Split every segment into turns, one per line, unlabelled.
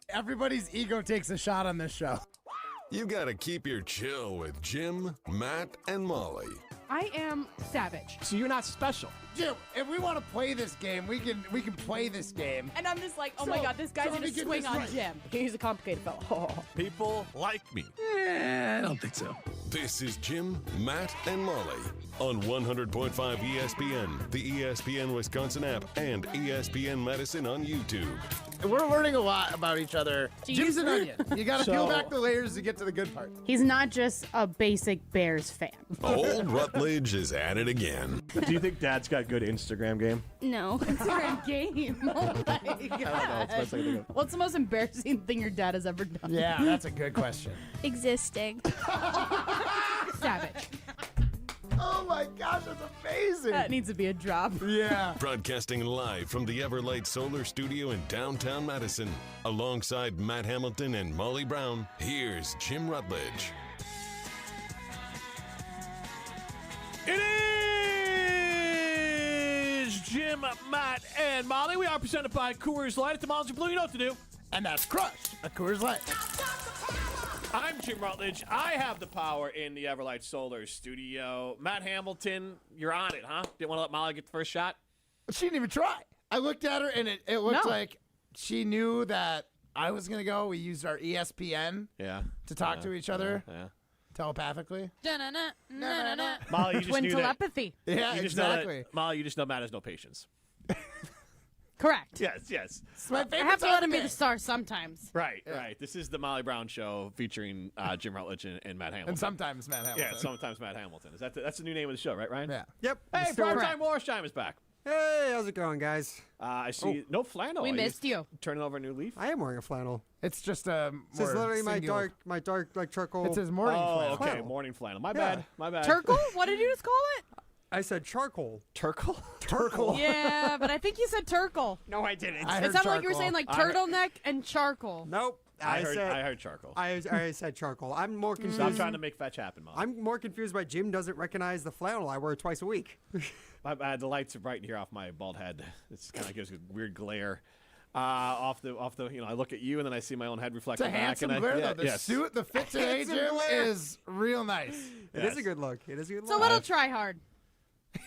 Everybody's ego takes a shot on this show.
You gotta keep your chill with Jim, Matt, and Molly.
I am savage.
So you're not special.
Jim, if we want to play this game, we can play this game.
And I'm just like, oh my God, this guy's going to swing on Jim. He's a complicated fellow.
People like me.
I don't think so.
This is Jim, Matt, and Molly on 100.5 ESPN, the ESPN Wisconsin app, and ESPN Madison on YouTube.
We're learning a lot about each other. Jim's an onion. You got to peel back the layers to get to the good part.
He's not just a basic Bears fan.
Old Rutledge is at it again.
Do you think Dad's got good Instagram game?
No.
Instagram game. Oh my God. What's the most embarrassing thing your dad has ever done?
Yeah, that's a good question.
Existing.
Savage.
Oh my gosh, that's amazing.
That needs to be a drop.
Yeah.
Broadcasting live from the Everlight Solar Studio in downtown Madison. Alongside Matt Hamilton and Molly Brown, here's Jim Rutledge.
It is Jim, Matt, and Molly. We are presented by Coors Light. If the Mountains are blue, you know what to do.
And that's Crush, a Coors Light.
I'm Jim Rutledge. I have the power in the Everlight Solar Studio. Matt Hamilton, you're on it, huh? Didn't want to let Molly get the first shot?
She didn't even try. I looked at her, and it looked like she knew that I was going to go. We used our ESPN to talk to each other telepathically.
Molly, you just
Twin
knew
telepathy.
Yeah,
you just
exactly.
Know that, Molly, you just know Matt has no patience.
Correct.
Yes.
It's my favorite
I have to
time
let him
of
be
day.
the star sometimes.
Right. This is the Molly Brown Show featuring Jim Rutledge and Matt Hamilton.
And sometimes Matt Hamilton.
Yeah, sometimes Matt Hamilton. That's the new name of the show, right, Ryan?
Yeah.
Yep.
Hey, Primetime Warshime is back.
Hey, how's it going, guys?
I see no flannel.
We
Are
missed you.
Turning over a new leaf?
I am wearing a flannel.
It's just a
This is literally my dark like charcoal.
It's his morning flannel.
Okay, morning flannel. My bad.
Turkle? What did you just call it?
I said charcoal.
Turkle?
Yeah, but I think you said turkle.
No, I didn't.
I
It
heard
sounded like you were
charcoal.
saying like turtleneck and charcoal.
Nope.
I heard charcoal.
I said charcoal. I'm more confused.
Stop trying to make fetch happen, Mom.
I'm more confused why Jim doesn't recognize the flannel I wear twice a week.
The lights are bright here off my bald head. It kind of gives a weird glare. Off the I look at you and then I see my own head reflected
It's a
back.
handsome
And
glare, though. The suit, the fit today,
Handsome
Jim,
glare.
is real nice.
It is a good look.
It's a little try hard.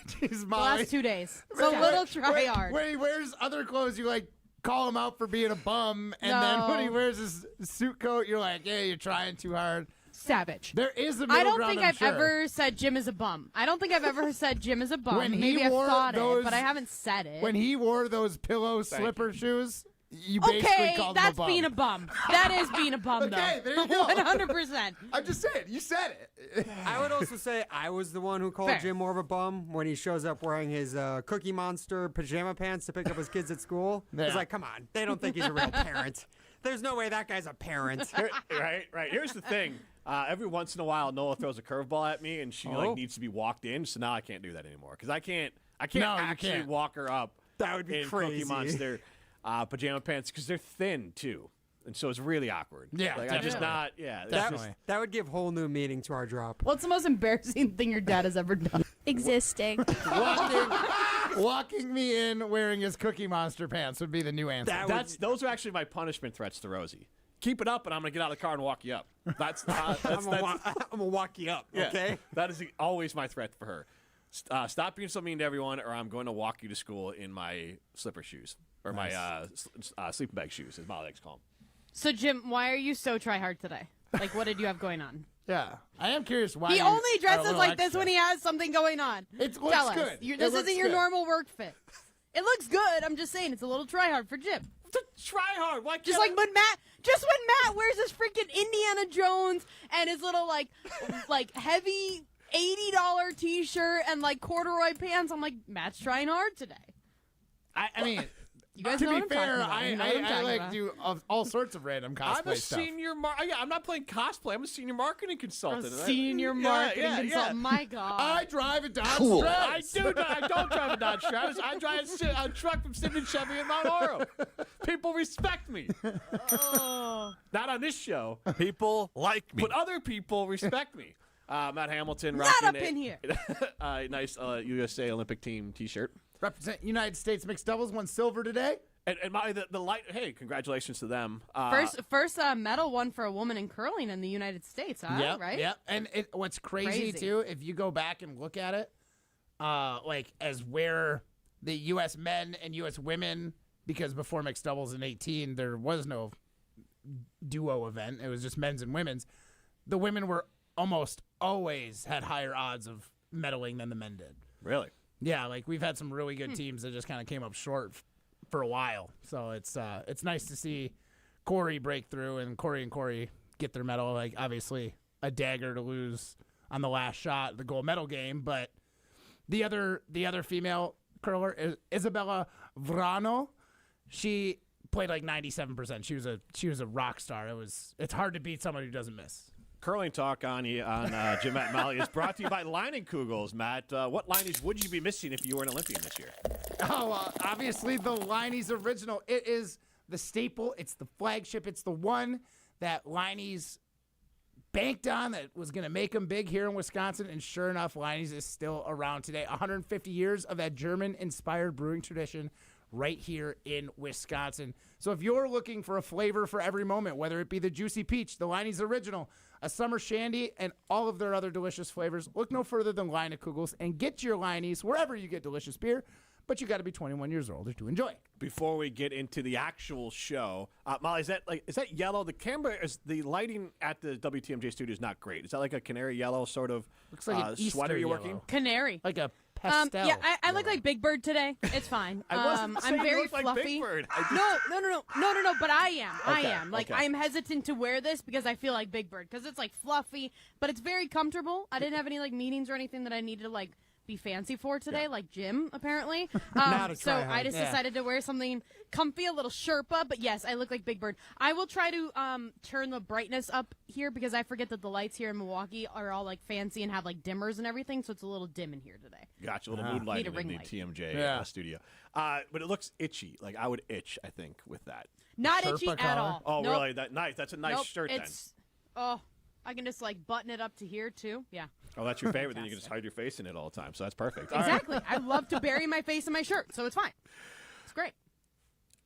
Jeez,
The
Molly.
last 2 days. It's a little try hard.
When he wears other clothes, you like call him out for being a bum, and then when he wears his suit coat, you're like, "Yeah, you're trying too hard."
Savage.
There is a middle
I don't
ground,
think
I'm
I've
sure.
ever said Jim is a bum. I don't think I've ever said Jim is a bum.
When he
Maybe I've
wore
thought
those-
it, but I haven't said it.
When he wore those pillow slipper shoes, you basically called him a
that's
bum.
being a bum. That is being a bum,
Okay,
though.
there you go.
100%.
I'm just saying, you said it.
I would also say I was the one who called
Fair.
Jim more of a bum when he shows up wearing his Cookie Monster pajama pants to pick up his kids at school.
Yeah.
It's like, come on, they don't think he's a real parent. There's no way that guy's a parent.
Right. Here's the thing. Every once in a while, Noah throws a curveball at me, and she needs to be walked in. So now I can't do that anymore because I can't actually walk her up.
That would be
in
crazy.
Cookie Monster pajama pants because they're thin too, and so it's really awkward.
Yeah,
like, I'm just
definitely.
not. Yeah, that's
Definitely.
That would give whole new meaning to our drop.
What's the most embarrassing thing your dad has ever done?
Existing.
Walking me in wearing his Cookie Monster pants would be the new answer.
Those are actually my punishment threats to Rosie. Keep it up, and I'm gonna get out of the car and walk you up.
I'm gonna walk you up.
Yeah,
Okay.
that is always my threat for her. Stop being so mean to everyone, or I'm going to walk you to school in my slipper shoes or my sleeping bag shoes, as my legs call them.
So, Jim, why are you so try hard today? Like, what did you have going on?
Yeah, I am curious why.
He
you
only
are a
dresses
little
like this
extra.
when he has something going on.
It looks
Tell us.
good.
This isn't your normal work fit. It looks good. I'm just saying it's a little try hard for Jim.
Try hard. Why can't
Just like when Matt wears his freaking Indiana Jones and his little like heavy $80 t-shirt and like corduroy pants, I'm like, Matt's trying hard today.
I mean,
You guys
to
know
be
what I'm talking
fair,
about. You know what I'm
I
talking
like
about.
do all sorts of random cosplay
I'm a
stuff.
senior. I'm not playing cosplay. I'm a senior marketing consultant.
Senior marketing consultant. My God.
I drive a Dodge
I
Stratus.
do. I don't drive a Dodge Stratus. I drive a truck from Simmons Chevy in Mount Oro. People respect me.
Oh.
Not on this show,
People like me.
but other people respect me. Matt Hamilton
Not
rocking
up in here.
nice USA Olympic team T-shirt.
Represent United States mixed doubles, won silver today.
And the light. Hey, congratulations to them.
First medal won for a woman in curling in the United States. Huh? Right?
Yeah. And what's crazy too, if you go back and look at it, like as where the U.S. men and U.S. women, because before mixed doubles in 2018 there was no duo event. It was just men's and women's. The women were almost always had higher odds of medaling than the men did.
Really?
Yeah, like we've had some really good teams that just kind of came up short for a while. So it's nice to see Corey break through and Corey get their medal. Like obviously a dagger to lose on the last shot, the gold medal game, but the other female curler is Isabella Vrano. She played like 97%. She was a rock star. It's hard to beat someone who doesn't miss.
Curling talk on Jim, Matt, and Molly is brought to you by Lining Kugels. Matt, what linings would you be missing if you were an Olympian this year?
Oh, obviously the Liney's original. It is the staple. It's the flagship. It's the one that Liney's banked on that was going to make them big here in Wisconsin. And sure enough, Liney's is still around today. 150 years of that German-inspired brewing tradition right here in Wisconsin. So if you're looking for a flavor for every moment, whether it be the Juicy Peach, the Liney's Original, a Summer Shandy, and all of their other delicious flavors, look no further than Line of Kugels and get your Liney's wherever you get delicious beer, but you got to be 21 years or older to enjoy.
Before we get into the actual show, Molly, is that yellow? The camera the lighting at the WTMJ studio is not great. Is that like a canary yellow sort of
looks like an Easter
sweater you're
yellow.
working?
Canary.
Like a pastel.
Yeah, I look like Big Bird today. It's fine.
I'm
very
like
fluffy.
Big Bird.
No, but I am. I am. Like,
okay.
I am hesitant to wear this because I feel like Big Bird because it's like fluffy, but it's very comfortable. I didn't have any like meetings or anything that I needed to like be fancy for today, like Jim apparently. So I just decided to wear something comfy, a little Sherpa. But yes, I look like Big Bird. I will try to turn the brightness up here because I forget that the lights here in Milwaukee are all like fancy and have like dimmers and everything, so it's a little dim in here today.
Gotcha, a little mood lighting in the TMJ studio. But it looks itchy. Like I would itch, I think, with that.
Not
Sherpa
itchy
collar?
at all.
Oh,
Nope.
really? That's a nice shirt then.
Oh, I can just like button it up to here too. Yeah.
Oh, that's your favorite. Then you can just hide your face in it all the time. So that's perfect.
Exactly. I love to bury my face in my shirt, so it's fine. It's great.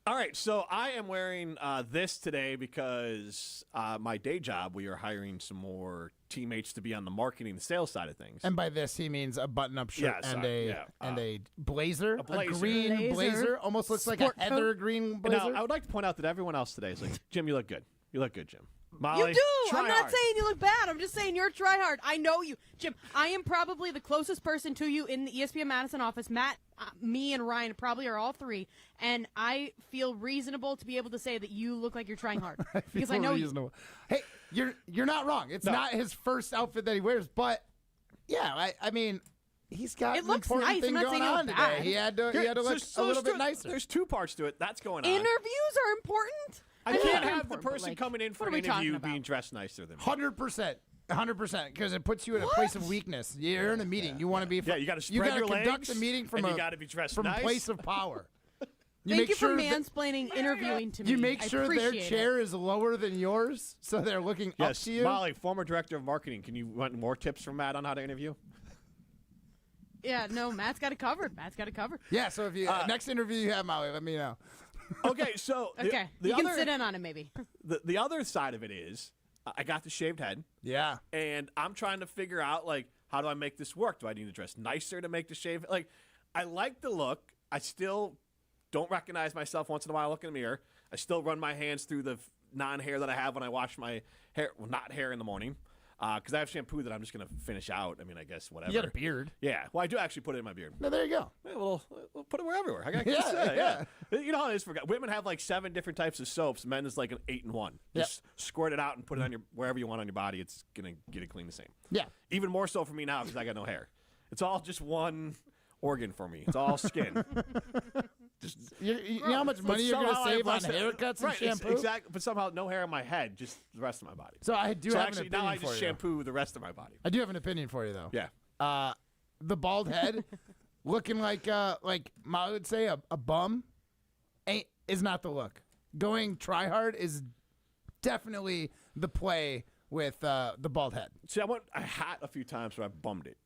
All right, so I am wearing this today because my day job, we are hiring some more teammates to be on the marketing and sales side of things.
And by this, he means a button-up shirt and a blazer,
a blazer.
A green blazer. Almost looks like a heather green blazer.
Now, I would like to point out that everyone else today is like, Jim, you look good. You look good, Jim. Molly,
you do. I'm not
hard.
saying you look bad. I'm just saying you're try hard. I know you. Jim, I am probably the closest person to you in the ESPN Madison office. Matt, me, and Ryan probably are all three. And I feel reasonable to be able to say that you look like you're trying hard. Because I know
reasonable. Hey, you're not wrong. It's not his first outfit that he wears. But, yeah, I mean, he's got an important
nice.
thing going on today. He had to look a little bit nicer.
There's two parts to it. That's going on.
Interviews are important.
I can't have the person coming in for an interview being dressed nicer than me.
100%. 100%, because it puts you in a place of weakness. You're in a meeting. You want to be.
You got to spread your legs.
Conduct the meeting from
and you got to be dressed
from
nice.
a place of power.
Thank you for mansplaining interviewing to me.
You make sure their chair is lower than yours, so they're looking up to you.
Molly, former director of marketing. Can you want more tips from Matt on how to interview?
Yeah, no, Matt's got it covered.
Yeah, so if you next interview you have, Molly, let me know.
Okay, so
you can sit in on it maybe.
The other side of it is I got the shaved head.
Yeah.
And I'm trying to figure out, like, how do I make this work? Do I need to dress nicer to make the shave? Like, I like the look. I still don't recognize myself once in a while. I look in the mirror. I still run my hands through the non-hair that I have when I wash my hair. Well, not hair in the morning. Because I have shampoo that I'm just going to finish out. I mean, I guess whatever.
You got a beard.
Yeah. Well, I do actually put it in my beard.
No, there you go.
Yeah, we'll put it everywhere. I got
yeah.
You know how it is for guys. Women have like 7 different types of soaps. Men is like an 8-in-1. Just squirt it out and put it on wherever you want on your body. It's going to get it clean the same.
Yeah.
Even more so for me now because I got no hair. It's all just one organ for me. It's all skin.
You know how much money you're going to save on haircuts and shampoo?
Exactly. But somehow no hair on my head, just the rest of my body.
So I do have an opinion
now I
for
just
you.
shampoo the rest of my body.
I do have an opinion for you, though.
Yeah.
The bald head, looking like Molly would say, a bum, is not the look. Going try hard is definitely the play with the bald head.
See, I went a hat a few times where I bummed it.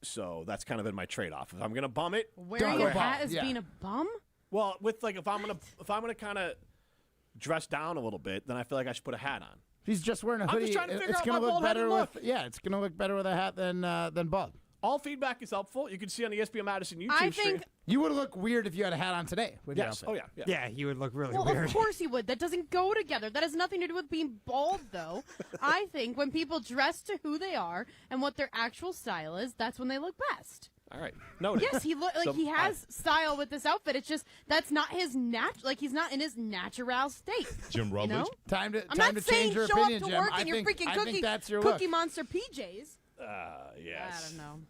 So that's kind of been my trade-off. If I'm going to bum it,
wearing a hat as being a bum?
Well, with like if I'm gonna kind of dress down a little bit, then I feel like I should put a hat on.
If he's just wearing a
I'm
hoodie,
just trying to figure
it's
out
gonna
my
look
bald-headed
better
look.
with it's gonna look better with a hat than bald.
All feedback is helpful. You can see on the ESPN Madison YouTube
I
stream.
think.
You would look weird if you had a hat on today. With your
Yes.
outfit.
Oh yeah.
Yeah, he would look really
Well,
weird.
of course he would. That doesn't go together. That has nothing to do with being bald, though. I think when people dress to who they are and what their actual style is, that's when they look best.
All right. Noted.
Yes, he he has style with this outfit. It's just that's not his he's not in his natural state.
Jim
You
Rutledge.
know?
Time to
I'm
time
not
to change
saying
your
show
opinion,
up to
Jim.
work
I
in your
think,
freaking
I
Cookie
think that's your
Cookie
look.
Monster PJs.
Yes.
I don't know.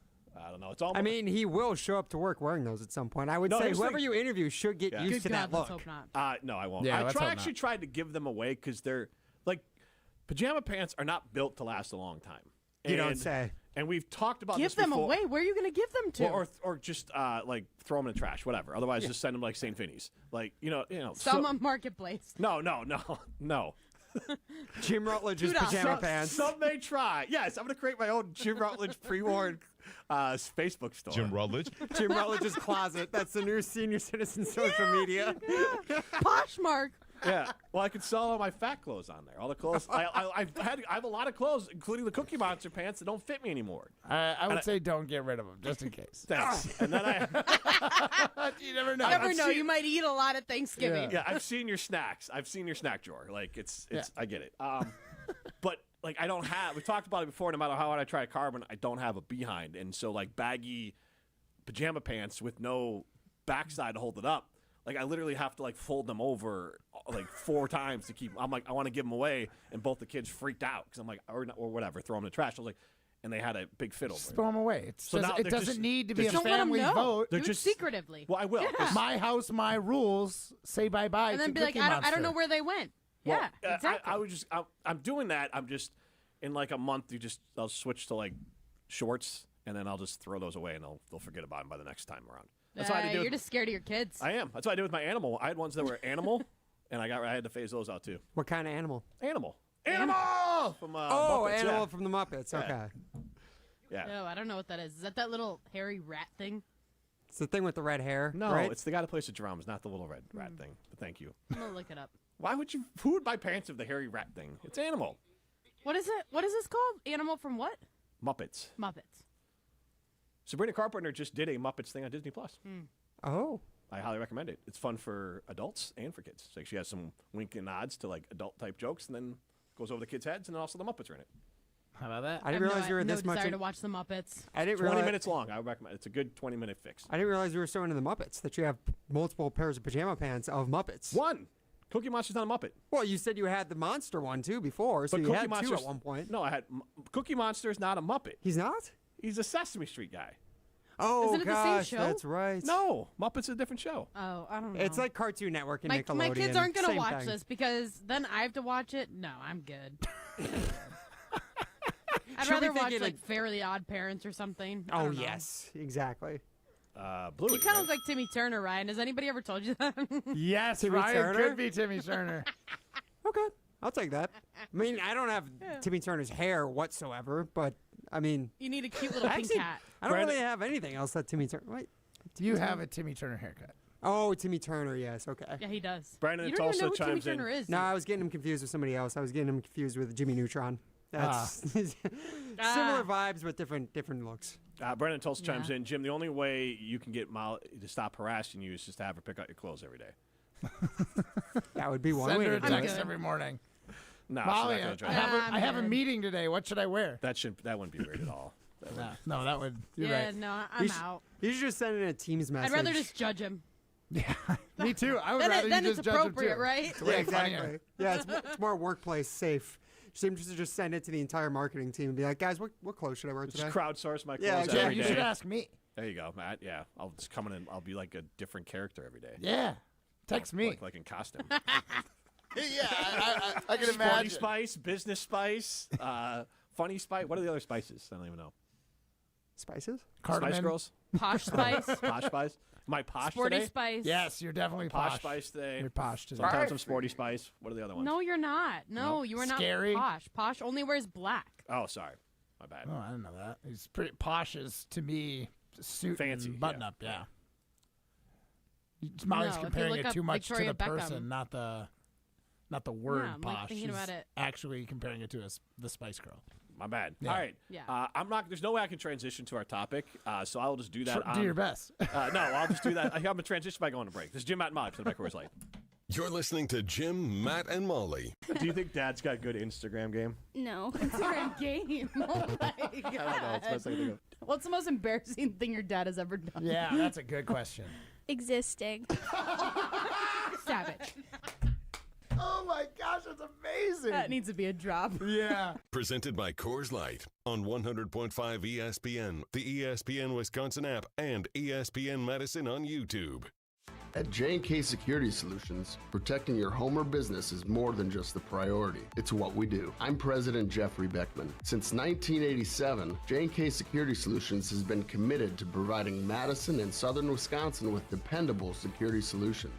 I don't know. It's all.
I mean, he will show up to work wearing those at some point. I would
No,
say
here's the
whoever
thing.
you interview should get
Yeah.
used
Good
to that
God, let's
look.
hope not.
No, I won't.
Yeah,
I
let's hope
actually
not.
tried to give them away because they're like pajama pants are not built to last a long time.
You don't
And-
say.
And we've talked about
Give
this
them
before.
away. Where are you going to give them to?
Well, or just like throw them in the trash, whatever. Otherwise, just send them like St. Vinny's. Like you know.
Some on Marketplace.
No.
Jim Rutledge's
$2.
pajama pants.
Some may try. Yes, I'm going to create my own Jim Rutledge pre-worn Facebook store.
Jim Rutledge.
Jim Rutledge's closet. That's the new senior citizen social media.
Poshmark.
Yeah. Well, I could sell all my fat clothes on there. All the clothes. I have a lot of clothes, including the Cookie Monster pants that don't fit me anymore.
I would say don't get rid of them, just in case.
Thanks. And then I.
You never know.
Never
I've
know.
seen-
You might eat a lot at Thanksgiving.
Yeah, I've seen your snacks. I've seen your snack drawer. Like it's.
Yeah.
I get it. But like I don't have. We talked about it before. No matter how hard I try to carbon, I don't have a behind, and so like baggy pajama pants with no backside to hold it up. Like I literally have to like fold them over like 4 times to keep. I'm like I want to give them away, and both the kids freaked out because I'm like or whatever, throw them in the trash. I was like, and they had a big fit over
Just
it.
throw them away. It
So now they're
doesn't
just-
need to
they're
be a
just-
Don't let 'em
family
know.
vote.
They're
Do it
just-
secretively.
Well, I will. 'cause-
My house, my rules. Say bye bye.
And then
to
be like,
Cookie
I don't
Monster.
know where they went.
Well,
Yeah, exactly.
I would just. I'm doing that. I'm just in like a month. I'll switch to like shorts, and then I'll just throw those away, and they'll forget about them by the next time around. That's what I had to do.
You're just scared of your kids.
I am. That's what I did with my animal. I had ones that were animal, and I had to phase those out too.
What kind of animal?
Animal from
Oh,
Muppets,
animal
yeah.
from the Muppets.
Yeah.
Okay.
Yeah.
No, I don't know what that is. Is that little hairy rat thing?
It's the thing with the red hair.
No,
right?
it's the guy that plays the drums, not the little red rat thing. But thank you.
I'm gonna look it up.
Why would you? Who would buy pants of the hairy rat thing? It's animal.
What is it? What is this called? Animal from what?
Muppets.
Muppets.
Sabrina Carpenter just did a Muppets thing on Disney Plus.
Oh.
I highly recommend it. It's fun for adults and for kids. It's like she has some wink and nods to like adult type jokes, and then goes over the kids' heads, and then also the Muppets are in it.
How about that?
I didn't realize you were
no
this much.
desire to watch the Muppets.
I didn't
20
realize.
minutes long. I would recommend. It's a good 20-minute fix.
I didn't realize you were so into the Muppets that you have multiple pairs of pajama pants of Muppets.
One. Cookie Monster's not a Muppet.
Well, you said you had the monster one too before, so
But
you
Cookie
had two
Monster's
at one point.
No, I had Cookie Monster is not a Muppet.
He's not.
He's a Sesame Street guy.
Oh
Isn't it the same
gosh,
show?
that's right.
No, Muppets is a different show.
Oh, I don't know.
It's like Cartoon Network and Nickelodeon.
my kids aren't gonna
Same
watch
thing.
this because then I have to watch it. No, I'm good. I'd
Should we
rather
think
watch
it
like
like-
Fairly Odd Parents or something. I
Oh
don't know.
yes, exactly.
Bluey.
You kind of look like Timmy Turner, Ryan. Has anybody ever told you that?
Yes,
Timmy
Ryan
Turner?
could be Timmy Turner.
Okay, I'll take that. I mean, I don't have Timmy Turner's hair whatsoever, but I mean,
You need a cute little pink
actually,
cat.
I don't
Brandon-
really have anything else that Timmy Turner. Wait.
You have a Timmy Turner haircut.
Oh, Timmy Turner. Yes. Okay.
Yeah, he does.
Brandon
you don't even know who
Tulsa
Timmy
chimes in.
Turner is.
No, I was getting him confused with somebody else. I was getting him confused with Jimmy Neutron. That's similar vibes, but different looks.
Brandon Tulsa chimes
Yeah.
in. Jim, the only way you can get Molly to stop harassing you is just to have her pick out your clothes every day.
That would be one
Send
way
her
to
a
do
text
it.
good.
every morning.
No,
Molly,
she's not
I
gonna try
have,
that.
a, I have a
good.
meeting today. What should I wear?
That wouldn't be weird at all.
No, that would. You're
yeah,
right.
no, I'm out.
You should just send in a Teams message.
I'd rather just judge him.
Yeah, me too. I would
Then,
rather
then
you
it's
just judge him
appropriate,
too.
right?
It's
Yeah,
way
exactly.
funnier.
Yeah, it's more workplace safe. Seems to just send it to the entire marketing team and be like, guys, what clothes should I wear
Just
today?
crowdsource my clothes
Yeah,
Yeah,
every
you
day.
should ask me.
There you go, Matt. Yeah, I'll just come in and I'll be like a different character every day.
Yeah, text me.
Like in costume.
Yeah, I can
Sporty
imagine.
Spice, Business Spice, Funny Spice. What are the other spices? I don't even know.
Spices?
Spice
Cardamom.
Girls?
Posh Spice,
Posh Spice? Am I posh
Sporty
today?
Spice.
Yes, you're definitely
Posh
posh.
Spice today.
You're posh today.
Sometimes I'm Sporty Spice. What are the other ones?
No, you're not. No, you are not
Scary.
posh. Posh only wears black.
Oh, sorry. My bad.
Oh, I didn't know that. He's pretty posh is to me suit
Fancy,
and button
yeah.
up. Yeah. Molly's
No, if you
comparing
look
it
up
too much
Victoria
to the
Beckham.
person, not the word
Yeah, I'm,
posh.
like, thinking
She's
about it.
actually comparing it to the Spice Girl.
My bad.
Yeah.
All right.
Yeah.
I'm not. There's no way I can transition to our topic, so I'll just do that.
Do your best.
No, I'll just do that. I'm gonna transition by going to break. This is Jim, Matt, and Molly. Presented by Coors Light.
You're listening to Jim, Matt, and Molly.
Do you think Dad's got a good Instagram game?
No.
Instagram game. Oh my
I don't know. It's the best I can think of.
What's the most embarrassing thing your dad has ever done?
Yeah, that's a good question.
Existing.
Savage.
Oh my gosh, that's amazing.
That needs to be a drop.
Yeah.
Presented by Coors Light on 100.5 ESPN, the ESPN Wisconsin app, and ESPN Madison on YouTube.
At J&K Security Solutions, protecting your home or business is more than just a priority. It's what we do. I'm President Jeffrey Beckman. Since 1987, J&K Security Solutions has been committed to providing Madison and southern Wisconsin with dependable security solutions.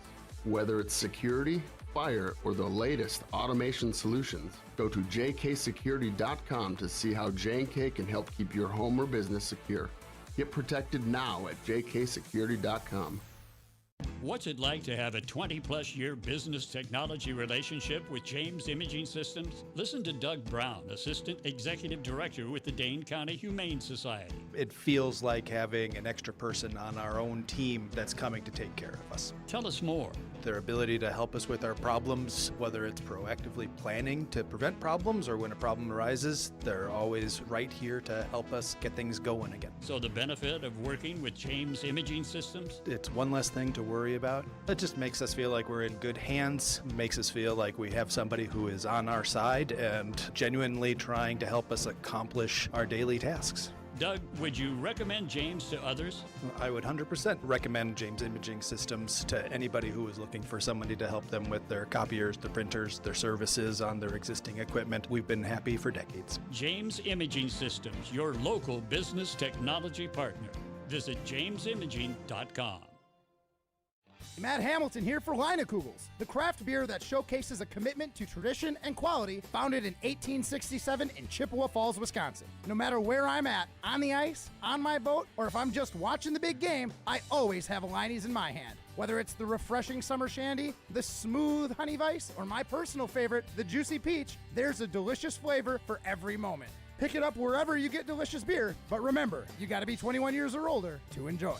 Whether it's security, fire, or the latest automation solutions, go to jksecurity.com to see how J&K can help keep your home or business secure. Get protected now at jksecurity.com.
What's it like to have a 20-plus year business technology relationship with James Imaging Systems? Listen to Doug Brown, Assistant Executive Director with the Dane County Humane Society.
It feels like having an extra person on our own team that's coming to take care of us.
Tell us more.
Their ability to help us with our problems, whether it's proactively planning to prevent problems or when a problem arises, they're always right here to help us get things going again.
So the benefit of working with James Imaging Systems?
It's one less thing to worry about. It just makes us feel like we're in good hands, makes us feel like we have somebody who is on our side and genuinely trying to help us accomplish our daily tasks.
Doug, would you recommend James to others?
I would 100% recommend James Imaging Systems to anybody who is looking for somebody to help them with their copiers, their printers, their services on their existing equipment. We've been happy for decades.
James Imaging Systems, your local business technology partner. Visit jamesimaging.com.
Matt Hamilton here for Leinekugels, the craft beer that showcases a commitment to tradition and quality, founded in 1867 in Chippewa Falls, Wisconsin. No matter where I'm at, on the ice, on my boat, or if I'm just watching the big game, I always have a Leine's in my hand. Whether it's the refreshing summer shandy, the smooth honey vice, or my personal favorite, the juicy peach, there's a delicious flavor for every moment. Pick it up wherever you get delicious beer, but remember, you gotta be 21 years or older to enjoy.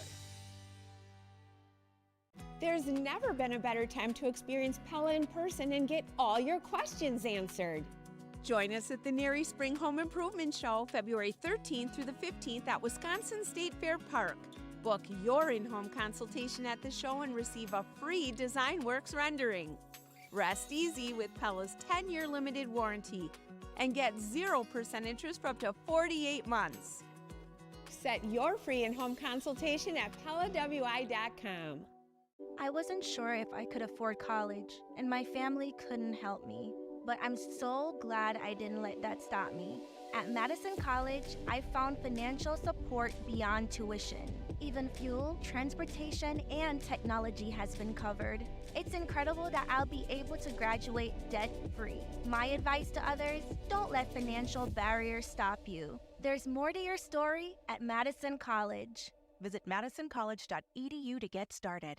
There's never been a better time to experience Pella in person and get all your questions answered. Join us at the Neary Spring Home Improvement Show, February 13th through the 15th at Wisconsin State Fair Park. Book your in-home consultation at the show and receive a free DesignWorks rendering. Rest easy with Pella's 10-year limited warranty and get 0% interest for up to 48 months. Set your free in-home consultation at PellaWI.com.
I wasn't sure if I could afford college, and my family couldn't help me. But I'm so glad I didn't let that stop me. At Madison College, I found financial support beyond tuition. Even fuel, transportation, and technology has been covered. It's incredible that I'll be able to graduate debt-free. My advice to others, don't let financial barriers stop you. There's more to your story at Madison College.
Visit madisoncollege.edu to get started.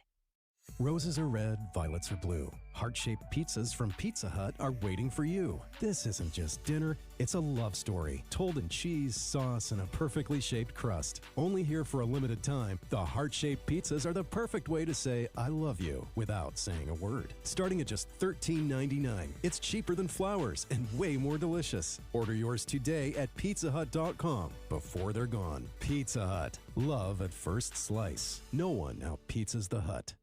Roses are red, violets are blue. Heart-shaped pizzas from Pizza Hut are waiting for you. This isn't just dinner, it's a love story, told in cheese, sauce, and a perfectly shaped crust. Only here for a limited time, the heart-shaped pizzas are the perfect way to say I love you without saying a word. Starting at just $13.99. It's cheaper than flowers and way more delicious. Order yours today at pizzahut.com before they're gone. Pizza Hut. Love at first slice. No one out-pizzas the Hut.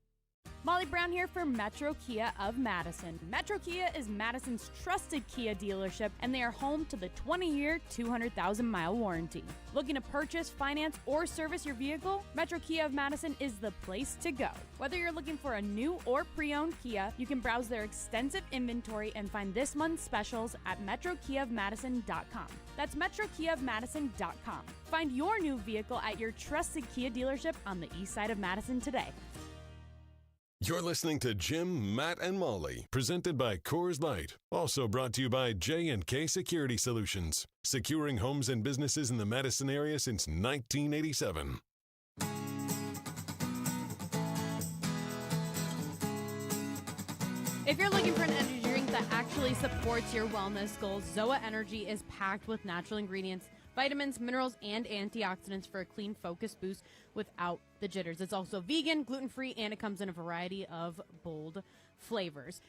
Molly Brown here for Metro Kia of Madison. Metro Kia is Madison's trusted Kia dealership, and they are home to the 20-year, 200,000-mile warranty. Looking to purchase, finance, or service your vehicle? Metro Kia of Madison is the place to go. Whether you're looking for a new or pre-owned Kia, you can browse their extensive inventory and find this month's specials at metrokiaofmadison.com. That's metrokiaofmadison.com. Find your new vehicle at your trusted Kia dealership on the east side of Madison today.
You're listening to Jim, Matt, and Molly, presented by Coors Light. Also brought to you by J&K Security Solutions, securing homes and businesses in the Madison area since 1987.
If you're looking for an energy drink that actually supports your wellness goals, Zoa Energy is packed with natural ingredients, vitamins, minerals, and antioxidants for a clean, focused boost without the jitters. It's also vegan, gluten-free, and it comes in a variety of bold flavors.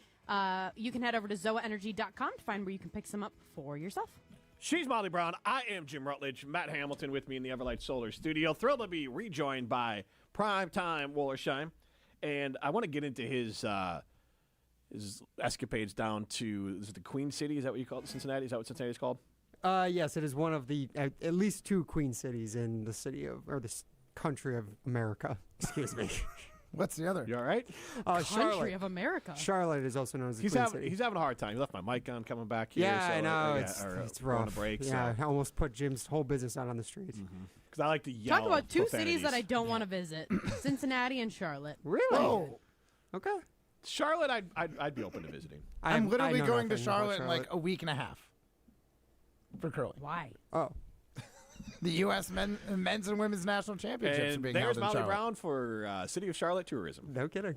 You can head over to zoaenergy.com to find where you can pick some up for yourself.
She's Molly Brown. I am Jim Rutledge. Matt Hamilton with me in the Everlight Solar Studio. Thrilled to be rejoined by Primetime Wollersheim. And I want to get into his escapades down to, is it the Queen City? Is that what you call it? Cincinnati? Is that what Cincinnati is called?
Yes, it is one of the at least 2 queen cities in the country of America. Excuse me.
What's the other?
You all right?
Country of America.
Charlotte is also known as the Queen City.
He's having a hard time. He left my mic on coming back here.
Yeah,
so
I know. It's rough.
On a break,
yeah,
so.
I almost put Jim's whole business out on the street.
Because I like to yell.
Talk about 2
profanities.
cities that I don't want to visit. Cincinnati and Charlotte.
Really?
Whoa.
Okay.
Charlotte, I'd be open to visiting.
I'm literally going to
nothing about
Charlotte in like a week and a half for curling.
Why?
Oh.
The U.S. men's and women's national championships are being held
there's
in
Molly
Charlotte.
Brown for City of Charlotte tourism.
No kidding.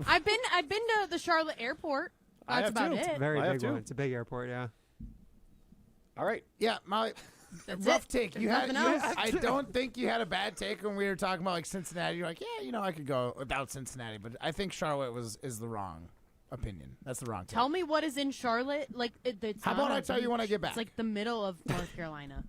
I've been to the Charlotte airport.
I
That's
have
about
too.
it.
It's a very
I have
big
too.
one. It's a big airport, yeah.
All right.
Yeah, Molly.
That's
rough
it.
take.
There's nothing else.
I don't think you had a bad take when we were talking about like Cincinnati. You're like, yeah, I could go without Cincinnati, but I think Charlotte is the wrong opinion. That's the wrong take.
Tell me what is in Charlotte. Like, it's
How
not
about
a
I tell you when I
beach.
get back?
It's like the middle of North Carolina.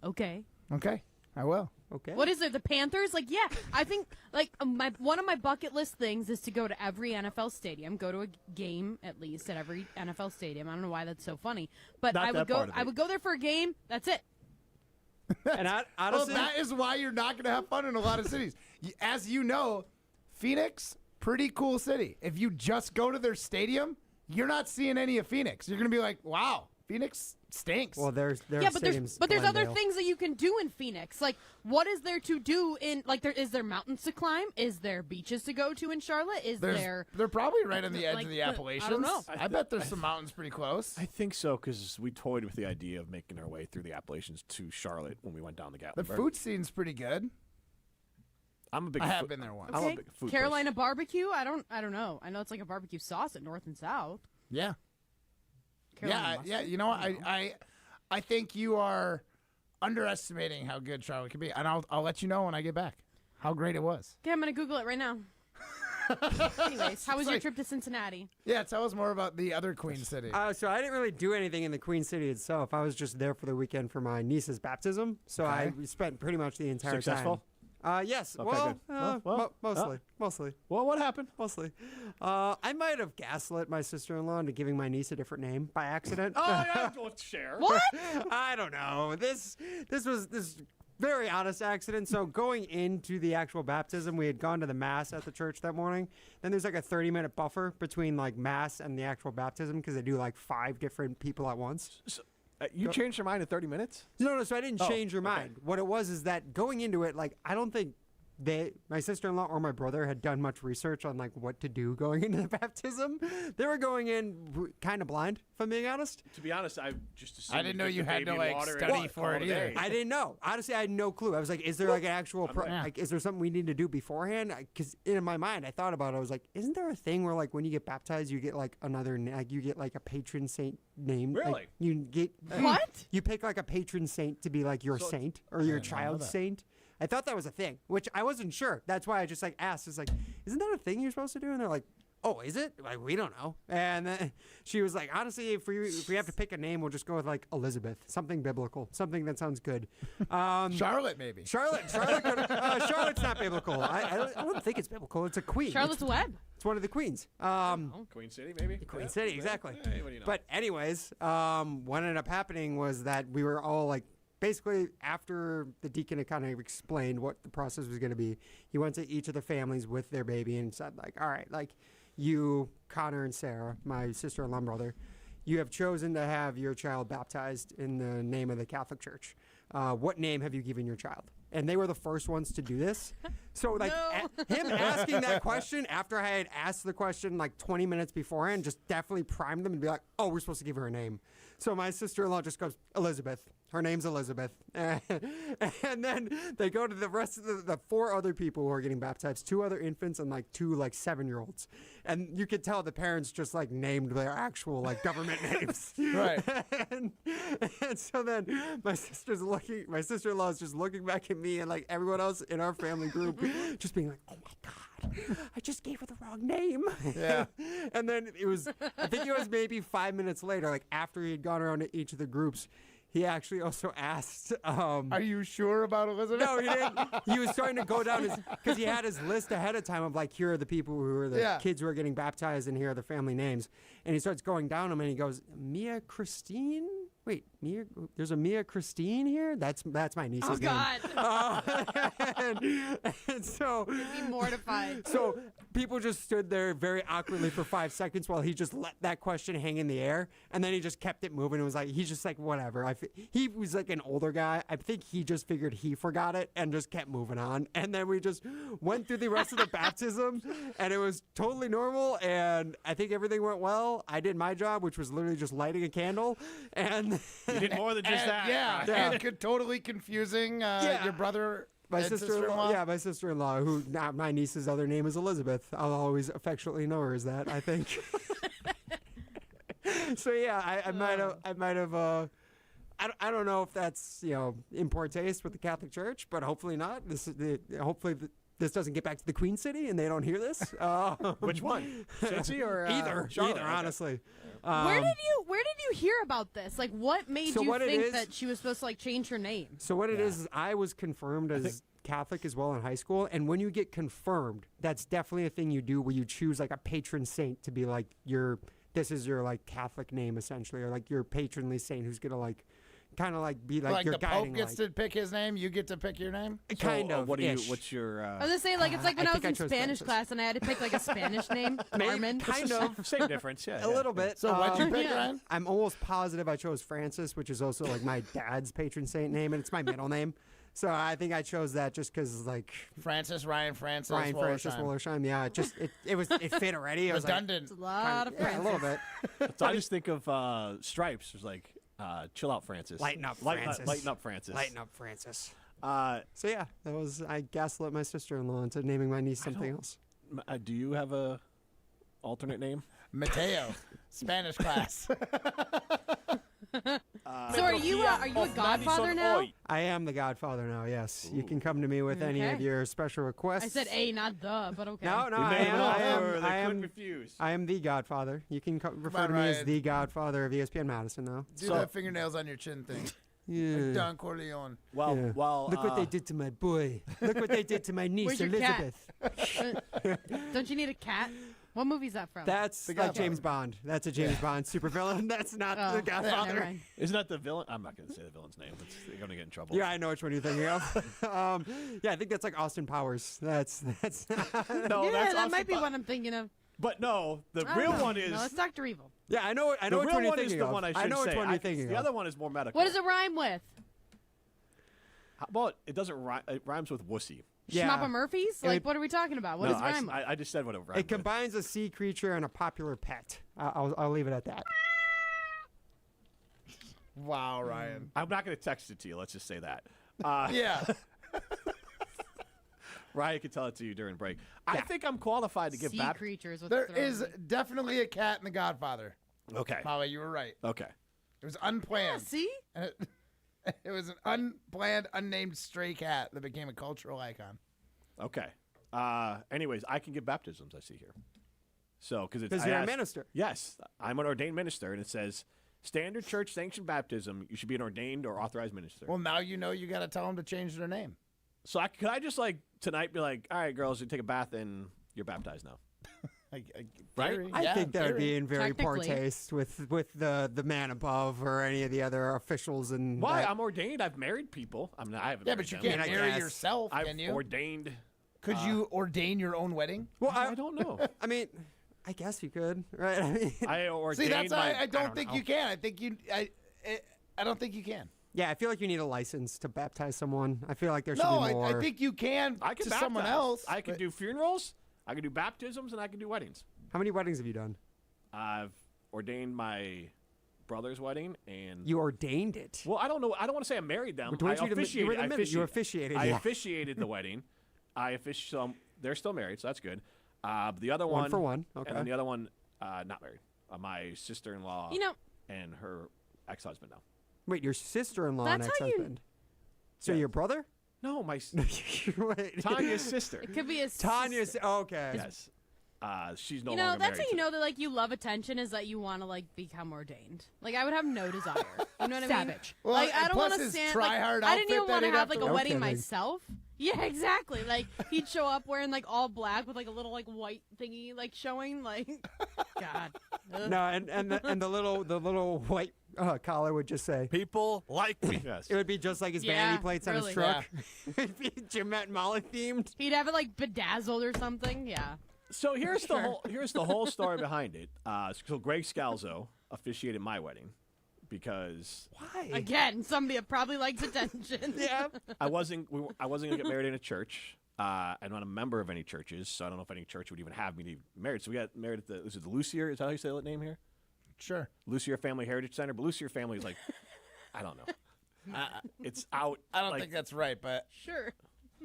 Okay.
Okay, I will.
Okay.
What is it? The Panthers? Like, yeah, I think like one of my bucket list things is to go to every NFL stadium, go to a game at least at every NFL stadium. I don't know why that's so funny, but
Not
I would
that
go.
part of
I
it.
would go there for a game. That's it.
And honestly,
Well, that is why you're not going to have fun in a lot of cities. As you know, Phoenix, pretty cool city. If you just go to their stadium, you're not seeing any of Phoenix. You're going to be like, wow, Phoenix stinks.
well, there's
Yeah, but there's other
Glendale.
things that you can do in Phoenix. Like, what is there to do in like is there mountains to climb? Is there beaches to go to in Charlotte?
They're probably right on the edge
like,
of the Appalachians.
I don't know.
I bet there's some mountains pretty close.
I think so because we toyed with the idea of making our way through the Appalachians to Charlotte when we went down the
The
Gatlinburg.
food scene's pretty good.
I'm a big.
I have been there once.
I'm a
Okay.
big food
Carolina barbecue. I don't know. I know it's like a barbecue sauce at North and South.
Yeah.
Carolina
Yeah.
mustard.
You know what? I think you are underestimating how good Charlotte can be, and I'll let you know when I get back how great it was.
Okay, I'm gonna Google it right now. Anyways, how was your trip to Cincinnati?
Yeah, tell us more about the other Queen City.
So I didn't really do anything in the Queen City itself. I was just there for the weekend for my niece's baptism, so I spent pretty much the entire
Successful?
time. Yes.
Okay,
well,
good.
mostly.
Well, what happened?
Mostly. I might have gaslit my sister-in-law into giving my niece a different name by accident.
Oh, yeah, let's share.
What?
I don't know. This was very honest accident. So going into the actual baptism, we had gone to the mass at the church that morning. Then there's like a 30-minute buffer between like mass and the actual baptism because they do like 5 different people at once.
So, you changed your mind in 30 minutes?
No, so I didn't change your mind. What it was is that going into it, like, I don't think my sister-in-law or my brother had done much research on, like, what to do going into the baptism. They were going in kind of blind, if I'm being honest.
To be honest, I just assumed
I didn't know
put
you
the
had to,
baby in
like,
water
study
and
for it
call a
either.
day.
I didn't know. Honestly, I had no clue. I was like, is there, like, an actual like, is there something we need to do beforehand? Because in my mind, I thought about it. I was like, isn't there a thing where, like, when you get baptized, you get, like, you get, like, a patron saint name?
Really?
Like, you get...
What?
You pick, like, a patron saint to be, like, your saint or your child's saint. I thought that was a thing, which I wasn't sure. That's why I just like asked. It's like, isn't that a thing you're supposed to do? And they're like, oh, is it? Like, we don't know. And then she was like, honestly, if we have to pick a name, we'll just go with like Elizabeth, something biblical, something that sounds good.
Charlotte, maybe.
Charlotte's not biblical. I don't think it's biblical. It's a queen.
Charlotte's Web.
It's one of the queens.
Queen City, maybe?
Queen City, exactly.
Hey, what do you know?
But anyways, what ended up happening was that we were all like, basically, after the deacon had kind of explained what the process was going to be, he went to each of the families with their baby and said, like, all right, like, you, Connor and Sarah, my sister-in-law and brother, you have chosen to have your child baptized in the name of the Catholic Church. What name have you given your child? And they were the first ones to do this. So, like, him asking that question after I had asked the question, like, 20 minutes beforehand, just definitely primed them and be like, oh, we're supposed to give her a name. So my sister-in-law just goes, Elizabeth. Her name's Elizabeth. And then they go to the rest of the 4 other people who are getting baptized, 2 other infants and like 2 like 7-year-olds. And you could tell the parents just like named their actual like government names.
Right.
and so then my sister-in-law is just looking back at me and like everyone else in our family group just being like, oh my God, I just gave her the wrong name.
Yeah.
And then I think it was maybe 5 minutes later, like after he had gone around to each of the groups, he actually also asked,
are you sure about Elizabeth?
No, he didn't. He was starting to go down because he had his list ahead of time of like, here are the people who are the kids who are getting baptized and here are the family names. And he starts going down them and he goes, Mia Christine? Wait, Mia? There's a Mia Christine here? That's my niece's name.
Oh, God.
And so...
You'd be mortified.
So people just stood there very awkwardly for 5 seconds while he just let that question hang in the air. And then he just kept it moving. It was like, he's just like, whatever. He was like an older guy. I think he just figured he forgot it and just kept moving on. And then we just went through the rest of the baptism and it was totally normal. And I think everything went well. I did my job, which was literally just lighting a candle. And
you did more than just that.
Yeah. And totally confusing your brother.
My sister-in-law. Yeah, my sister-in-law, who my niece's other name is Elizabeth. I'll always affectionately know her as that, I think. So yeah, I might have. I don't know if that's in poor taste with the Catholic Church, but hopefully not. Hopefully this doesn't get back to the Queen City and they don't hear this.
Which one? Cincy or
either?
Charlotte?
Either, honestly.
Where did you hear about this? Like, what made you think that she was supposed to like change her name?
So what it is I was confirmed as Catholic as well in high school, and when you get confirmed, that's definitely a thing you do where you choose like a patron saint to be like this is your like Catholic name essentially, or like your patronly saint who's gonna like kind of like be like your
the
guiding
Pope gets to pick his name, you get to pick your name.
Kind of.
What's your?
I was gonna say like it's like when I was in Spanish class and I had to pick like a Spanish name. Carmen.
Kind of.
Same difference. Yeah.
A little bit.
So what'd you pick, Ryan?
I'm almost positive I chose Francis, which is also like my dad's patron saint name, and it's my middle name. So I think I chose that just because like
Ryan Francis
Wollersheim. Yeah, it fit already. It was
redundant.
It's a lot of Francis.
A little bit.
So I just think of Stripes. There's like chill out, Francis.
Lighten up, Francis.
Lighten up, Francis.
Lighten up, Francis. So yeah, that was I gaslit my sister-in-law into naming my niece something else.
Do you have a alternate name?
Mateo, Spanish class.
So are you a godfather now?
I am the godfather now, yes. Ooh. You can come to me with any of your special requests.
I said A, not the, but okay.
No, I am the godfather. You can refer to me as the godfather of ESPN Madison now.
Do that fingernails on your chin thing.
Yeah.
Like Don Corleone.
Well,
look what they did to my boy. Look what they did to my niece, Elizabeth.
Don't you need a cat? What movie is that from?
That's like James Bond. That's a James Bond supervillain. That's not the Godfather.
Isn't that the villain? I'm not going to say the villain's name. You're going to get in trouble.
Yeah, I know which one you're thinking of. Yeah, I think that's like Austin Powers. That's
no,
yeah,
that's
that might be what I'm thinking of.
But no, the real one is.
No, it's Dr. Evil.
Yeah, I know. I know which one you're thinking of.
The one I know which one you're thinking of. The other one is more medical.
What does it rhyme with?
Well, it doesn't rhyme. It rhymes with wussy.
Yeah. Schmappa Murphy's? Like, what are we talking about? What does it rhyme with?
I just said what it rhymes with.
It combines a sea creature and a popular pet. I'll leave it at that.
Wow, Ryan.
I'm not going to text it to you. Let's just say that.
Yeah.
Ryan can tell it to you during break. I think I'm qualified to give back.
Sea creatures.
There is definitely a cat in The Godfather.
Okay.
Molly, you were right.
Okay.
It was unplanned.
Yeah, see?
It was an unplanned, unnamed stray cat that became a cultural icon.
Okay. Anyways, I can give baptisms, I see here. So, because
you're a minister.
Yes. I'm an ordained minister, and it says standard church sanctioned baptism, you should be an ordained or authorized minister.
Well, now you know you got to tell them to change their name.
So could I just like tonight be like, all right, girls, you take a bath and you're baptized now?
Right? I think that would be in very poor taste with the man above or any of the other officials. And
why? I'm ordained. I've married people. I haven't.
Yeah, but you can't marry yourself, can you?
I've ordained.
Could you ordain your own wedding?
Well,
I don't know.
I mean, I guess you could, right? I mean,
I ordained.
See, that's I don't think you can. I think you. I don't think you can.
Yeah, I feel like you need a license to baptize someone. I feel like there should be more.
I think you can.
I can
to
baptize
someone else.
I can do funerals. I can do baptisms, and I can do weddings.
How many weddings have you done?
I've ordained my brother's wedding, and
you ordained it.
Well, I don't know. I don't want to say I married them.
I officiated.
You officiated the wedding. So they're still married, so that's good. The other one.
One for one. Okay.
And then the other one, not married. My sister-in-law and her ex-husband now.
Wait, your sister-in-law and
That's how you-
ex-husband? So your brother?
No, my
Wait.
Tanya's sister.
It could be his
Tanya's. Okay.
Yes. She's no
You
longer
know, that's
married.
how you know that like you love attention is that you want to like become ordained. Like I would have no desire. You know what I mean?
Savage. Well,
Like I
and
don't
plus
want to
his
stand.
try-hard
I didn't
outfit
even
that
want to
he'd
have
have
like
to
a
wear.
wedding
Okay, then.
myself. Yeah, exactly. Like he'd show up wearing like all black with like a little like white thingy like showing. Like God. Ugh.
No, and the little white collar would just say,
People like me.
Yes.
it would be just like his
Yeah,
vanity plates on his
really.
truck. It'd be Jim, Matt, and Molly themed.
He'd have it like bedazzled or something. Yeah.
So here's the whole story behind it. So Greg Scalzo officiated my wedding because
Why?
Again, somebody that probably likes attention.
Yeah.
I wasn't gonna get married in a church. I'm not a member of any churches, so I don't know if any church would even have me to be married. So we got married at the Lucier. Is that how you say that name here?
Sure.
Lucier Family Heritage Center. But Lucier Family is like, I don't know. It's out.
I don't think that's right, but
Sure.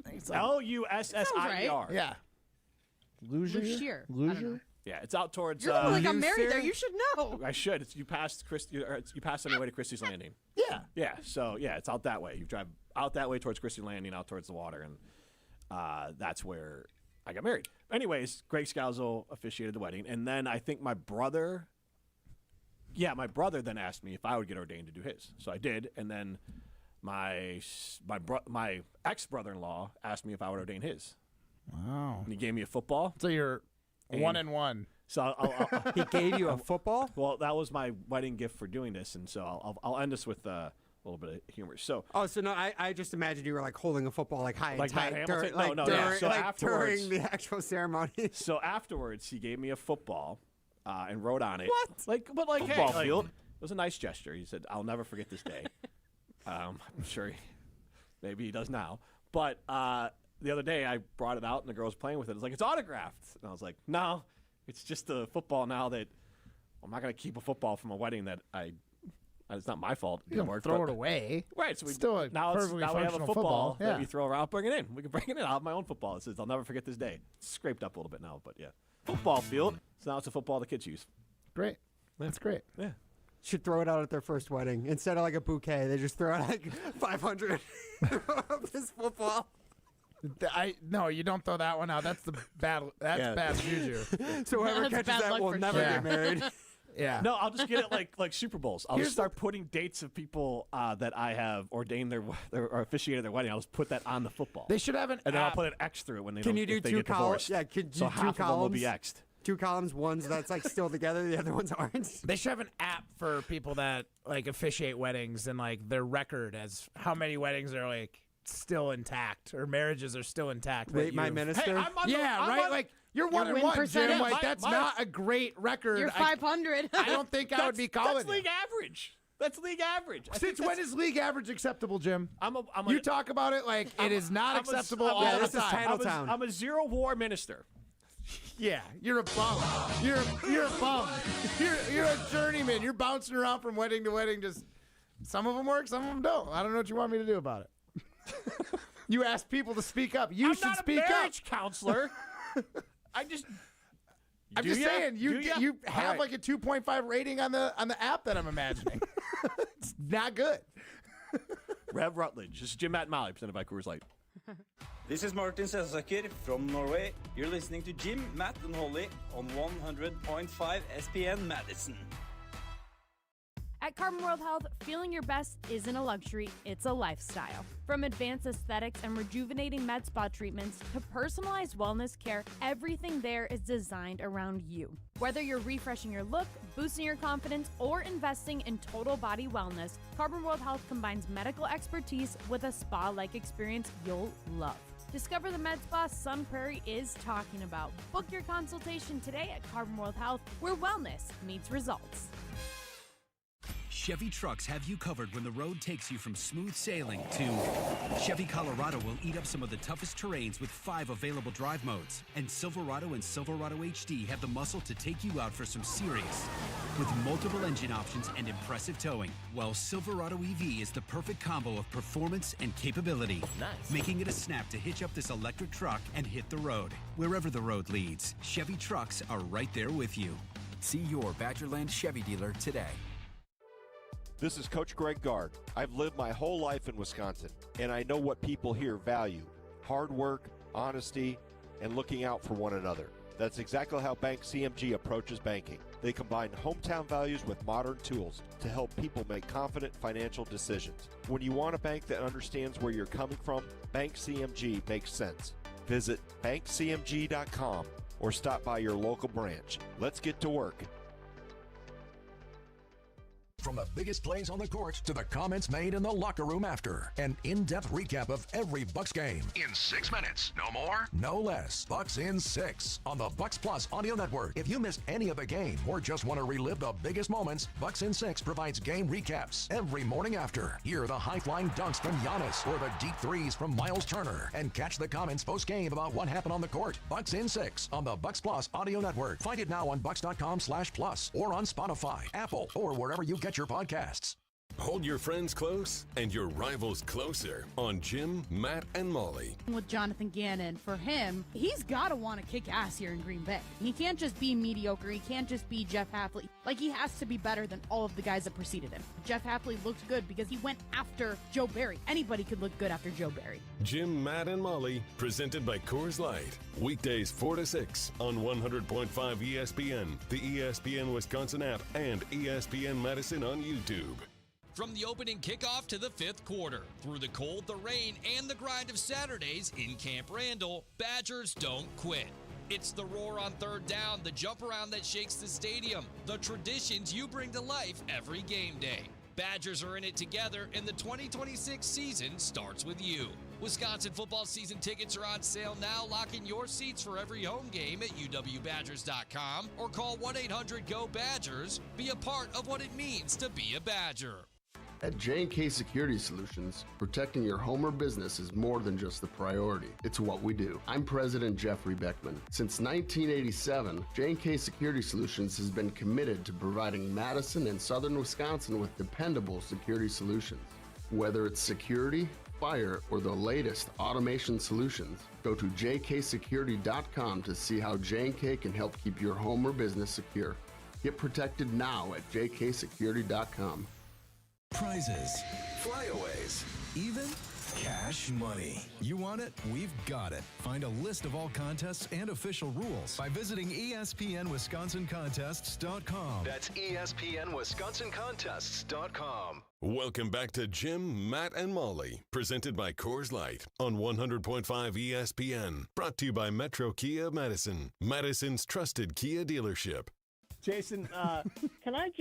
Lussier.
yeah.
Lucier. I don't know.
Yeah, it's out towards.
You're the one that got married
Lucier?
there. You should know.
I should. It's you passed you passed on your way to Christie's Landing.
Yeah.
Yeah. So yeah, it's out that way. You drive out that way towards Christie's Landing, out towards the water, and that's where I got married. Anyways, Greg Scalzo officiated the wedding, and then I think my brother then asked me if I would get ordained to do his. So I did, and then my ex brother-in-law asked me if I would ordain his.
Wow.
And he gave me a football.
So you're 1-1.
So I'll
He gave you a football?
Well, that was my wedding gift for doing this, and so I'll end this with a little bit of humor. So,
no, I just imagined you were like holding a football like high
Like
and tight
Matt
during,
Hamilton? No,
during,
yeah. So
like
afterwards-
during the actual ceremony.
so afterwards, he gave me a football and wrote on it.
What?
But like,
Football
hey,
field?
it was a nice gesture. He said, "I'll never forget this day." I'm sure maybe he does now. But the other day, I brought it out, and the girl was playing with it. It's like, it's autographed. And I was like, no, it's just a football now that I'm not going to keep a football from a wedding that it's not my fault.
You don't throw it away.
Right. So
Still a
now
perfectly
we have a
functional
football
football.
that
Yeah.
we throw around. Bring it in. We can bring it in. I'll have my own football. It says, I'll never forget this day. It's scraped up a little bit now, but yeah. Football field. So now it's a football the kids use.
Great. That's great.
Yeah.
Should throw it out at their first wedding. Instead of like a bouquet, they just throw out like 500 of this football.
No, you don't throw that one out. That's bad juju.
So whoever
That's
catches
bad
that
luck
will
for
never
sure.
get married.
Yeah.
No, I'll just get it like Super Bowls. I'll
Here's
just start putting dates of people that I have ordained or officiated their wedding. I'll just put that on the football.
They should have an
and then I'll
app.
put an X through it when they
Can
don't,
you do
if they
two
get
columns?
divorced.
Yeah, could you
So
do
half
two
of them will be
columns?
X'd.
Two columns, one's that's like still together, the other ones aren't.
They should have an app for people that like officiate weddings and like their record as how many weddings are like still intact or marriages are still intact. that
Rate my
you've-
minister.
Hey, I'm on
Yeah,
I'm
right.
on-
Like you're
Your
1-1,
win
Jim.
percentage?
Like that's
My-
not a great record.
You're 500.
I don't think I would be calling
That's
it.
league average. That's league average. I think
Since when is league average acceptable, Jim? You talk about it like it is not acceptable all
yeah,
the
this is
time.
Titletown.
I'm a zero war minister.
Yeah, you're a bum. You're a bum. You're a journeyman. You're bouncing around from wedding to wedding. Just some of them work, some of them don't. I don't know what you want me to do about it. You ask people to speak up. You
I'm
should
not
speak
a marriage
up.
counselor. I'm just
saying you have
right.
like a 2.5 rating on the app that I'm imagining. It's not good.
Rev Rutledge. This is Jim, Matt, and Molly, presented by Coors Light.
This is Martin Selsaker from Norway. You're listening to Jim, Matt, and Holly on 100.5 ESPN Madison.
At Carbon World Health, feeling your best isn't a luxury, it's a lifestyle. From advanced aesthetics and rejuvenating med spa treatments to personalized wellness care, everything there is designed around you. Whether you're refreshing your look, boosting your confidence, or investing in total body wellness, Carbon World Health combines medical expertise with a spa-like experience you'll love. Discover the med spa Sun Prairie is talking about. Book your consultation today at Carbon World Health, where wellness meets results.
Chevy trucks have you covered when the road takes you from smooth sailing to Chevy Colorado will eat up some of the toughest terrains with 5 available drive modes. And Silverado and Silverado HD have the muscle to take you out for some serious. With multiple engine options and impressive towing, while Silverado EV is the perfect combo of performance and capability. Nice. Making it a snap to hitch up this electric truck and hit the road. Wherever the road leads, Chevy trucks are right there with you. See your Badgerland Chevy dealer today.
This is Coach Greg Gard. I've lived my whole life in Wisconsin, and I know what people here value: hard work, honesty, and looking out for one another. That's exactly how Bank CMG approaches banking. They combine hometown values with modern tools to help people make confident financial decisions. When you want a bank that understands where you're coming from, Bank CMG makes sense. Visit bankcmg.com or stop by your local branch. Let's get to work.
From the biggest plays on the court to the comments made in the locker room after. An in-depth recap of every Bucks game. In 6 minutes. No more? No less. Bucks in 6 on the Bucks Plus Audio Network. If you missed any of the game or just want to relive the biggest moments, Bucks in 6 provides game recaps every morning after. Hear the high-flying dunks from Giannis or the deep threes from Miles Turner. And catch the comments post-game about what happened on the court. Bucks in 6 on the Bucks Plus Audio Network. Find it now on bucks.com/plus or on Spotify, Apple, or wherever you get your podcasts.
Hold your friends close and your rivals closer on Jim, Matt, and Molly.
With Jonathan Gannon, for him, he's got to want to kick ass here in Green Bay. He can't just be mediocre. He can't just be Jeff Hafley. Like, he has to be better than all of the guys that preceded him. Jeff Hafley looked good because he went after Joe Barry. Anybody could look good after Joe Barry.
Jim, Matt, and Molly, presented by Coors Light. Weekdays 4 to 6 on 100.5 ESPN, the ESPN Wisconsin app, and ESPN Madison on YouTube.
From the opening kickoff to the 5th quarter, through the cold, the rain, and the grind of Saturdays in Camp Randall, Badgers don't quit. It's the roar on 3rd down, the jump around that shakes the stadium, the traditions you bring to life every game day. Badgers are in it together, and the 2026 season starts with you. Wisconsin football season tickets are on sale now. Lock in your seats for every home game at uwbadgers.com or call 1-800-GO-BADGERS. Be a part of what it means to be a Badger.
At J&K Security Solutions, protecting your home or business is more than just the priority. It's what we do. I'm President Jeffrey Beckman. Since 1987, J&K Security Solutions has been committed to providing Madison and southern Wisconsin with dependable security solutions. Whether it's security, fire, or the latest automation solutions, go to jksecurity.com to see how J&K can help keep your home or business secure. Get protected now at jksecurity.com.
Prizes, flyaways, even cash money. You want it? We've got it. Find a list of all contests and official rules by visiting ESPNWisconsinContests.com.
That's ESPNWisconsinContests.com.
Welcome back to Jim, Matt, and Molly, presented by Coors Light on 100.5 ESPN. Brought to you by Metro Kia Madison, Madison's trusted Kia dealership.
Jason, can I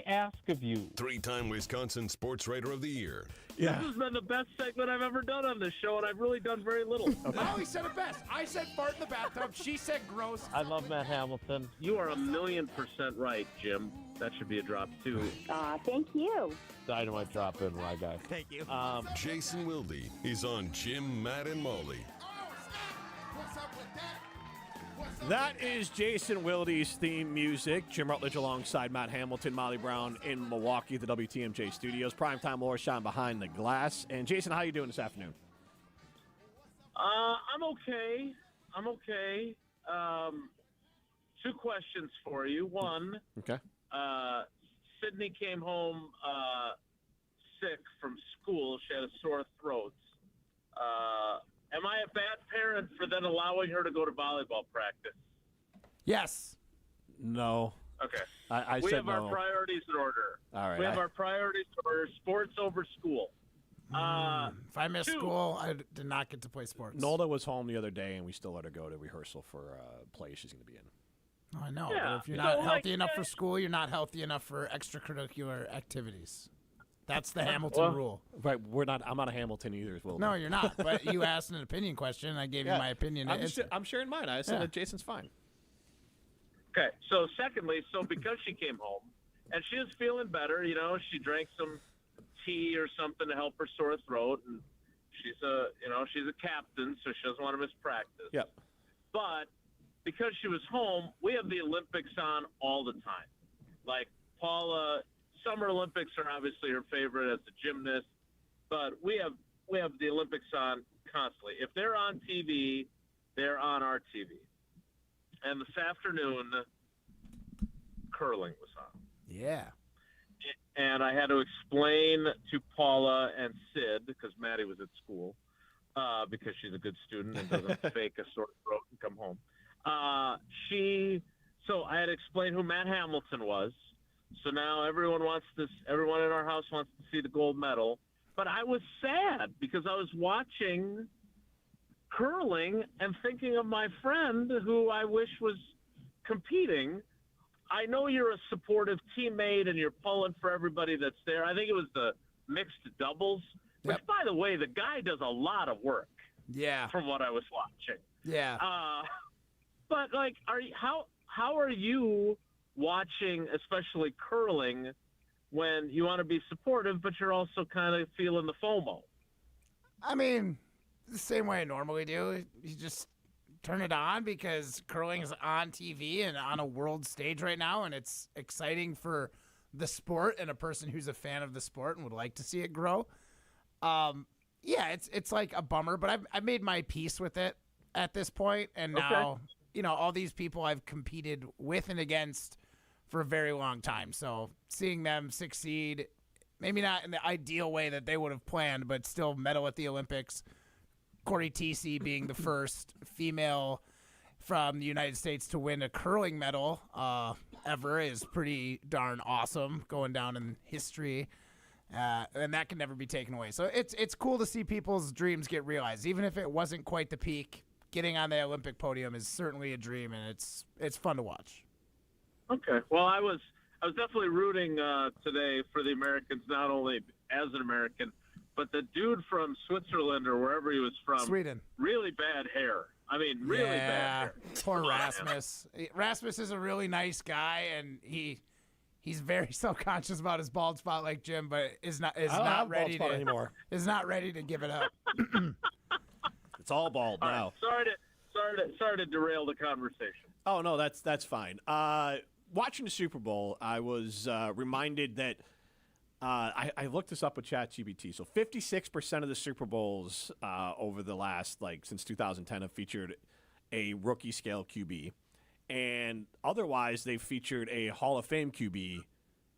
ask of you?
3-time Wisconsin Sports Writer of the Year.
Yeah. This has been the best segment I've ever done on this show, and I've really done very little.
Okay. Molly said it best. I said fart in the bathtub. She said gross.
I love Matt Hamilton. You are 1,000,000% right, Jim. That should be a drop, too.
Thank you.
Dynamite drop in, my guy.
Thank you.
Jason Wilde is on Jim, Matt, and Molly.
That is Jason Wilde's theme music. Jim Rutledge alongside Matt Hamilton, Molly Brown in Milwaukee, the WTMJ studios. Primetime Laura Sean behind the glass. And Jason, how you doing this afternoon?
I'm okay. 2 questions for you. One.
Okay.
Sydney came home sick from school. She had a sore throat. Am I a bad parent for then allowing her to go to volleyball practice?
Yes.
No.
Okay.
I
we
said
have
no.
our priorities in order.
All right.
We have our priorities in order. Sports over school.
If I missed school, I did not get to play sports.
Nolda was home the other day, and we still let her go to rehearsal for a play she's going to be in.
Oh, I know.
Yeah.
But if you're not healthy enough for school, you're not healthy enough for extracurricular activities. That's the Hamilton rule.
Right, I'm not a Hamilton either, as well.
No, you're not. But you asked an opinion question, and I gave you my opinion.
I'm sharing mine. I said that Jason's fine.
Okay. So, secondly, because she came home, And she was feeling better. She drank some tea or something to help her sore throat, and she's a captain, so she doesn't want to miss practice.
Yep.
But because she was home, we have the Olympics on all the time. Like Paula, Summer Olympics are obviously her favorite as a gymnast, but we have the Olympics on constantly. If they're on TV, they're on our TV. And this afternoon, curling was on.
Yeah.
And I had to explain to Paula and Sid, because Maddie was at school, because she's a good student and doesn't fake a sore throat and come home. So I had to explain who Matt Hamilton was. So now everyone in our house wants to see the gold medal. But I was sad because I was watching curling and thinking of my friend who I wish was competing. I know you're a supportive teammate and you're pulling for everybody that's there. I think it was the mixed doubles, which, by the way, the guy does a lot of work.
Yeah.
From what I was watching.
Yeah.
But like, how are you watching, especially curling, when you want to be supportive, but you're also kind of feeling the FOMO?
I mean, the same way I normally do. You just turn it on because curling is on TV and on a world stage right now, and it's exciting for the sport and a person who's a fan of the sport and would like to see it grow. Yeah, it's like a bummer, but I've made my peace with it at this point, and now all these people I've competed with and against for a very long time. So seeing them succeed, maybe not in the ideal way that they would have planned, but still medal at the Olympics. Corey Teesey being the first female from the United States to win a curling medal ever is pretty darn awesome, going down in history. And that can never be taken away. So it's cool to see people's dreams get realized. Even if it wasn't quite the peak, getting on the Olympic podium is certainly a dream, and it's fun to watch.
Okay. Well, I was definitely rooting today for the Americans, not only as an American, but the dude from Switzerland or wherever he was from.
Sweden.
Really bad hair. I mean, really bad hair.
Poor Rasmus. Rasmus is a really nice guy, and he's very self-conscious about his bald spot like Jim, but is not ready to give it up.
It's all bald now.
Right. Sorry to derail the conversation.
Oh no, that's fine. Watching the Super Bowl, I was reminded that I looked this up with ChatGPT. So 56% of the Super Bowls over the last since 2010 have featured a rookie scale QB, and otherwise they've featured a Hall of Fame QB,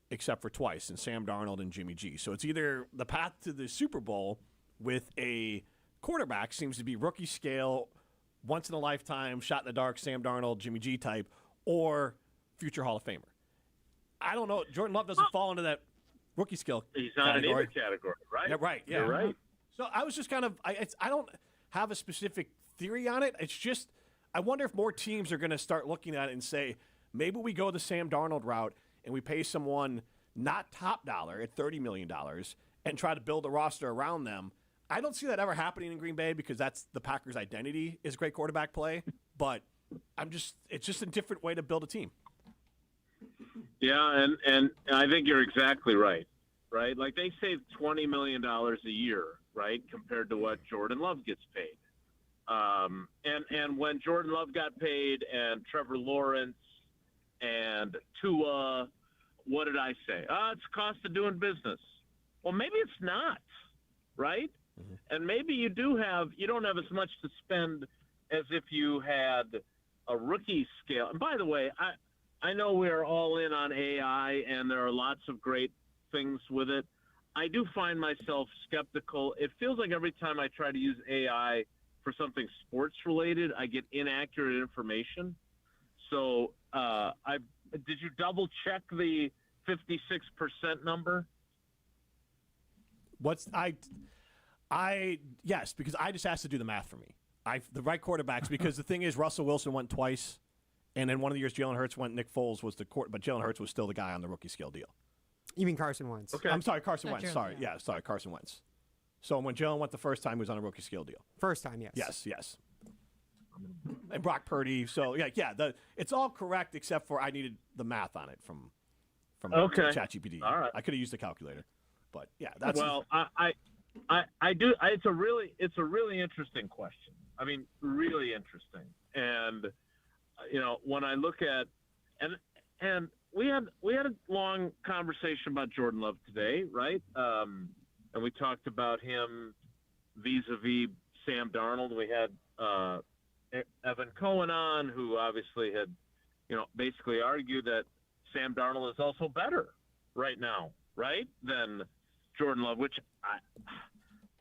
except for twice, in Sam Darnold and Jimmy G. So it's either the path to the Super Bowl with a quarterback seems to be rookie scale, once in a lifetime, shot in the dark, Sam Darnold, Jimmy G type, or future Hall of Famer. I don't know. Jordan Love doesn't fall into that rookie skill
He's not
category.
in either category, right?
Yeah, right. Yeah,
You're right.
So I was just kind of I don't have a specific theory on it. It's just I wonder if more teams are going to start looking at it and say maybe we go the Sam Darnold route and we pay someone not top dollar at $30 million and try to build a roster around them. I don't see that ever happening in Green Bay because that's the Packers' identity is great quarterback play. But it's just a different way to build a team.
Yeah, and I think you're exactly right. Like they save $20 million a year, right, compared to what Jordan Love gets paid. And when Jordan Love got paid and Trevor Lawrence and Tua, what did I say? It's the cost of doing business. Well, maybe it's not, right? Mm-hmm. And maybe you don't have as much to spend as if you had a rookie scale. And by the way, I know we're all in on AI and there are lots of great things with it. I do find myself skeptical. It feels like every time I try to use AI for something sports related, I get inaccurate information. So did you double check the 56% number?
Yes, because I just asked to do the math for me. The right quarterbacks, because the thing is Russell Wilson went twice, and then one of the years Jalen Hurts went, Nick Foles was the but Jalen Hurts was still the guy on the rookie scale deal.
You mean Carson Wentz?
Okay. I'm sorry, Carson Wentz. Sorry. Yeah, Carson Wentz. So when Jalen went the first time, he was on a rookie scale deal.
First time, yes.
Yes. And Brock Purdy. So, yeah, it's all correct except for I needed the math on it from from
Okay.
ChatGPT.
All right.
I could have used a calculator, but yeah, that's
I do. It's a really interesting question. I mean, really interesting. And when I look at and we had a long conversation about Jordan Love today, right? And we talked about him vis-a-vis Sam Darnold. We had Evan Cohen on, who obviously had basically argued that Sam Darnold is also better right now, right, than Jordan Love, which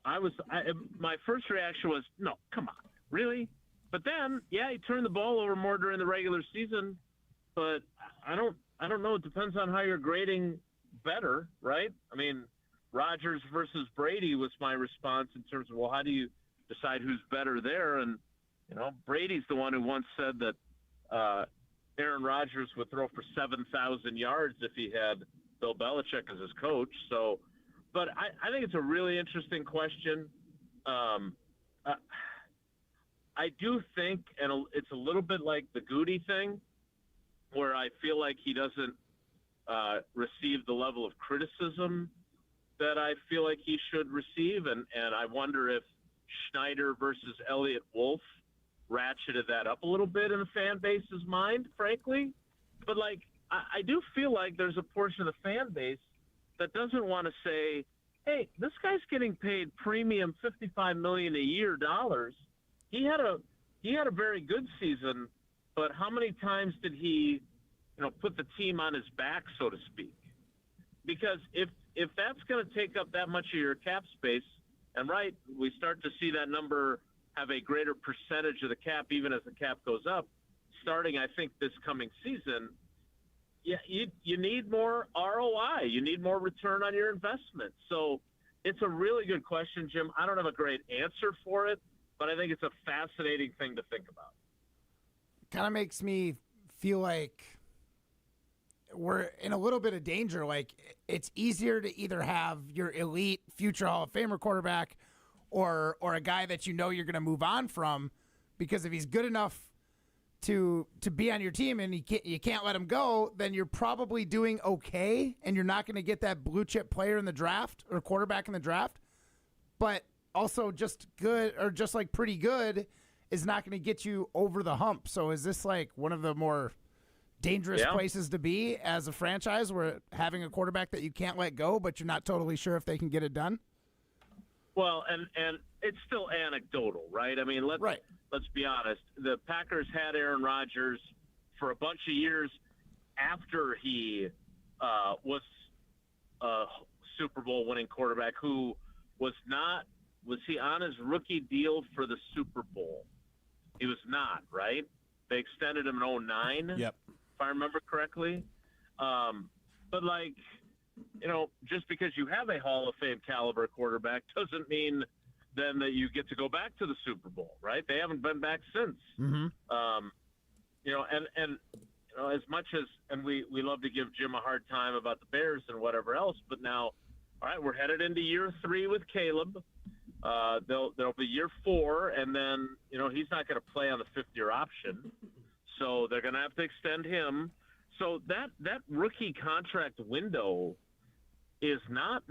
my first reaction was, no, come on, really? But then, yeah, he turned the ball over more during the regular season, but I don't know. It depends on how you're grading better, right? I mean, Rodgers versus Brady was my response in terms of, well, how do you decide who's better there? And, Brady's the one who once said that Aaron Rodgers would throw for 7,000 yards if he had Bill Belichick as his coach. So, but I think it's a really interesting question. I do think, and it's a little bit like the Goody thing, where I feel like he doesn't receive the level of criticism that I feel like he should receive. And I wonder if Schneider versus Elliott Wolf ratcheted that up a little bit in the fan base's mind, frankly. But, I do feel like there's a portion of the fan base that doesn't want to say, hey, this guy's getting paid premium $55 million a year dollars. He had a very good season, but how many times did he, put the team on his back, so to speak? Because if that's going to take up that much of your cap space, and we start to see that number have a greater percentage of the cap even as the cap goes up, starting, I think, this coming season, yeah, you need more ROI. You need more return on your investment. So it's a really good question, Jim. I don't have a great answer for it, but I think it's a fascinating thing to think about.
Kind of makes me feel like we're in a little bit of danger. Like, it's easier to either have your elite future Hall of Famer quarterback or a guy that you're going to move on from, because if he's good enough to be on your team and you can't let him go, then you're probably doing okay, and you're not going to get that blue chip player in the draft or quarterback in the draft. But also just good, or just like pretty good, is not going to get you over the hump. So is this like one of the more dangerous places to be as a franchise, where having a quarterback that you can't let go, but you're not totally sure if they can get it done?
Well, and it's still anecdotal, right? I mean, let's be honest. The Packers had Aaron Rodgers for a bunch of years after he was a Super Bowl winning quarterback who was he on his rookie deal for the Super Bowl? He was not, right? They extended him in 2009.
Yep.
If I remember correctly. But just because you have a Hall of Fame caliber quarterback doesn't mean then that you get to go back to the Super Bowl, right? They haven't been back since.
Mm-hmm.
As much as, and we love to give Jim a hard time about the Bears and whatever else, but now, all right, we're headed into year 3 with Caleb. There'll be year 4, and then, he's not going to play on the 5th-year option. So they're going to have to extend him. So that rookie contract window is not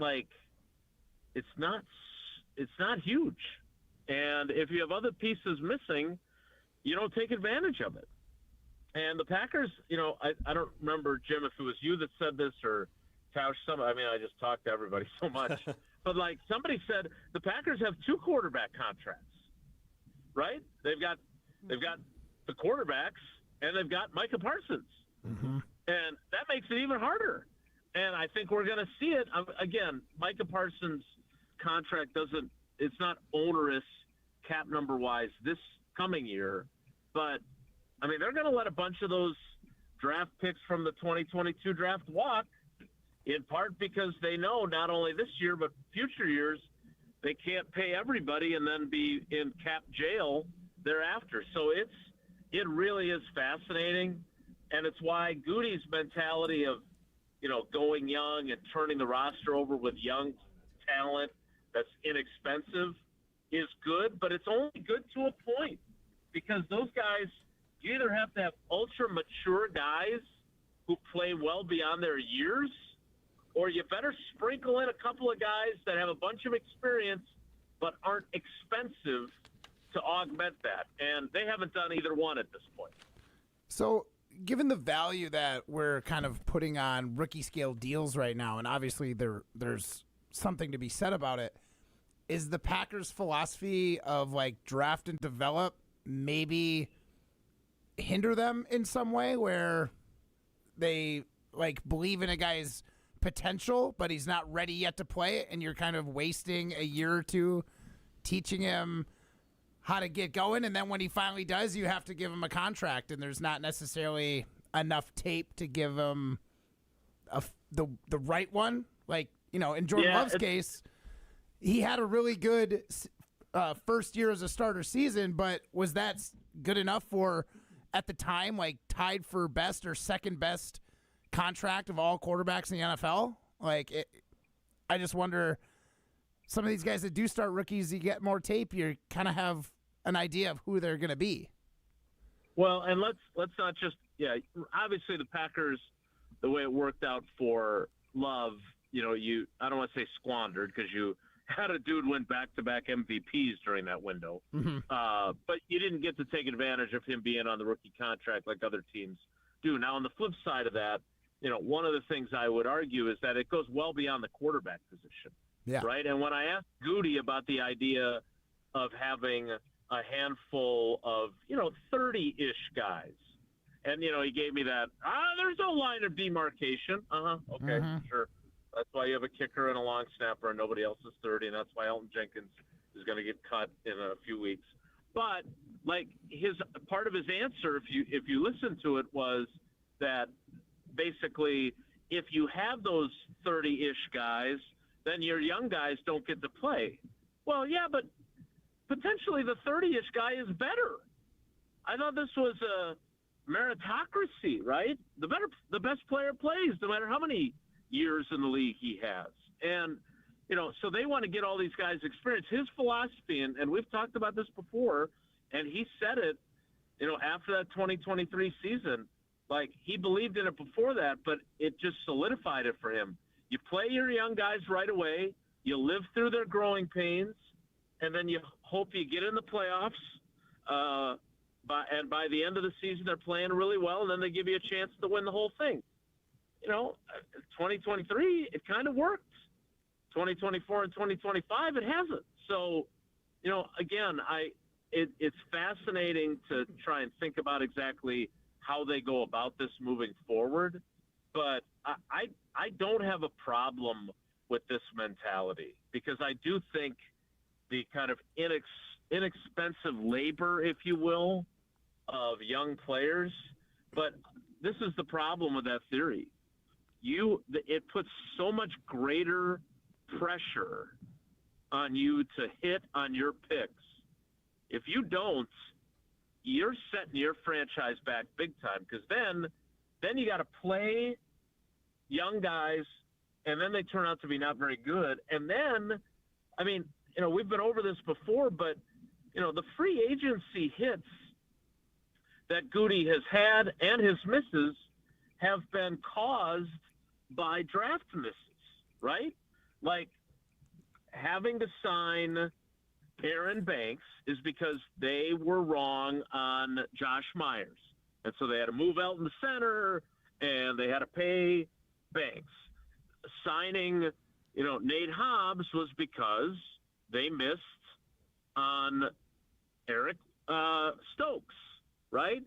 it's not huge. And if you have other pieces missing, you don't take advantage of it. And the Packers, I don't remember, Jim, if it was you that said this or Tausch. I just talk to everybody so much. But somebody said the Packers have 2 quarterback contracts, right? They've got the quarterbacks, and they've got Micah Parsons.
Mm-hmm.
And that makes it even harder. And I think we're going to see it. Again, Micah Parsons' contract it's not onerous cap number-wise this coming year. But, they're going to let a bunch of those draft picks from the 2022 draft walk, in part because they know not only this year but future years they can't pay everybody and then be in cap jail thereafter. So it really is fascinating, and it's why Goody's mentality of, going young and turning the roster over with young talent that's inexpensive is good, but it's only good to a point, because those guys, you either have to have ultra mature guys who play well beyond their years, or you better sprinkle in a couple of guys that have a bunch of experience but aren't expensive to augment that. And they haven't done either one at this point.
So, given the value that we're kind of putting on rookie scale deals right now, and obviously there's something to be said about it, is the Packers' philosophy of like draft and develop maybe hinder them in some way, where they like believe in a guy's potential, but he's not ready yet to play it, and you're kind of wasting a year or two teaching him how to get going, and then when he finally does, you have to give him a contract, and there's not necessarily enough tape to give him the right one. Like, you know, in Jordan Love's case, he had a really good first year as a starter season, but was that good enough for, at the time, like tied for best or second best contract of all quarterbacks in the NFL? I just wonder, some of these guys that do start rookies, you get more tape, you kind of have an idea of who they're going to be.
Well, and let's not just obviously the Packers, the way it worked out for Love, I don't want to say squandered, because you had a dude win back-to-back MVPs during that window.
Mm-hmm.
But you didn't get to take advantage of him being on the rookie contract like other teams do. Now, on the flip side of that, one of the things I would argue is that it goes well beyond the quarterback position.
Yeah.
Right? And when I asked Goody about the idea of having a handful of, 30-ish guys, and, he gave me that, there's no line of demarcation. Okay, sure. That's why you have a kicker and a long snapper and nobody else is 30, and that's why Elton Jenkins is going to get cut in a few weeks. But, his part of his answer, if you listen to it, was that basically if you have those 30-ish guys, then your young guys don't get to play. Well, yeah, but potentially the 30-ish guy is better. I thought this was a meritocracy, right? The best player plays no matter how many years in the league he has. And, so they want to get all these guys experience. His philosophy, and we've talked about this before, and he said it, after that 2023 season, he believed in it before that, but it just solidified it for him. You play your young guys right away, you live through their growing pains, and then you hope you get in the playoffs. And by the end of the season, they're playing really well, and then they give you a chance to win the whole thing. 2023, it kind of worked. 2024 and 2025, it hasn't. So, again, it's fascinating to try and think about exactly how they go about this moving forward. But I don't have a problem with this mentality, because I do think the kind of inexpensive labor, if you will, of young players. But this is the problem with that theory. It puts so much greater pressure on you to hit on your picks. If you don't, you're setting your franchise back big time, because then you got to play young guys, and then they turn out to be not very good. And then, we've been over this before, but, the free agency hits that Goody has had and his misses have been caused by draft misses, right? Like having to sign Aaron Banks is because they were wrong on Josh Myers. And so they had to move Elton to center, and they had to pay Banks. Signing, Nate Hobbs was because they missed on Eric Stokes, right?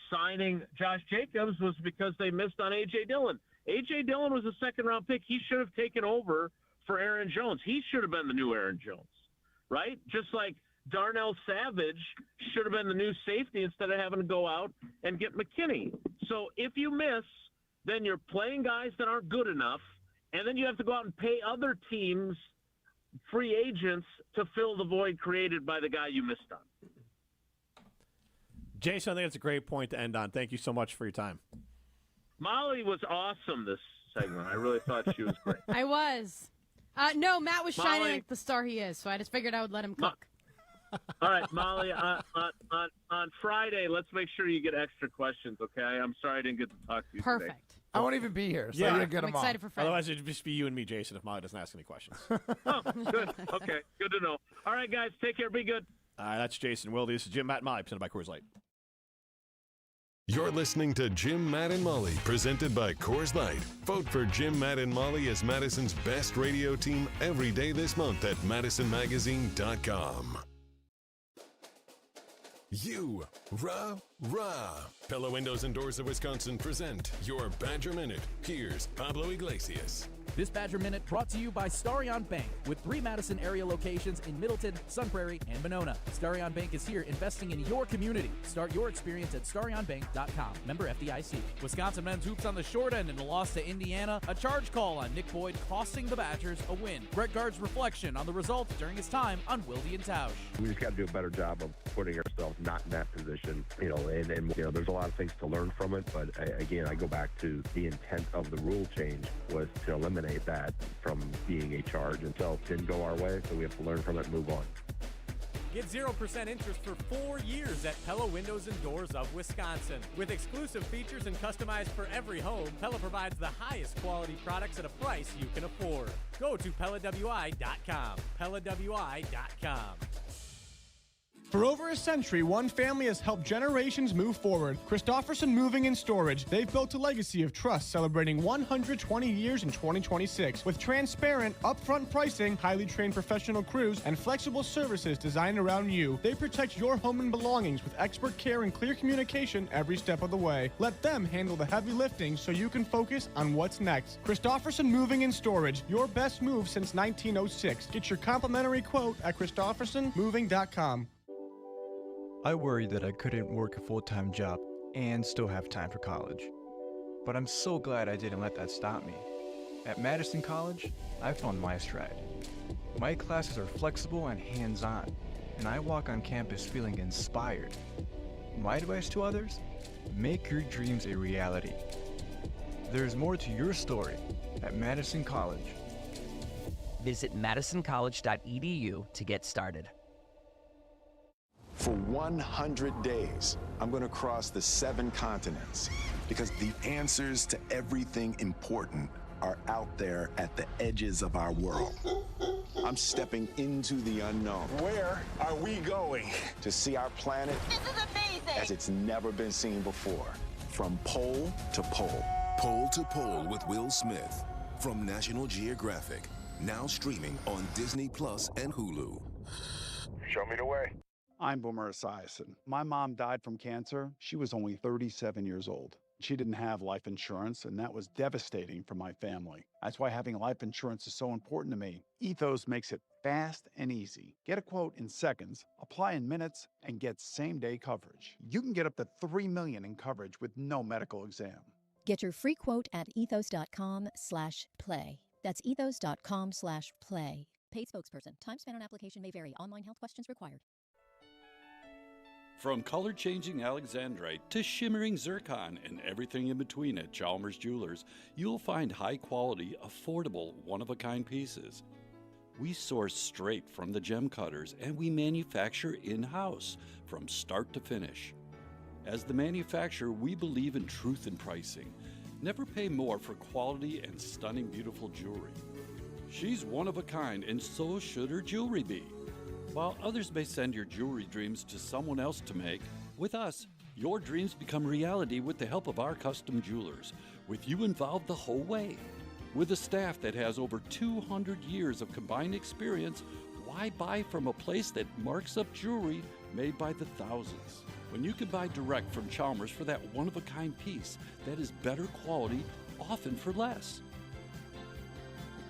Signing Josh Jacobs was because they missed on A.J. Dillon. A.J. Dillon was a second-round pick. He should have taken over for Aaron Jones. He should have been the new Aaron Jones, right? Just like Darnell Savage should have been the new safety instead of having to go out and get McKinney. So if you miss, then you're playing guys that aren't good enough, and then you have to go out and pay other teams, free agents, to fill the void created by the guy you missed on.
Jason, I think that's a great point to end on. Thank you so much for your time.
Molly was awesome this segment. I really thought she was great.
I was. No, Matt was
Molly,
shining like the star he is, so I just figured I would let him cook.
All right, Molly, on Friday, let's make sure you get extra questions, okay? I'm sorry I didn't get to talk to you
Perfect.
today.
I won't even be here, so
Yeah.
you're good.
I'm excited for Fred.
Otherwise, it'd just be you and me, Jason, if Molly doesn't ask any questions.
Oh, good. Okay, good to know. All right, guys, take care. Be good.
That's Jason Wilde. This is Jim, Matt, and Molly, presented by Coors Light.
You're listening to Jim, Matt, and Molly, presented by Coors Light. Vote for Jim, Matt, and Molly as Madison's best radio team every day this month at MadisonMagazine.com. Pella Windows and Doors of Wisconsin present your Badger Minute. Here's Pablo Iglesias.
This Badger Minute brought to you by Starion Bank, with 3 Madison area locations in Middleton, Sun Prairie, and Monona. Starion Bank is here investing in your community. Start your experience at StarionBank.com. Member FDIC. Wisconsin men's hoops on the short end in a loss to Indiana. A charge call on Nick Boyd costing the Badgers a win. Brett Gard's reflection on the results during his time on Wilde and Tausch.
We just got to do a better job of putting ourselves not in that position, and there's a lot of things to learn from it. But again, I go back to the intent of the rule change was to eliminate that from being a charge, and so it didn't go our way, so we have to learn from it and move on.
Get 0% interest for 4 years at Pella Windows and Doors of Wisconsin. With exclusive features and customized for every home, Pella provides the highest quality products at a price you can afford. Go to PellaWI.com. PellaWI.com.
For over a century, one family has helped generations move forward. Christofferson Moving and Storage. They've built a legacy of trust, celebrating 120 years in 2026. With transparent, upfront pricing, highly trained professional crews, and flexible services designed around you, they protect your home and belongings with expert care and clear communication every step of the way. Let them handle the heavy lifting so you can focus on what's next. Christofferson Moving and Storage. Your best move since 1906. Get your complimentary quote at ChristoffersonMoving.com.
I worried that I couldn't work a full-time job and still have time for college. But I'm so glad I didn't let that stop me. At Madison College, I found my stride. My classes are flexible and hands-on, and I walk on campus feeling inspired. My advice to others? Make your dreams a reality. There's more to your story at Madison College.
Visit madisoncollege.edu to get started.
For 100 days, I'm going to cross the 7 continents because the answers to everything important are out there at the edges of our world. I'm stepping into the unknown. Where are we going? To see our planet as it's never been seen before, from pole to pole.
Pole to Pole with Will Smith from National Geographic, now streaming on Disney Plus and Hulu.
Show me the way.
I'm Boomer Esiason. My mom died from cancer. She was only 37 years old. She didn't have life insurance, and that was devastating for my family. That's why having life insurance is so important to me. Ethos makes it fast and easy. Get a quote in seconds, apply in minutes, and get same-day coverage. You can get up to $3 million in coverage with no medical exam.
Get your free quote at ethos.com/play. That's ethos.com/play. Paid spokesperson. Time spent on application may vary. Online health questions required.
From color-changing alexandrite to shimmering zircon and everything in between at Chalmers Jewelers, you'll find high-quality, affordable, one-of-a-kind pieces. We source straight from the gem cutters, and we manufacture in-house from start to finish. As the manufacturer, we believe in truth in pricing. Never pay more for quality and stunning, beautiful jewelry. She's one of a kind, and so should her jewelry be. While others may send your jewelry dreams to someone else to make, with us, your dreams become reality with the help of our custom jewelers, with you involved the whole way. With a staff that has over 200 years of combined experience, why buy from a place that marks up jewelry made by the thousands? When you can buy direct from Chalmers for that one-of-a-kind piece that is better quality, often for less.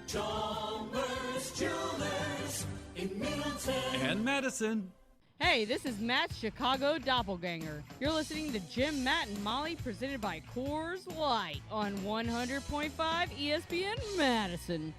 Chalmers Jewelers in Middleton
and Madison.
Hey, this is Matt's Chicago Doppelganger. You're listening to Jim, Matt, and Molly, presented by Coors Light on 100.5 ESPN Madison.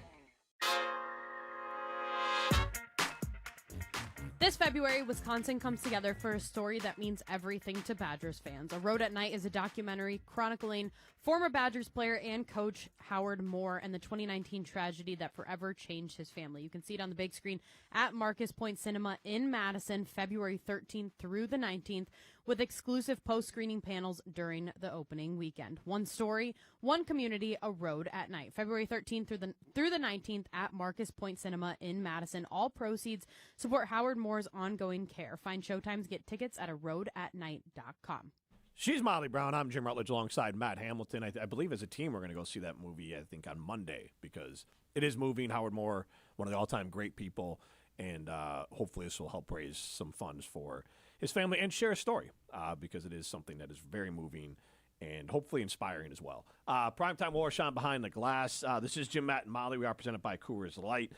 This February, Wisconsin comes together for a story that means everything to Badgers fans. A Road at Night is a documentary chronicling Former Badgers player and coach Howard Moore and the 2019 tragedy that forever changed his family. You can see it on the big screen at Marcus Point Cinema in Madison, February 13th through the 19th, with exclusive post-screening panels during the opening weekend. One story, one community, a road at night. February 13th through the 19th at Marcus Point Cinema in Madison. All proceeds support Howard Moore's ongoing care. Find showtimes, get tickets at aroadatnight.com.
She's Molly Brown. I'm Jim Rutledge alongside Matt Hamilton. I believe as a team we're going to go see that movie, I think, on Monday because it is moving. Howard Moore, one of the all-time great people, and hopefully this will help raise some funds for his family and share a story because it is something that is very moving and hopefully inspiring as well. Primetime War, Sean behind the glass. This is Jim, Matt, and Molly. We are presented by Coors Light.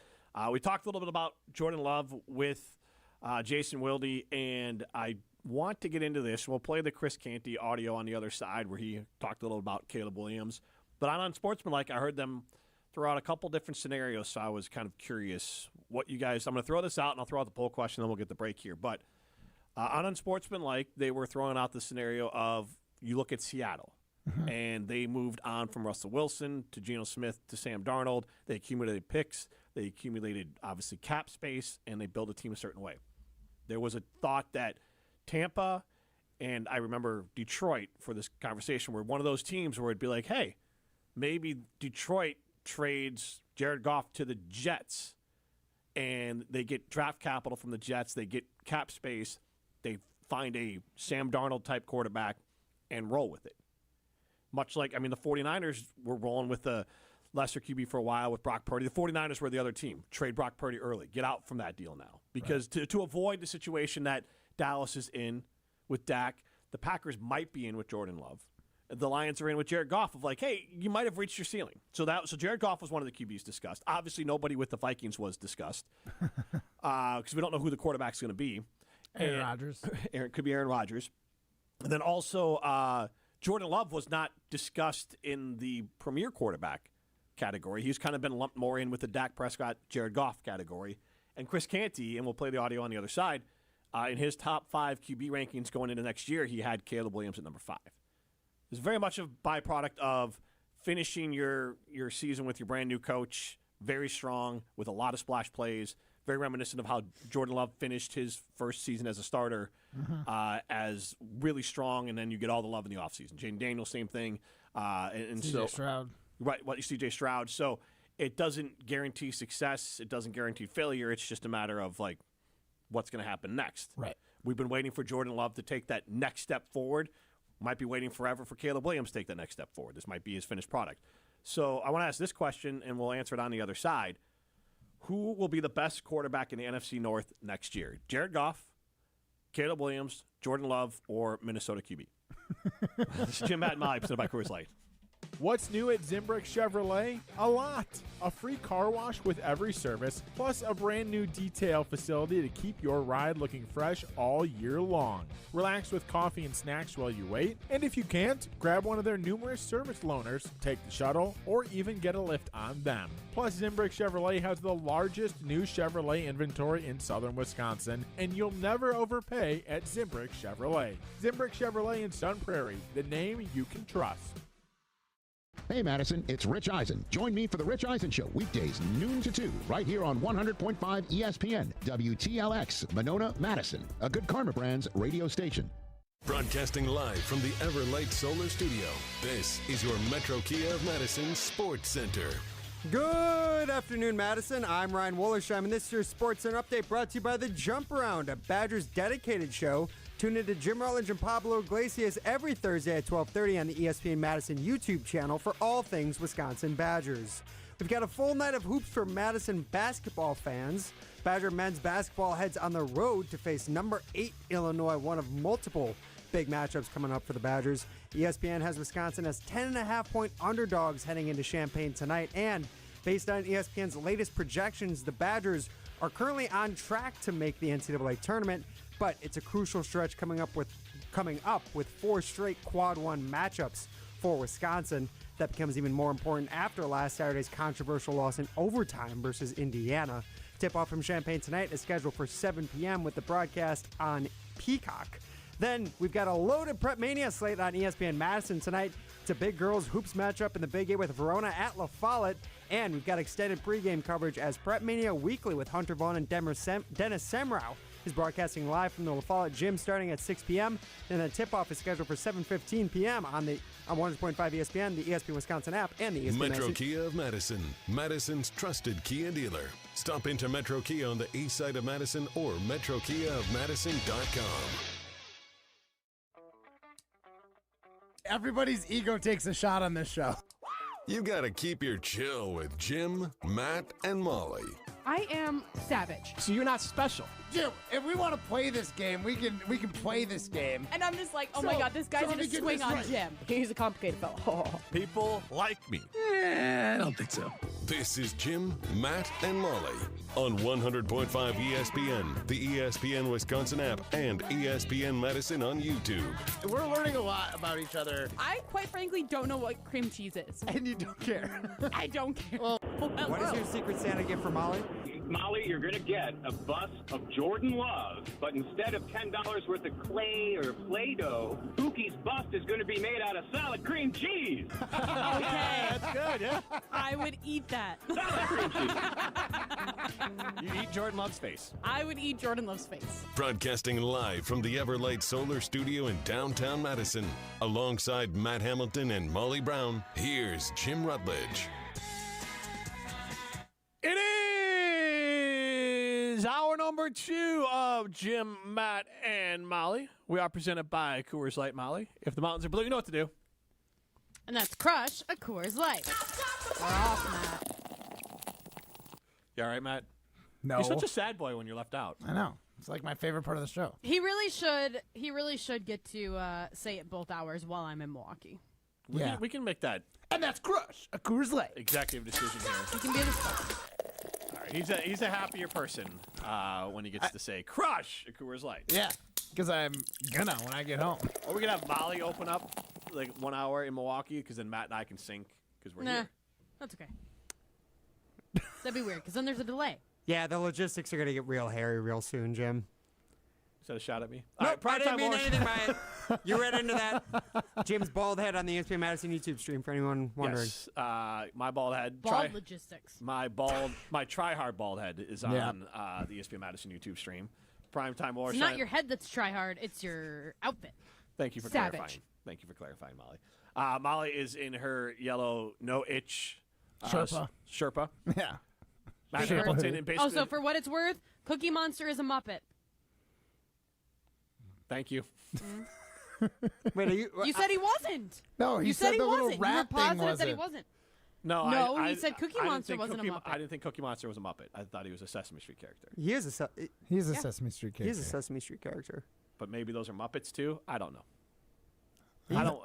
We talked a little bit about Jordan Love with Jason Wilde, and I want to get into this. We'll play the Chris Canty audio on the other side where he talked a little about Caleb Williams. But on Unsportsmanlike, I heard them throw out a couple different scenarios, so I was kind of curious what you guys – I'm going to throw this out, and I'll throw out the poll question, then we'll get the break here. But on Unsportsmanlike, they were throwing out the scenario of you look at Seattle, and they moved on from Russell Wilson to Geno Smith to Sam Darnold. They accumulated picks. They accumulated, obviously, cap space, and they built a team a certain way. There was a thought that – Tampa, and I remember Detroit for this conversation, were one of those teams where it'd be like, hey, maybe Detroit trades Jared Goff to the Jets, and they get draft capital from the Jets, they get cap space, they find a Sam Darnold-type quarterback and roll with it. Much like, the 49ers were rolling with the lesser QB for a while with Brock Purdy. The 49ers were the other team. Trade Brock Purdy early. Get out from that deal now. Because to avoid the situation that Dallas is in with Dak. The Packers might be in with Jordan Love. The Lions are in with Jared Goff of like, hey, you might have reached your ceiling. So Jared Goff was one of the QBs discussed. Obviously, nobody with the Vikings was discussed because we don't know who the quarterback's going to be.
Aaron Rodgers.
Could be Aaron Rodgers. And then also Jordan Love was not discussed in the premier quarterback category. He's kind of been lumped more in with the Dak Prescott, Jared Goff category. And Chris Canty, and we'll play the audio on the other side, in his top 5 QB rankings going into next year, he had Caleb Williams at number 5. It's very much a byproduct of finishing your season with your brand new coach, very strong, with a lot of splash plays, very reminiscent of how Jordan Love finished his first season as a starter as really strong, and then you get all the love in the offseason. Jaden Daniels, same thing.
C.J. Stroud.
Right, C.J. Stroud. So it doesn't guarantee success. It doesn't guarantee failure. It's just a matter of, like, what's going to happen next.
Right.
We've been waiting for Jordan Love to take that next step forward. Might be waiting forever for Caleb Williams to take that next step forward. This might be his finished product. So I want to ask this question, and we'll answer it on the other side. Who will be the best quarterback in the NFC North next year? Jared Goff, Caleb Williams, Jordan Love, or Minnesota QB? This is Jim, Matt, and Molly, presented by Coors Light.
What's new at Zimbrick Chevrolet? A lot. A free car wash with every service, plus a brand new detail facility to keep your ride looking fresh all year long. Relax with coffee and snacks while you wait, and if you can't, grab one of their numerous service loaners, take the shuttle, or even get a lift on them. Plus, Zimbrick Chevrolet has the largest new Chevrolet inventory in southern Wisconsin, and you'll never overpay at Zimbrick Chevrolet. Zimbrick Chevrolet in Sun Prairie, the name you can trust.
Hey Madison, it's Rich Eisen. Join me for the Rich Eisen Show, weekdays noon to 2, right here on 100.5 ESPN, WTLX, Monona, Madison, a Good Karma Brands radio station.
Broadcasting live from the Everlight Solar Studio, this is your Metro Kia of Madison Sports Center.
Good afternoon, Madison. I'm Ryan Wollersheim, and this is your Sports Center update brought to you by the Jump Around, a Badgers dedicated show. Tune in to Jim Rutledge and Pablo Iglesias every Thursday at 12:30 on the ESPN Madison YouTube channel for all things Wisconsin Badgers. We've got a full night of hoops for Madison basketball fans. Badger men's basketball heads on the road to face number 8 Illinois, one of multiple big matchups coming up for the Badgers. ESPN has Wisconsin as 10.5-point underdogs heading into Champaign tonight, and based on ESPN's latest projections, the Badgers are currently on track to make the NCAA tournament, but it's a crucial stretch coming up with 4 straight quad one matchups for Wisconsin. That becomes even more important after last Saturday's controversial loss in overtime versus Indiana. Tip-off from Champaign tonight is scheduled for 7 p.m. with the broadcast on Peacock. Then we've got a loaded Prep Mania slate on ESPN Madison tonight. It's a big girls hoops matchup in the Big 8 with Verona at La Follette. And we've got extended pregame coverage as Prep Mania Weekly with Hunter Vaughn and Dennis Semrau is broadcasting live from the La Follette Gym starting at 6 p.m. And then tip-off is scheduled for 7:15 p.m. on 100.5 ESPN, the ESPN Wisconsin app, and the ESPN
Metro
Madison.
Kia of Madison, Madison's trusted Kia dealer. Stop into Metro Kia on the east side of Madison or metrokiaofmadison.com.
Everybody's ego takes a shot on this show.
You gotta keep your chill with Jim, Matt, and Molly.
I am savage.
So you're not special.
Jim, if we want to play this game, we can play this game.
And I'm just like, oh my God, this guy's going to swing on Jim. He's a complicated fellow.
People like me.
I don't think so.
This is Jim, Matt, and Molly on 100.5 ESPN, the ESPN Wisconsin app, and ESPN Madison on YouTube.
We're learning a lot about each other.
I quite frankly don't know what cream cheese is.
And you don't care.
I don't care.
What is your Secret Santa gift for Molly?
Molly, you're going to get a bus of Jordan Love, but instead of $10 worth of clay or Play-Doh, Pookie's bust is going to be made out of solid cream cheese.
Okay.
That's good, yeah.
I would eat that.
You eat Jordan Love's face.
I would eat Jordan Love's face.
Broadcasting live from the Everlight Solar Studio in downtown Madison, alongside Matt Hamilton and Molly Brown, here's Jim Rutledge.
It is hour number 2 of Jim, Matt, and Molly. We are presented by Coors Light, Molly. If the mountains are blue, you know what to do.
And that's Crush a Coors Light. We're off, Matt.
You all right, Matt?
No.
You're such a sad boy when you're left out.
I know. It's like my favorite part of the show.
He really should get to say it both hours while I'm in Milwaukee.
We can make that.
And that's Crush a Coors Light.
Executive decision here.
He can be the star.
All right, he's a happier person when he gets to say Crush a Coors Light.
Yeah, because I'm gonna when I get home.
Or we can have Molly open up like 1 hour in Milwaukee, because then Matt and I can sync because we're here.
That's okay. That'd be weird, because then there's a delay.
Yeah, the logistics are going to get real hairy real soon, Jim.
Is that a shot at me?
Nope, I didn't mean anything by it. You read into that. Jim's bald head on the ESPN Madison YouTube stream, for anyone wondering.
Yes, my bald head.
Bald logistics.
My try hard bald head is on the ESPN Madison YouTube stream. Primetime War.
It's not your head that's try hard; it's your outfit.
Thank you for
Savage.
clarifying. Thank you for clarifying, Molly. Molly is in her yellow no itch Sherpa.
Yeah.
Matt Hamilton and basically.
So for what it's worth, Cookie Monster is a Muppet.
Thank you.
Wait, are you
said he wasn't.
No,
you said he
the little
wasn't.
rat
You were positive
thing
that he
wasn't.
wasn't.
No,
he said Cookie Monster wasn't a Muppet.
I didn't think Cookie Monster was a Muppet. I thought he was a Sesame Street character.
He is a
Sesame Street character.
He is a Sesame Street character.
But maybe those are Muppets too. I don't know.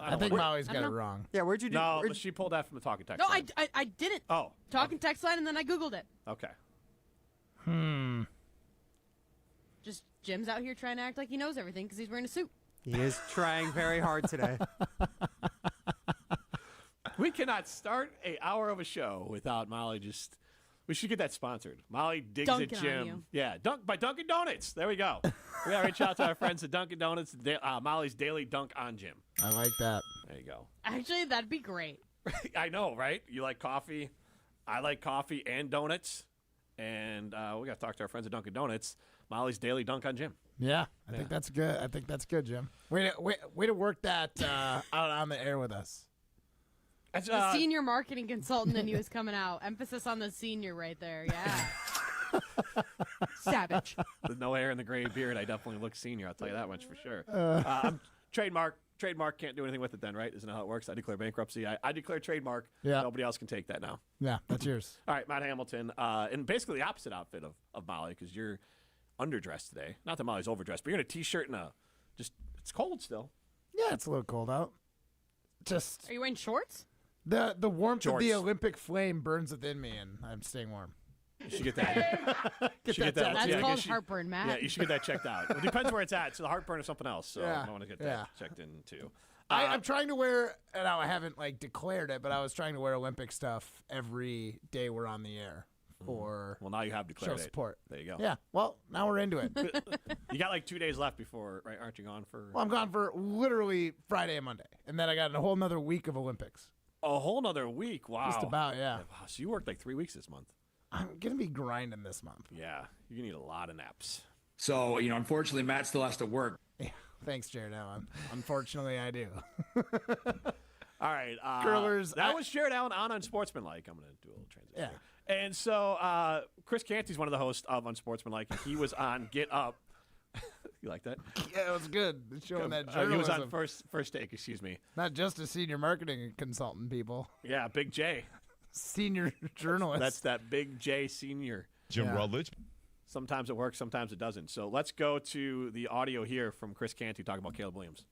I think Molly's got it wrong.
Yeah, where'd you do?
No, but she pulled that from the talking text.
No,
line.
I didn't.
Oh.
Talking text line, and then I Googled it.
Okay.
Just Jim's out here trying to act like he knows everything because he's wearing a suit.
He is trying very hard today.
We cannot start an hour of a show without Molly just. We should get that sponsored. Molly digs
Dunkin'
at
on
Jim.
you.
Yeah, by Dunkin' Donuts. There we go. We gotta reach out to our friends at Dunkin' Donuts. Molly's daily dunk on Jim.
I like that.
There you go.
Actually, that'd be great.
I know, right? You like coffee. I like coffee and donuts. And we got to talk to our friends at Dunkin' Donuts. Molly's daily dunk on Jim.
Yeah, I think that's good. I think that's good, Jim. Way to work that out on the air with us.
The senior marketing consultant in you is coming out. Emphasis on the senior right there. Yeah.
Savage.
With no hair and the gray beard, I definitely look senior. I'll tell you that much for sure. Trademark can't do anything with it then, right? Isn't that how it works? I declare bankruptcy. I declare trademark.
Yeah.
Nobody else can take that now.
Yeah, that's yours.
All right, Matt Hamilton. And basically the opposite outfit of Molly, because you're underdressed today. Not that Molly's overdressed, but you're in a T-shirt and it's cold still.
Yeah, it's a little cold out.
Are you wearing shorts?
The warmth of the
Jorts.
Olympic flame burns within me, and I'm staying warm.
You should get that.
That's called heartburn, Matt.
Yeah, you should get that checked out. It depends where it's at. So the heartburn is something else. So
Yeah,
I want to get
yeah.
that checked in too.
I'm trying to wear, and I haven't declared it, but I was trying to wear Olympic stuff every day we're on the air for
Well, now you have declared
show
it.
support.
There you go.
Yeah. Well, now we're into it.
You got like 2 days left before, right? Aren't you gone for?
Well, I'm gone for literally Friday and Monday, and then I got a whole nother week of Olympics.
A whole nother week. Wow.
Just about, yeah.
Wow, so you worked like 3 weeks this month.
I'm gonna be grinding this month.
Yeah, you need a lot of naps.
So, unfortunately, Matt still has to work.
Yeah. Thanks, Jared Allen. Unfortunately, I do.
All right.
Curlers.
That was Jared Allen on Unsportsmanlike. I'm going to do a little transition.
Yeah.
And so Chris Canty's one of the hosts of Unsportsmanlike. He was on Get Up. You like that?
Yeah, it was good. It's showing that journalism.
He was on First Take, excuse me.
Not just a senior marketing consultant, people.
Yeah, Big J.
Senior journalist.
That's that Big J senior.
Jim Rutledge.
Sometimes it works, sometimes it doesn't. So let's go to the audio here from Chris Canty talking about Caleb Williams.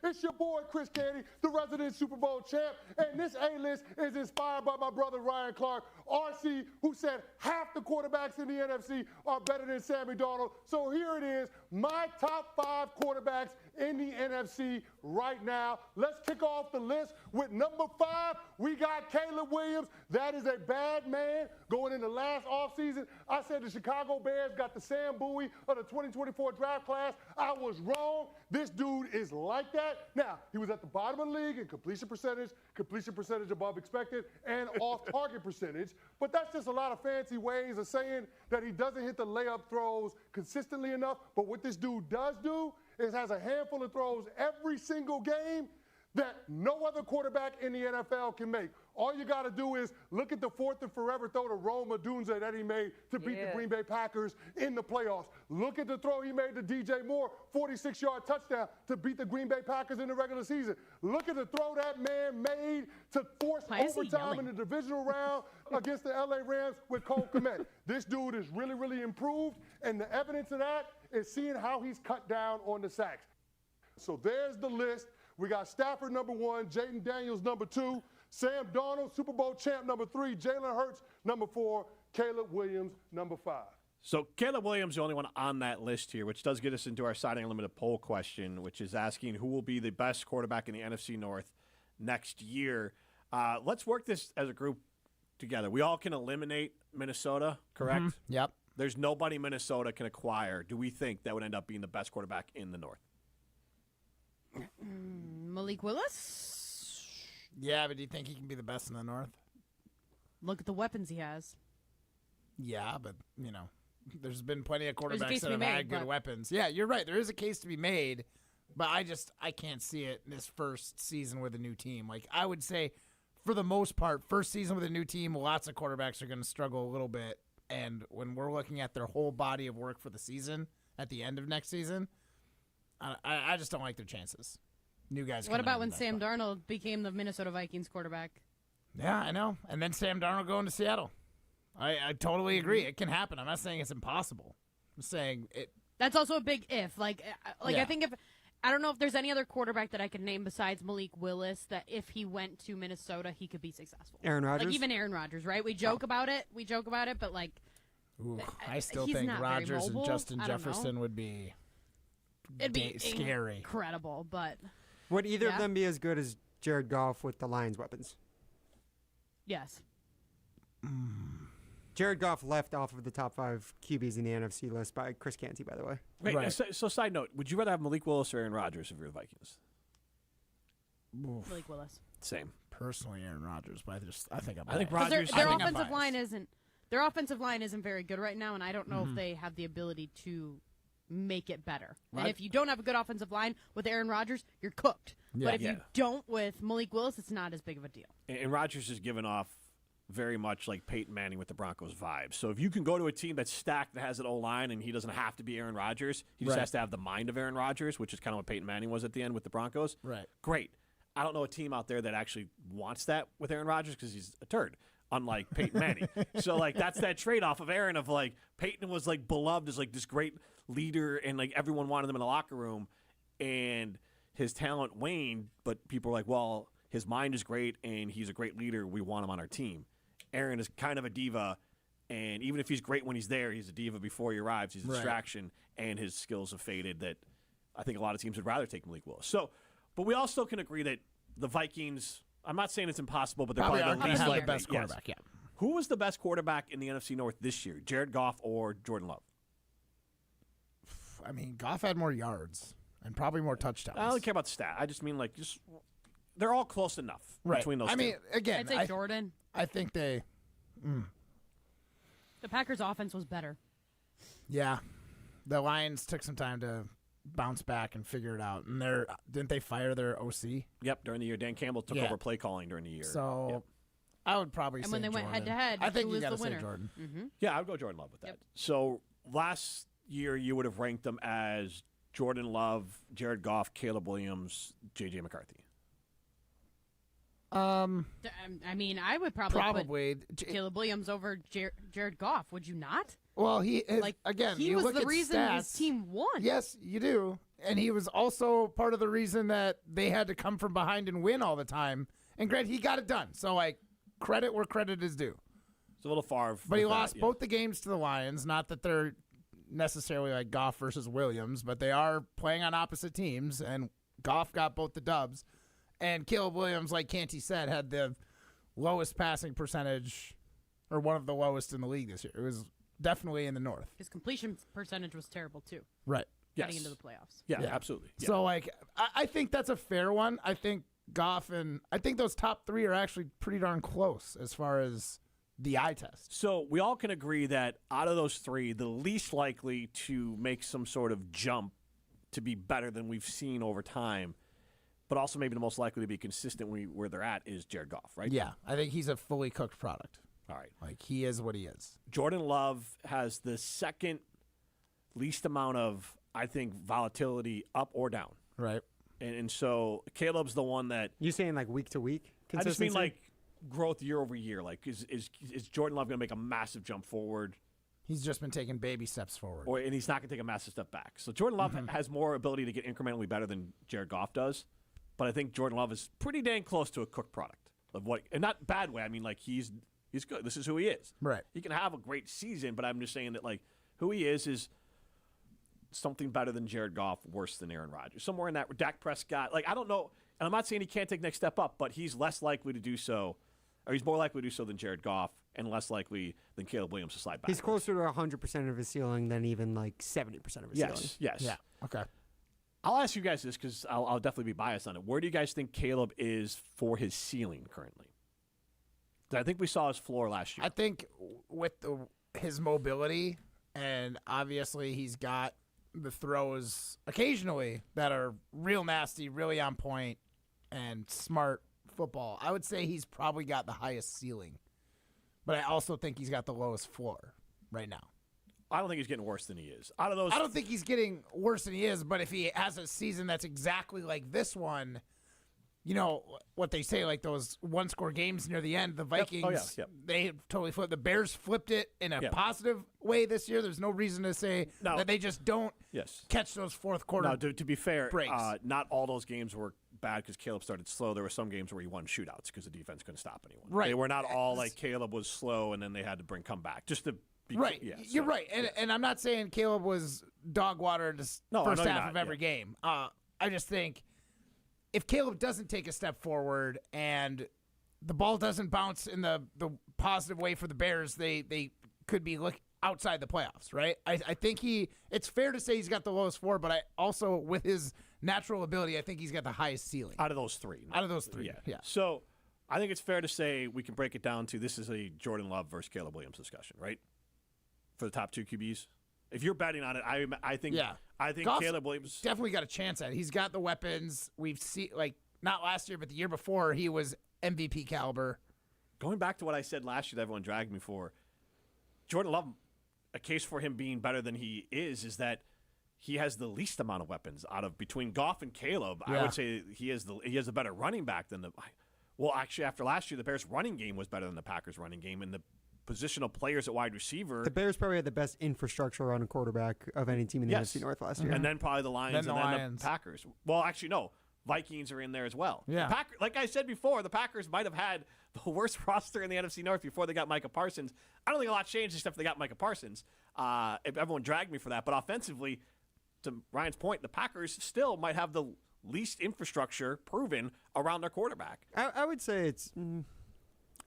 It's your boy, Chris Canty, the resident Super Bowl champ, and this A-list is inspired by my brother Ryan Clark, RC, who said half the quarterbacks in the NFC are better than Sammy Darnold. So here it is, my top 5 quarterbacks in the NFC right now. Let's kick off the list with number 5. We got Caleb Williams. That is a bad man. Going into last offseason, I said the Chicago Bears got the Sam Bowie of the 2024 draft class. I was wrong. This dude is like that. Now, he was at the bottom of the league in completion percentage above expected, and off-target percentage. But that's just a lot of fancy ways of saying that he doesn't hit the layup throws consistently enough. But what this dude does do is has a handful of throws every single game that no other quarterback in the NFL can make. All you got to do is look at the 4th and forever throw to Rome Odunze that he made to beat the Green Bay Packers in the playoffs. Look at the throw he made to DJ Moore, 46-yard touchdown to beat the Green Bay Packers in the regular season. Look at the throw that man made to force overtime in the divisional round against the LA Rams with Cole Kmet. This dude is really, really improved, and the evidence of that is seeing how he's cut down on the sacks. So there's the list. We got Stafford number 1, Jaden Daniels number 2, Sam Darnold, Super Bowl champ number 3, Jalen Hurts number 4, Caleb Williams number 5.
So Caleb Williams, the only one on that list here, which does get us into our Signing Unlimited poll question, which is asking who will be the best quarterback in the NFC North next year. Let's work this as a group together. We all can eliminate Minnesota, correct?
Mm-hmm. Yep.
There's nobody Minnesota can acquire, do we think, that would end up being the best quarterback in the North?
Malik Willis?
Yeah, but do you think he can be the best in the North?
Look at the weapons he has.
Yeah, but, there's been plenty of
There's a
quarterbacks
case
that
to
have
be
had
made,
good
but-
weapons. Yeah, you're right. There is a case to be made, but I can't see it in this first season with a new team. Like, I would say, for the most part, first season with a new team, lots of quarterbacks are going to struggle a little bit. And when we're looking at their whole body of work for the season, at the end of next season, I just don't like their chances. New guys.
What about when Sam Darnold became the Minnesota Vikings quarterback?
Yeah, I know. And then Sam Darnold going to Seattle. I totally agree. It can happen. I'm not saying it's impossible. I'm saying it.
That's also a big if. Like
Yeah.
I think I don't know if there's any other quarterback that I could name besides Malik Willis that if he went to Minnesota, he could be successful.
Aaron Rodgers?
Like even Aaron Rodgers, right? We joke about it, but like.
Ooh, I still
he's
think
not very
Rodgers and
mobile.
Justin
I don't know.
Jefferson would be.
It'd be
scary.
incredible, but.
Would either of them be as good as Jared Goff with the Lions' weapons?
Yes.
Jared Goff left off of the top 5 QBs in the NFC list by Chris Canty, by the way.
Wait,
Right.
so side note, would you rather have Malik Willis or Aaron Rodgers if you're the Vikings?
Malik Willis.
Same.
Personally, Aaron Rodgers, but I think I'm.
I think
biased.
Rodgers.
Their
I think I'm
offensive
biased.
line isn't very good right now, and I don't know if they have the ability to make it better. And
Right.
if you don't have a good offensive line with Aaron Rodgers, you're cooked.
Yeah.
But if you don't with Malik Willis, it's not as big of a deal.
And Rodgers is given off very much like Peyton Manning with the Broncos vibe. So if you can go to a team that's stacked that has an O-line and he doesn't have to be Aaron Rodgers, he just
Right.
has to have the mind of Aaron Rodgers, which is kind of what Peyton Manning was at the end with the Broncos.
Right.
Great. I don't know a team out there that actually wants that with Aaron Rodgers because he's a turd, unlike Peyton Manning. So, like, that's that trade-off of Aaron of, like, Peyton was, like, beloved as, like, this great leader and, like, everyone wanted him in the locker room and his talent waned, but people were like, well, his mind is great and he's a great leader. We want him on our team. Aaron is kind of a diva, and even if he's great when he's there, he's a diva before he arrives. He's a distraction, and his skills have faded that I think a lot of teams would rather take Malik Willis. So, but we all still can agree that the Vikings, I'm not saying it's impossible, but they're probably the least
the
likely.
best quarterback, yeah.
Who was the best quarterback in the NFC North this year, Jared Goff or Jordan Love?
I mean, Goff had more yards and probably more touchdowns.
I don't care about the stat. I just mean they're all close enough between those two.
I mean, again,
I'd say Jordan.
I think they.
The Packers' offense was better.
Yeah, the Lions took some time to bounce back and figure it out. And didn't they fire their OC?
Yep, during the year. Dan Campbell took over play calling during the year.
So I would probably say
And when they went
Jordan.
head-to-head,
I think
who
you
was
got to
the
say
winner?
Jordan.
Mm-hmm.
Yeah, I would go Jordan Love with that. So last year you would have ranked them as Jordan Love, Jared Goff, Caleb Williams, J.J. McCarthy.
I mean, I would probably put Caleb Williams over Jared Goff. Would you not?
Well, again,
he
you
was
look
the
at
reason
stats,
his team won.
Yes, you do. And he was also part of the reason that they had to come from behind and win all the time. And Greg, he got it done. So, credit where credit is due.
It's a little far.
But he lost both the games to the Lions. Not that they're necessarily like Goff versus Williams, but they are playing on opposite teams. And Goff got both the dubs. And Caleb Williams, like Canty said, had the lowest passing percentage, or one of the lowest in the league this year. It was definitely in the North.
His completion percentage was terrible, too.
Right.
Getting into the playoffs.
Yeah, absolutely. Yeah.
So, I think that's a fair one. I think Goff and I think those top three are actually pretty darn close as far as the eye test.
So we all can agree that out of those three, the least likely to make some sort of jump to be better than we've seen over time, but also maybe the most likely to be consistent where they're at is Jared Goff, right?
Yeah, I think he's a fully cooked product.
All right.
He is what he is.
Jordan Love has the second least amount of, I think, volatility up or down.
Right.
And so Caleb's the one that...
You saying week to week
I just mean growth year over year. Is Jordan Love going to make a massive jump forward?
He's just been taking baby steps forward.
And he's not going to take a massive step back. So Jordan Love has more ability to get incrementally better than Jared Goff does. But I think Jordan Love is pretty dang close to a cooked product. And not bad way. I mean, he's good. This is who he is.
Right.
He can have a great season, but I'm just saying that who he is something better than Jared Goff, worse than Aaron Rodgers. Somewhere in that, Dak Prescott. I don't know. And I'm not saying he can't take the next step up, but he's less likely to do so, or he's more likely to do so than Jared Goff, and less likely than Caleb Williams to slide back.
He's closer to 100% of his ceiling than even 70% of his ceiling.
Yes.
Yeah. Okay.
I'll ask you guys this because I'll definitely be biased on it. Where do you guys think Caleb is for his ceiling currently? I think we saw his floor last year.
I think with his mobility, and obviously he's got the throws occasionally that are real nasty, really on point, and smart football. I would say he's probably got the highest ceiling, but I also think he's got the lowest floor right now.
I don't think he's getting worse than he is. Out of those,
I don't think he's getting worse than he is, but if he has a season that's exactly like this one, you know what they say, those one-score games near the end, the Vikings, they totally flipped. The Bears flipped it in a positive way this year. There's no reason to say that they just don't catch those fourth quarter
Now, to be fair,
breaks.
Not all those games were bad because Caleb started slow. There were some games where he won shootouts because the defense couldn't stop anyone.
Right.
They were not all Caleb was slow and then they had to come back. Just to be
right. You're right. And I'm not saying Caleb was dog water in the first half of every game. I just think if Caleb doesn't take a step forward and the ball doesn't bounce in the positive way for the Bears, they could be outside the playoffs, right? I think it's fair to say he's got the lowest floor, but I also, with his natural ability, I think he's got the highest ceiling.
Out of those three.
Yeah.
So I think it's fair to say we can break it down to this is a Jordan Love versus Caleb Williams discussion, right? For the top two QBs. If you're betting on it, I think
Goff's
Caleb Williams
definitely got a chance at it. He's got the weapons. We've seen, not last year, but the year before, he was MVP caliber.
Going back to what I said last year that everyone dragged me for, Jordan Love, a case for him being better than he is that he has the least amount of weapons out of between Goff and Caleb. I would say he has the better running back than actually after last year, the Bears running game was better than the Packers running game, and the positional players at wide receiver.
The Bears probably had the best infrastructure on a quarterback of any team in the NFC North last year.
And then probably the Lions and then the Packers. Well, actually, no. Vikings are in there as well.
Yeah.
Like I said before, the Packers might have had the worst roster in the NFC North before they got Micah Parsons. I don't think a lot changed except they got Micah Parsons. If everyone dragged me for that. But offensively, to Ryan's point, the Packers still might have the least infrastructure proven around their quarterback.
I would say it's...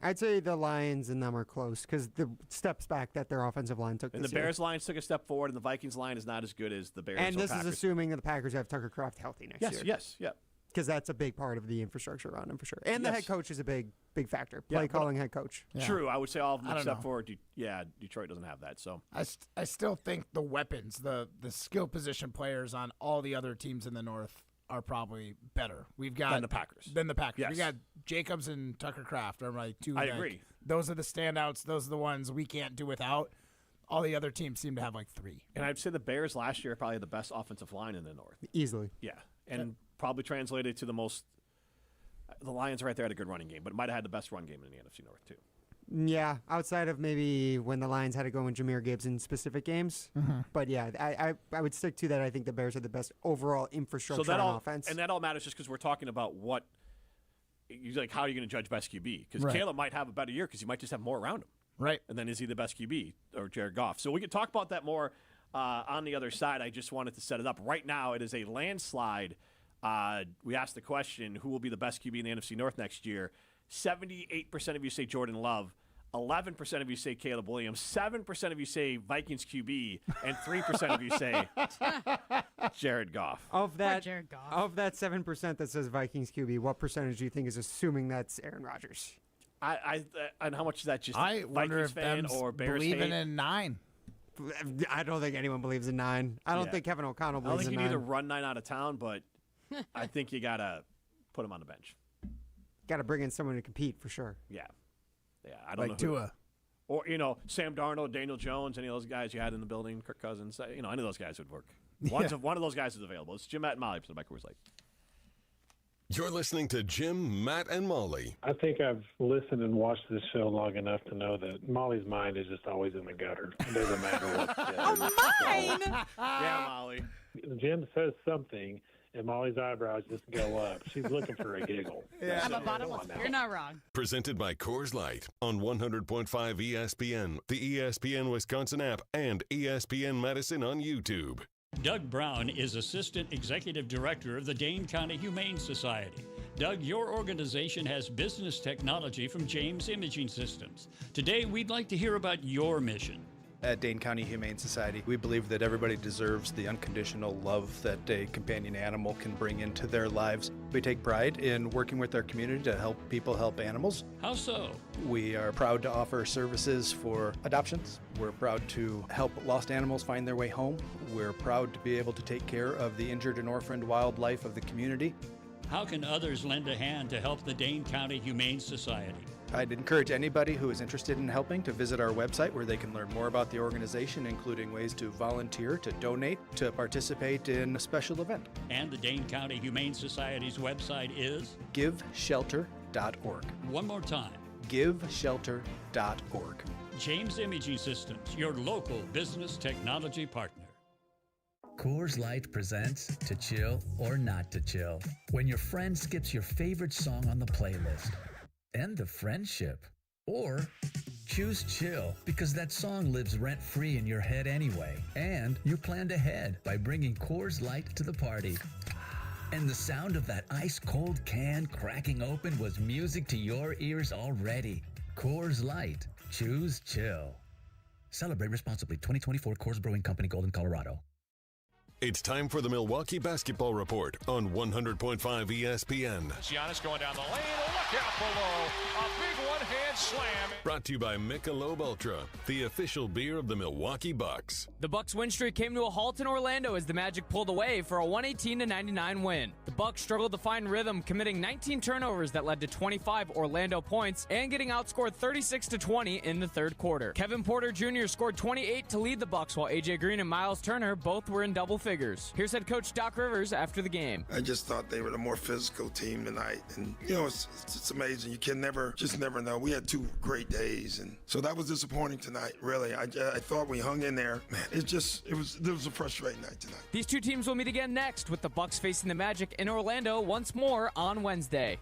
I'd say the Lions and them are close because the steps back that their offensive line took.
And the Bears line took a step forward, and the Vikings line is not as good as the Bears.
And this
Packers.
is assuming that the Packers have Tucker Kraft healthy next year.
Yes, yeah.
Because that's a big part of the infrastructure around him for sure. And the head coach is a big factor. Play calling head coach.
True, I would say all of them
don't
except
know.
for Detroit doesn't have that. So
I still think the weapons, the skill position players on all the other teams in the North are probably better. We've got
Than the Packers.
Yes. We got Jacobs and Tucker Kraft are like two.
I agree.
Those are the standouts. Those are the ones we can't do without. All the other teams seem to have like three.
And I'd say the Bears last year are probably the best offensive line in the North.
Easily.
Yeah, and probably translated to the most. The Lions right there had a good running game, but might have had the best run game in the NFC North too.
Yeah, outside of maybe when the Lions had to go in Jahmyr Gibbs in specific games. But yeah, I would stick to that. I think the Bears are the best overall infrastructure on offense.
And that all matters just because we're talking about what you like. How are you going to judge best QB? Because Caleb might have a better year because you might just have more around him.
Right.
And then is he the best QB or Jared Goff? So we can talk about that more on the other side. I just wanted to set it up. Right now, it is a landslide. We asked the question, who will be the best QB in the NFC North next year? 78% of you say Jordan Love. 11% of you say Caleb Williams. 7% of you say Vikings QB. And 3% of you say Jared Goff.
Of that 7% that says Vikings QB, what percentage do you think is assuming that's Aaron Rodgers?
And how much is that just
I wonder
Vikings
if
fan
them's
or Bears
believing
hate?
in 9.
I don't think anyone believes in 9. I don't think Kevin O'Connell
I don't
believes
think
in
you
9.
need to run 9 out of town, but I think you got to put him on the bench.
Got to bring in someone to compete for sure.
Yeah. I don't know.
Like Tua.
Or, Sam Darnold, Daniel Jones, any of those guys you had in the building, Kirk Cousins, any of those guys would work. One of those guys is available. It's Jim, Matt, and Molly, presented by Coors Light.
You're listening to Jim, Matt, and Molly.
I think I've listened and watched this show long enough to know that Molly's mind is just always in the gutter. It doesn't matter what.
Mine?
Yeah, Molly.
Jim says something, and Molly's eyebrows just go up. She's looking for a giggle.
Yeah. I'm a bottomless. You're not wrong.
Presented by Coors Light on 100.5 ESPN, the ESPN Wisconsin app, and ESPN Madison on YouTube.
Doug Brown is Assistant Executive Director of the Dane County Humane Society. Doug, your organization has business technology from James Imaging Systems. Today, we'd like to hear about your mission.
At Dane County Humane Society, we believe that everybody deserves the unconditional love that a companion animal can bring into their lives. We take pride in working with our community to help people help animals.
How so?
We are proud to offer services for adoptions. We're proud to help lost animals find their way home. We're proud to be able to take care of the injured and orphaned wildlife of the community.
How can others lend a hand to help the Dane County Humane Society?
I'd encourage anybody who is interested in helping to visit our website where they can learn more about the organization, including ways to volunteer, to donate, to participate in a special event.
And the Dane County Humane Society's website is?
GiveShelter.org.
One more time.
GiveShelter.org.
James Imaging Systems, your local business technology partner.
Coors Light presents To Chill or Not to Chill. When your friend skips your favorite song on the playlist. End the friendship. Or choose chill because that song lives rent-free in your head anyway. And you planned ahead by bringing Coors Light to the party. And the sound of that ice-cold can cracking open was music to your ears already. Coors Light. Choose chill. Celebrate responsibly. 2024 Coors Brewing Company, Golden, Colorado.
It's time for the Milwaukee Basketball Report on 100.5 ESPN.
Giannis going down the lane. Look out below. A big one-hand slam.
Brought to you by Michelob Ultra, the official beer of the Milwaukee Bucks.
The Bucks' win streak came to a halt in Orlando as the Magic pulled away for a 118-99 win. The Bucks struggled to find rhythm, committing 19 turnovers that led to 25 Orlando points and getting outscored 36-20 in the third quarter. Kevin Porter Jr. scored 28 to lead the Bucks, while AJ Green and Miles Turner both were in double figures. Here's head coach Doc Rivers after the game.
I just thought they were the more physical team tonight, and it's amazing. You can never know. We had 2 great days, and so that was disappointing tonight. Really, I thought we hung in there. Man, it was a frustrating night tonight.
These two teams will meet again next, with the Bucks facing the Magic in Orlando once more on Wednesday.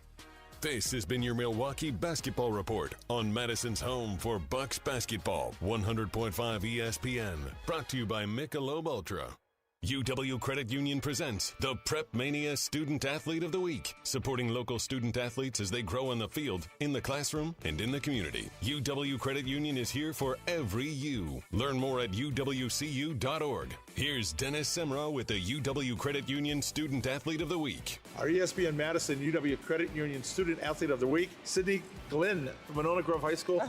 This has been your Milwaukee Basketball Report on Madison's home for Bucks basketball, 100.5 ESPN. Brought to you by Michelob Ultra. UW Credit Union presents the Prep Mania Student Athlete of the Week, supporting local student athletes as they grow on the field, in the classroom, and in the community. UW Credit Union is here for every U. Learn more at uwcu.org. Here's Dennis Semra with the UW Credit Union Student Athlete of the Week.
Our ESPN Madison UW Credit Union Student Athlete of the Week, Sydney Glenn from Monona Grove High School.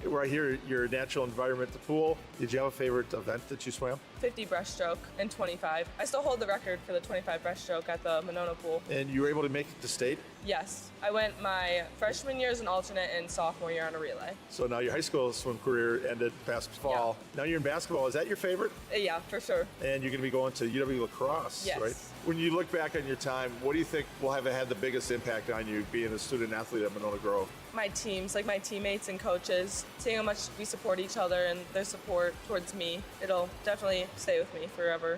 Where I hear your natural environment, the pool. Did you have a favorite event that you swam?
50 breaststroke and 25. I still hold the record for the 25 breaststroke at the Monona pool.
And you were able to make it to state?
Yes. I went my freshman year as an alternate and sophomore year on a relay.
So now your high school swim career ended past fall. Now you're in basketball. Is that your favorite?
Yeah, for sure.
And you're going to be going to UW lacrosse,
yes.
Right? When you look back on your time, what do you think will have had the biggest impact on you being a student athlete at Monona Grove?
My teams, like my teammates and coaches, seeing how much we support each other and their support towards me, it'll definitely stay with me forever.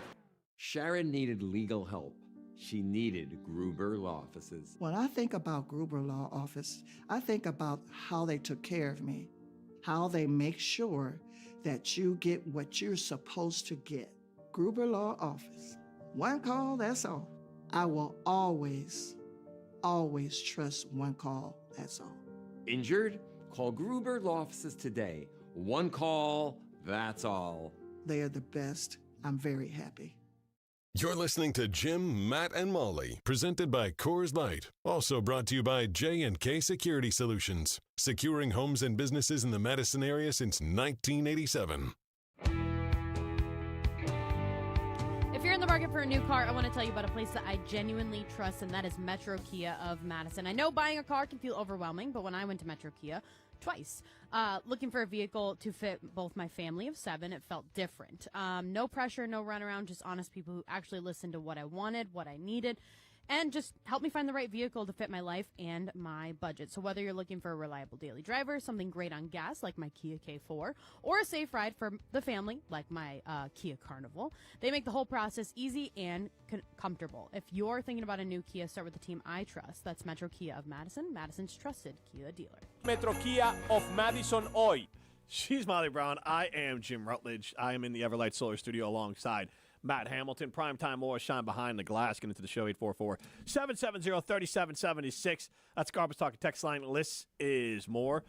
Sharon needed legal help. She needed Gruber Law Offices.
When I think about Gruber Law Office, I think about how they took care of me, how they make sure that you get what you're supposed to get. Gruber Law Office. One call, that's all. I will always, always trust one call, that's all.
Injured? Call Gruber Law Offices today. One call, that's all.
They are the best. I'm very happy.
You're listening to Jim, Matt, and Molly, presented by Coors Light. Also brought to you by J&K Security Solutions, securing homes and businesses in the Madison area since 1987.
If you're in the market for a new car, I want to tell you about a place that I genuinely trust, and that is Metro Kia of Madison. I know buying a car can feel overwhelming, but when I went to Metro Kia twice, looking for a vehicle to fit both my family of 7, it felt different. No pressure, no runaround, just honest people who actually listened to what I wanted, what I needed, and just help me find the right vehicle to fit my life and my budget. So whether you're looking for a reliable daily driver, something great on gas like my Kia K4, or a safe ride for the family like my Kia Carnival, they make the whole process easy and comfortable. If you're thinking about a new Kia, start with the team I trust. That's Metro Kia of Madison, Madison's trusted Kia dealer.
Metro Kia of Madison hoy. She's Molly Brown. I am Jim Rutledge. I am in the Everlight Solar Studio alongside Matt Hamilton. Primetime more shine behind the glass. Get into the show, 844-770-3776. That's Garbage Talking text line. List is more.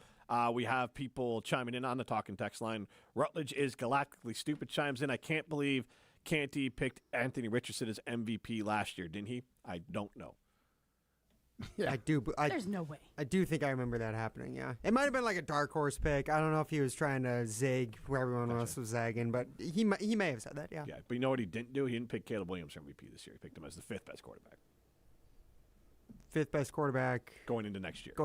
We have people chiming in on the talking text line. Rutledge is galactically stupid chimes in. I can't believe Canty picked Anthony Richardson as MVP last year, didn't he? I don't know.
Yeah, I do.
There's no way.
I do think I remember that happening, yeah. It might have been like a dark horse pick. I don't know if he was trying to zig where everyone else was zagging, but he may have said that, yeah.
Yeah, but you know what he didn't do? He didn't pick Caleb Williams for MVP this year. He picked him as the 5th best quarterback.
5th best quarterback.
Going into next year.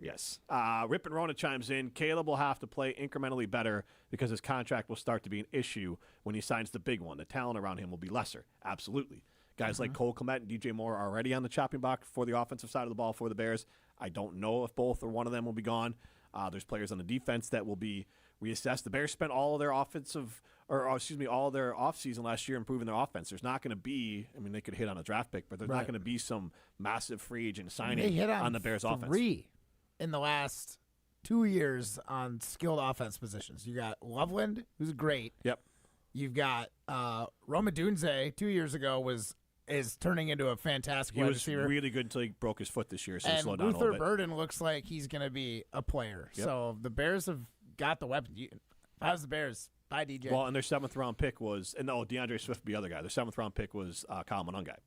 Yes.
Rip and Rona chimes in. Caleb will have to play incrementally better because his contract will start to be an issue when he signs the big one. The talent around him will be lesser. Absolutely. Guys like Cole Kmet and DJ Moore are already on the chopping block for the offensive side of the ball for the Bears. I don't know if both or one of them will be gone. There's players on the defense that will be reassessed. The Bears spent all of their all of their offseason last year improving their offense. There's not going to be, they could hit on a draft pick, but there's not going to be some massive free agent signing on the Bears offense.
3 in the last 2 years on skilled offense positions. You got Loveland, who's great.
Yep.
You've got Roma Dunze 2 years ago is turning into a fantastic wide receiver.
He was really good until he broke his foot this year, so he
and
slowed down a
Luther
little bit.
Burden looks like he's going to be a player.
Yep.
So the Bears have got the weapon. If I was the Bears, bye, DJ.
Well, and their 7th-round pick was – DeAndre Swift, the other guy. Their 7th-round pick was Kyle Monungai,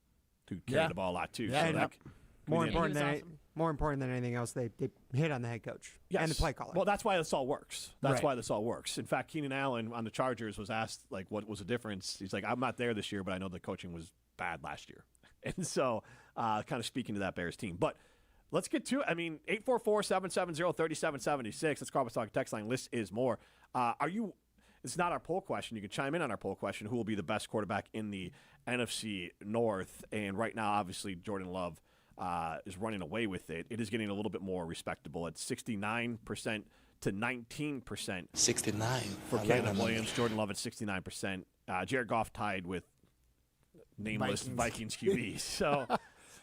who carried the ball a lot too.
Yeah,
so
more important than anything else, they hit on the head coach and the play caller.
Well, that's why this all works. Why this all works. In fact, Keenan Allen on the Chargers was asked, what was the difference? He's like, I'm not there this year, but I know the coaching was bad last year. And so kind of speaking to that Bears team. But let's get to it. 844-770-3776. That's Carbon Talk text line. List is more. It's not our poll question. You can chime in on our poll question. Who will be the best quarterback in the NFC North? And right now, obviously, Jordan Love is running away with it. It is getting a little bit more respectable at 69% to 19%.
69
for Caleb Williams. Jordan Love at 69%. Jared Goff tied with nameless Vikings QB. So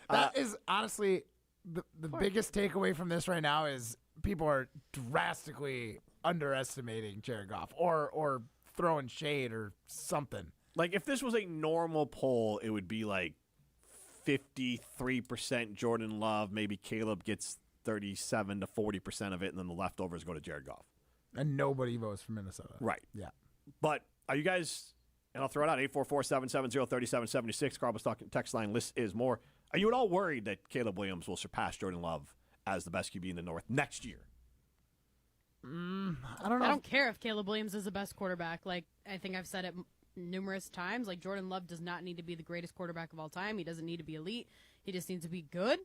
that is honestly the biggest takeaway from this right now is people are drastically underestimating Jared Goff or throwing shade or something.
Like, if this was a normal poll, it would be like 53% Jordan Love. Maybe Caleb gets 37 to 40% of it, and then the leftovers go to Jared Goff.
And nobody votes for Minnesota.
Right.
Yeah.
But are you guys, and I'll throw it out, 844-770-3776, Carbos talking text line, list is more. Are you at all worried that Caleb Williams will surpass Jordan Love as the best QB in the North next year?
I don't know.
I don't care if Caleb Williams is the best quarterback. Like, I think I've said it numerous times. Like, Jordan Love does not need to be the greatest quarterback of all time. He doesn't need to be elite. He just needs to be good.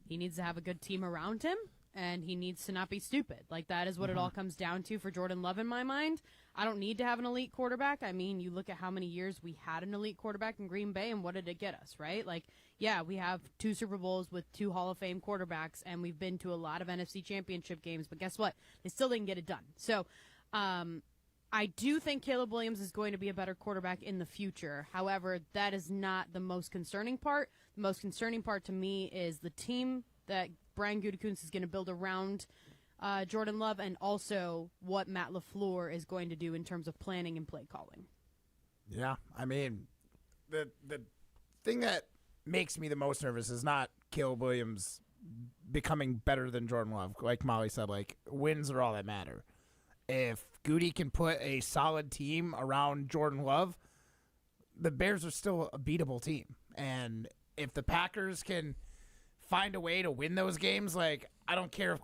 He needs to have a good team around him, and he needs to not be stupid. Like, that is what it all comes down to for Jordan Love in my mind. I don't need to have an elite quarterback. I mean, you look at how many years we had an elite quarterback in Green Bay, and what did it get us, right? Like, yeah, we have 2 Super Bowls with 2 Hall of Fame quarterbacks, and we've been to a lot of NFC championship games, but guess what? They still didn't get it done. So, I do think Caleb Williams is going to be a better quarterback in the future. However, that is not the most concerning part. The most concerning part to me is the team that Brian Gutekunst is going to build around Jordan Love, and also what Matt LaFleur is going to do in terms of planning and play calling.
Yeah, I mean, the thing that makes me the most nervous is not Caleb Williams becoming better than Jordan Love. Like Molly said, like, wins are all that matter. If Goody can put a solid team around Jordan Love, the Bears are still a beatable team. And if the Packers can find a way to win those games, like, I don't care if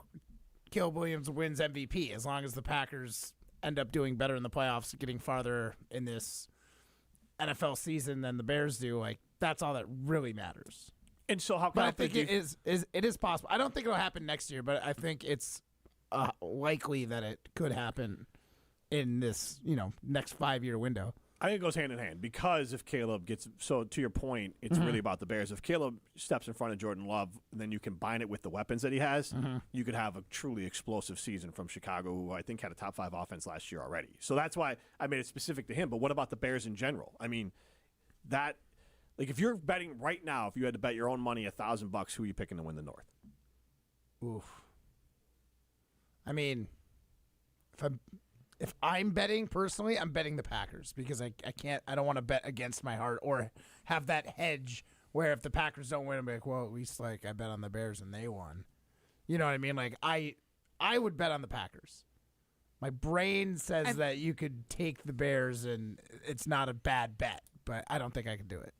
Caleb Williams wins MVP, as long as the Packers end up doing better in the playoffs, getting farther in this NFL season than the Bears do. Like, that's all that really matters.
And so how
But I think it is possible. I don't think it'll happen next year, but I think it's likely that it could happen in this, next 5-year window.
I think it goes hand in hand, because if Caleb gets, so to your point, it's really about the Bears. If Caleb steps in front of Jordan Love, and then you combine it with the weapons that he has, you could have a truly explosive season from Chicago, who I think had a top 5 offense last year already. So that's why I made it specific to him. But what about the Bears in general? I mean, that, like, if you're betting right now, if you had to bet your own money $1,000, who are you picking to win the North?
Oof. I mean, if I'm betting personally, I'm betting the Packers, because I don't want to bet against my heart or have that hedge where if the Packers don't win, I'm like, well, at least, like, I bet on the Bears and they won. You know what I mean? Like, I would bet on the Packers. My brain says that you could take the Bears and it's not a bad bet, but I don't think I could do it.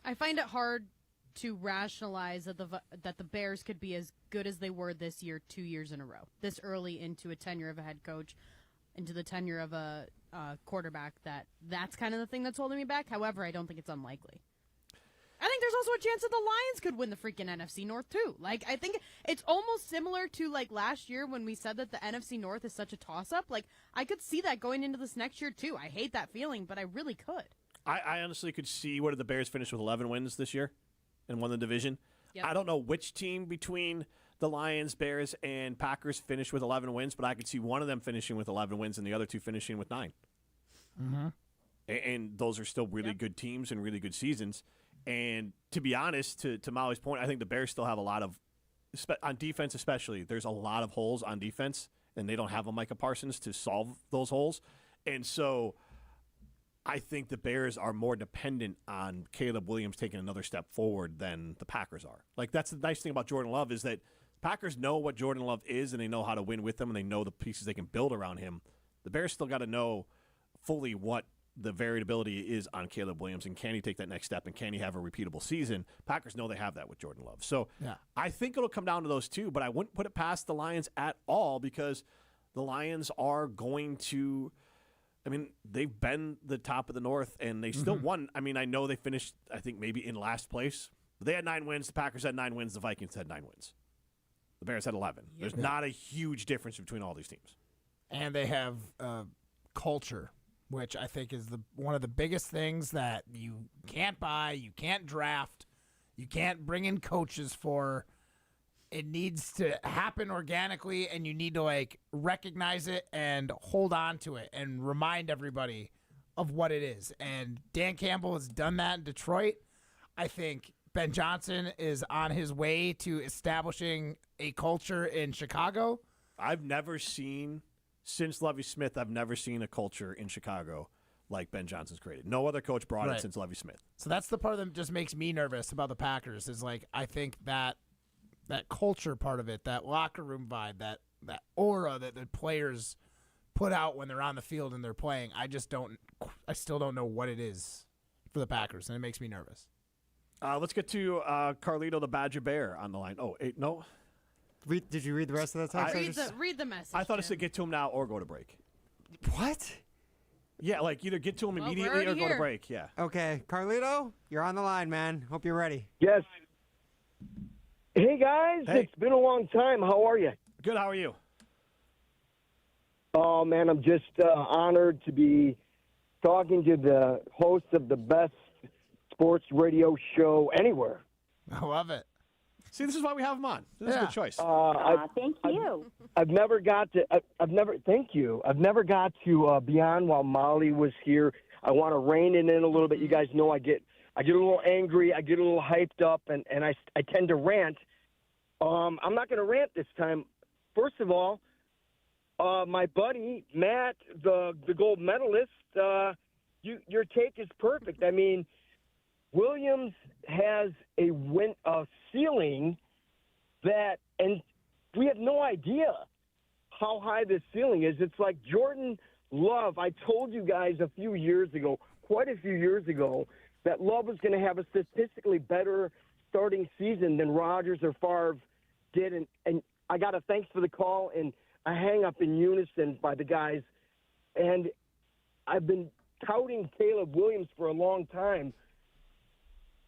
I find it hard to rationalize that the Bears could be as good as they were this year 2 years in a row, this early into a tenure of a head coach, into the tenure of a quarterback. That's kind of the thing that's holding me back. However, I don't think it's unlikely. I think there's also a chance that the Lions could win the freaking NFC North too. Like, I think it's almost similar to, like, last year when we said that the NFC North is such a toss-up. Like, I could see that going into this next year too. I hate that feeling, but I really could.
I honestly could see, what did the Bears finish with, 11 wins this year and won the division?
Yep.
I don't know which team between the Lions, Bears, and Packers finished with 11 wins, but I could see one of them finishing with 11 wins and the other two finishing with 9.
Mm-hmm.
And those are still really good teams and really good seasons. And to be honest, to Molly's point, I think the Bears still have a lot of, on defense especially, there's a lot of holes on defense, and they don't have a Micah Parsons to solve those holes. And so I think the Bears are more dependent on Caleb Williams taking another step forward than the Packers are. Like, that's the nice thing about Jordan Love, is that Packers know what Jordan Love is, and they know how to win with him, and they know the pieces they can build around him. The Bears still got to know fully what the variability is on Caleb Williams, and can he take that next step, and can he have a repeatable season? Packers know they have that with Jordan Love. So
yeah.
I think it'll come down to those two, but I wouldn't put it past the Lions at all, because the Lions are going to, I mean, they've been the top of the North, and they still won. I mean, I know they finished, I think, maybe in last place. But they had 9 wins. The Packers had 9 wins. The Vikings had 9 wins. The Bears had 11.
Yep.
There's not a huge difference between all these teams.
And they have culture, which I think is one of the biggest things that you can't buy, you can't draft, you can't bring in coaches for. It needs to happen organically, and you need to, like, recognize it and hold on to it and remind everybody of what it is. And Dan Campbell has done that in Detroit. I think Ben Johnson is on his way to establishing a culture in Chicago.
I've never seen, since Lovie Smith, I've never seen a culture in Chicago like Ben Johnson's created. No other coach brought it since Lovie Smith.
So that's the part that just makes me nervous about the Packers is like I think that culture part of it, that locker room vibe, that aura that the players put out when they're on the field and they're playing, I still don't know what it is for the Packers, and it makes me nervous.
Let's get to Carlito the Badger Bear on the line. Oh, no.
Did you read the rest of that text?
Read the message.
I thought it said get to him now or go to break.
What?
Yeah, like either get to him immediately or go to break. Yeah.
Okay, Carlito, you're on the line, man. Hope you're ready.
Yes. Hey, guys.
Hey.
It's been a long time. How are you?
Good. How are you?
Oh, man, I'm just honored to be talking to the host of the best sports radio show anywhere.
I love it.
See, this is why we have him on. This is a good choice.
Thank you. I've never got to. Thank you. I've never got to be on while Molly was here. I want to rein it in a little bit. You guys know I get a little angry. I get a little hyped up, and I tend to rant. I'm not going to rant this time. First of all, my buddy Matt, the gold medalist, your take is perfect. I mean, Williams has a ceiling that, and we have no idea how high this ceiling is. It's like Jordan Love. I told you guys quite a few years ago, that Love was going to have a statistically better starting season than Rodgers or Favre did. And I got a thanks for the call and a hang up in unison by the guys. And I've been touting Caleb Williams for a long time.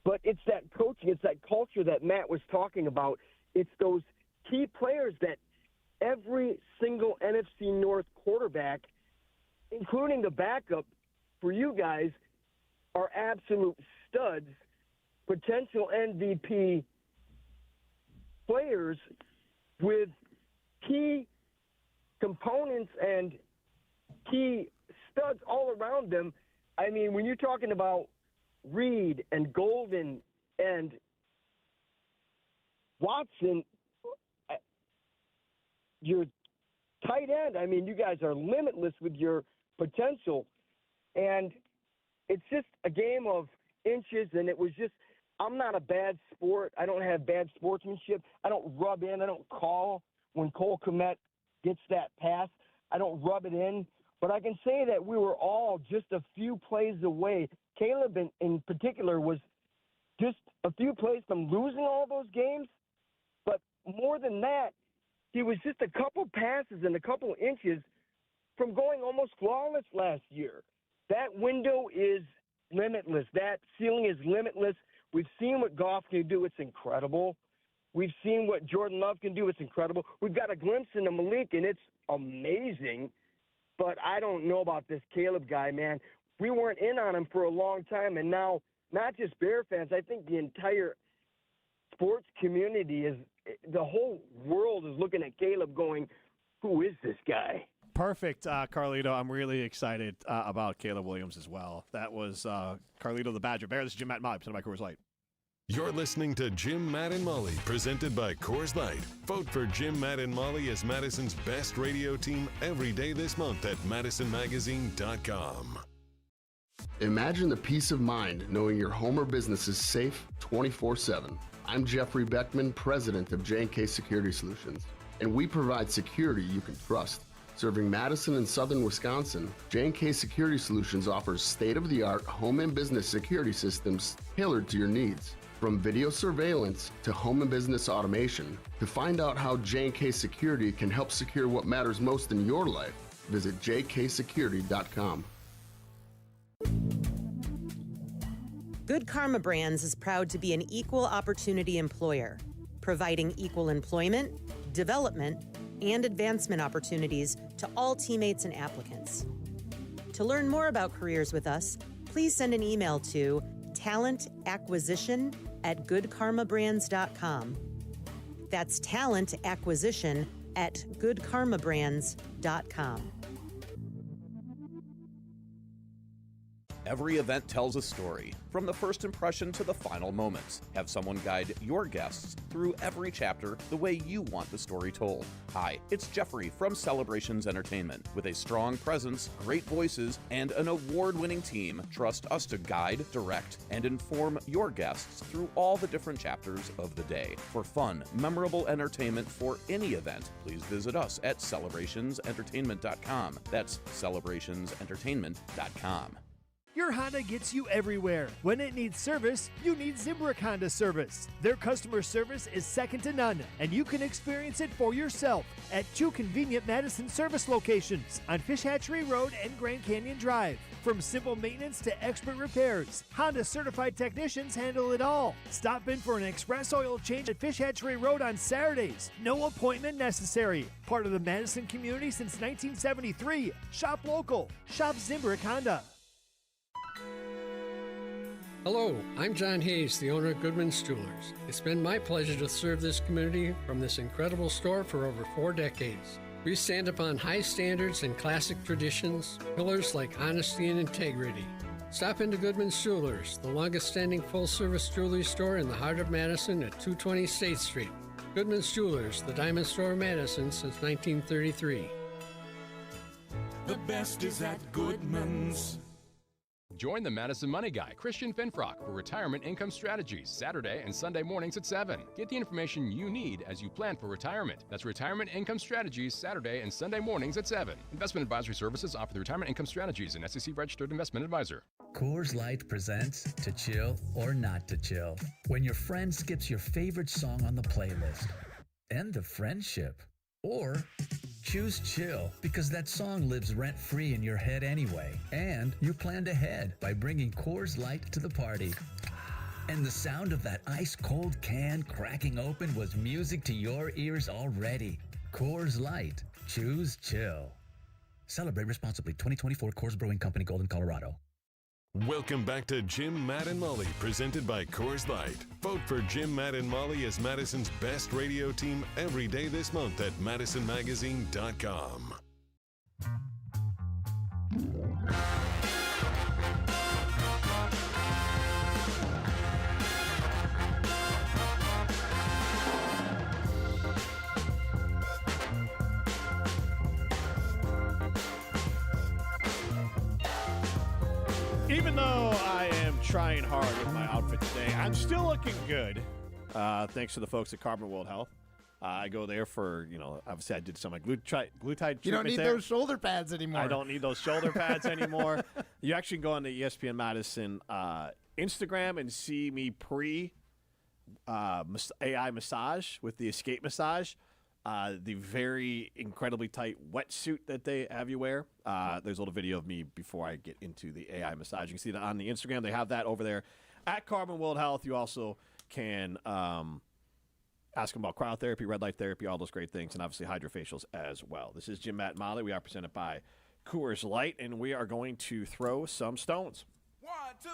But it's that coaching, it's that culture that Matt was talking about. It's those key players that every single NFC North quarterback, including the backup for you guys, are absolute studs, potential MVP players with key components and key studs all around them. I mean, when you're talking about Reed and Golden and Watson, your tight end, I mean, you guys are limitless with your potential. And it's just a game of inches, and it was just, I'm not a bad sport. I don't have bad sportsmanship. I don't rub in. I don't call when Cole Kmet gets that pass. I don't rub it in. But I can say that we were all just a few plays away. Caleb in particular was just a few plays from losing all those games. But more than that, he was just a couple passes and a couple inches from going almost flawless last year. That window is limitless. That ceiling is limitless. We've seen what Goff can do. It's incredible. We've seen what Jordan Love can do. It's incredible. We've got a glimpse into Malik, and it's amazing. But I don't know about this Caleb guy, man. We weren't in on him for a long time, and now not just Bear fans, I think the entire sports community the whole world is looking at Caleb going, who is this guy?
Perfect, Carlito. I'm really excited about Caleb Williams as well. That was Carlito the Badger Bear. This is Jim Matt and Molly, presented by Coors Light.
You're listening to Jim, Matt, and Molly, presented by Coors Light. Vote for Jim, Matt, and Molly as Madison's best radio team every day this month at MadisonMagazine.com.
Imagine the peace of mind knowing your home or business is safe 24/7. I'm Jeffrey Beckman, president of J&K Security Solutions, and we provide security you can trust. Serving Madison and southern Wisconsin, J&K Security Solutions offers state-of-the-art home and business security systems tailored to your needs. From video surveillance to home and business automation, to find out how J&K Security can help secure what matters most in your life, visit jksecurity.com.
Good Karma Brands is proud to be an equal opportunity employer, providing equal employment, development, and advancement opportunities to all teammates and applicants. To learn more about careers with us, please send an email to talentacquisition@goodkarmabrands.com. That's talentacquisition@goodkarmabrands.com.
Every event tells a story, from the first impression to the final moments. Have someone guide your guests through every chapter the way you want the story told. Hi, it's Jeffrey from Celebrations Entertainment. With a strong presence, great voices, and an award-winning team, trust us to guide, direct, and inform your guests through all the different chapters of the day. For fun, memorable entertainment for any event, please visit us at celebrationsentertainment.com. That's celebrationsentertainment.com.
Your Honda gets you everywhere. When it needs service, you need Zimbrick Honda service. Their customer service is second to none, and you can experience it for yourself at 2 convenient Madison service locations on Fish Hatchery Road and Grand Canyon Drive. From simple maintenance to expert repairs, Honda certified technicians handle it all. Stop in for an express oil change at Fish Hatchery Road on Saturdays. No appointment necessary. Part of the Madison community since 1973. Shop local. Shop Zimbrick Honda.
Hello, I'm John Hayes, the owner of Goodman's Jewelers. It's been my pleasure to serve this community from this incredible store for over 4 decades. We stand upon high standards and classic traditions, pillars like honesty and integrity. Stop into Goodman's Jewelers, the longest-standing full-service jewelry store in the heart of Madison at 220 State Street. Goodman's Jewelers, the diamond store of Madison since 1933.
The best is at Goodman's.
Join the Madison Money Guy, Christian Finfrock, for Retirement Income Strategies, Saturday and Sunday mornings at 7. Get the information you need as you plan for retirement. That's Retirement Income Strategies, Saturday and Sunday mornings at 7. Investment advisory services offered through Retirement Income Strategies, an SEC-registered investment advisor.
Coors Light presents To Chill or Not to Chill. When your friend skips your favorite song on the playlist. End the friendship. Or choose chill because that song lives rent-free in your head anyway. And you planned ahead by bringing Coors Light to the party. And the sound of that ice-cold can cracking open was music to your ears already. Coors Light. Choose chill. Celebrate responsibly. 2024 Coors Brewing Company, Golden, Colorado.
Welcome back to Jim, Matt, and Molly, presented by Coors Light. Vote for Jim, Matt, and Molly as Madison's best radio team every day this month at MadisonMagazine.com.
Even though I am trying hard with my outfit today, I'm still looking good. Thanks to the folks at Carbon World Health. I go there for, obviously I did some glutide treatment.
You don't need those shoulder pads anymore.
I don't need those shoulder pads anymore. You actually go on the ESPN Madison Instagram and see me AI massage with the Escape Massage. The very incredibly tight wetsuit that they have you wear. There's a little video of me before I get into the AI massage. You can see that on the Instagram. They have that over there at Carbon World Health. You also can ask them about cryotherapy, red light therapy, all those great things, and obviously hydrofacials as well. This is Jim, Matt, and Molly. We are presented by Coors Light, and we are going to throw some stones.
1, 2,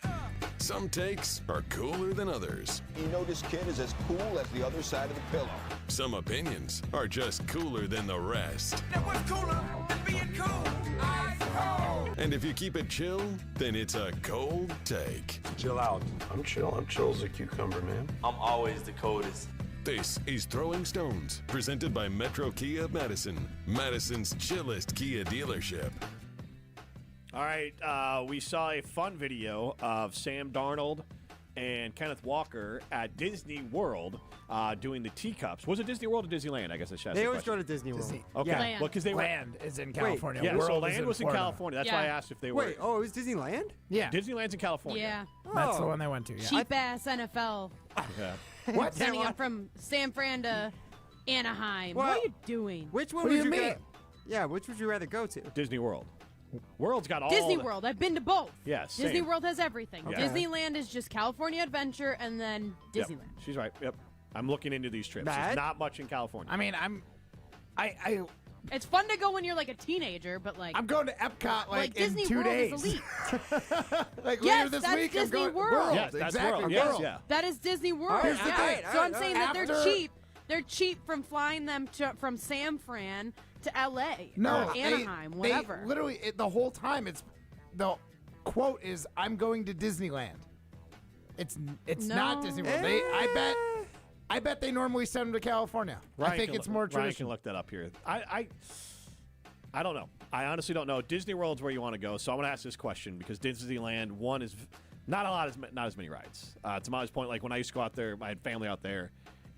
3,
Some takes are cooler than others.
You know this kid is as cool as the other side of the pillow.
Some opinions are just cooler than the rest.
Now what's cooler than being cool? Ice cold.
And if you keep it chill, then it's a cold take.
Chill out. I'm chill. I'm chill as a cucumber, man.
I'm always the coldest.
This is Throwing Stones, presented by Metro Kia of Madison, Madison's chillest Kia dealership.
All right, we saw a fun video of Sam Darnold and Kenneth Walker at Disney World doing the teacups. Was it Disney World or Disneyland? I guess I should ask
They
the
always
question.
go to Disney World.
Okay,
Yeah.
well, because they
Land is in California.
Yeah,
World
so
is
Land was in
Florida.
California. That's why I asked if they were.
Wait, oh, it was Disneyland?
Yeah.
Disneyland's in California.
Yeah.
That's the one they went to. Yeah.
Cheap ass NFL.
Yeah.
What?
Sending them from San Fran to Anaheim.
Well,
what are you doing?
Which one
What do
would
you
you
mean?
go? Yeah, which would you rather go to?
Disney World. World's got all
Disney
the-
World. I've been to both.
Yeah,
Disney
same.
World has everything.
Okay.
Disneyland is just California Adventure and then
Yep.
Disneyland.
She's right. Yep. I'm looking into these trips.
Matt?
There's not much in California.
I mean, I
It's fun to go when you're like a teenager, but like
I'm going to Epcot like in
Disney
2
World
days.
is elite.
Like
Yes,
later this
that's
week, I'm
Disney
going
World.
Yes, that's
exactly.
World. Yes,
World.
yeah.
That is Disney World.
Here's the
Yeah.
thing.
So I'm saying that they're
After-
cheap. They're cheap from flying them from San Fran to LA
No,
or Anaheim,
they
whatever.
literally the whole time it's quote is, "I'm going to Disneyland." It's
No.
not Disney World. I bet they normally send them to California. I think it's more
Ryan can
traditional.
look that up here. I don't know. I honestly don't know. Disney World's where you want to go, so I'm going to ask this question because Disneyland, one, is not as many rides. To Molly's point, like when I used to go out there, I had family out there,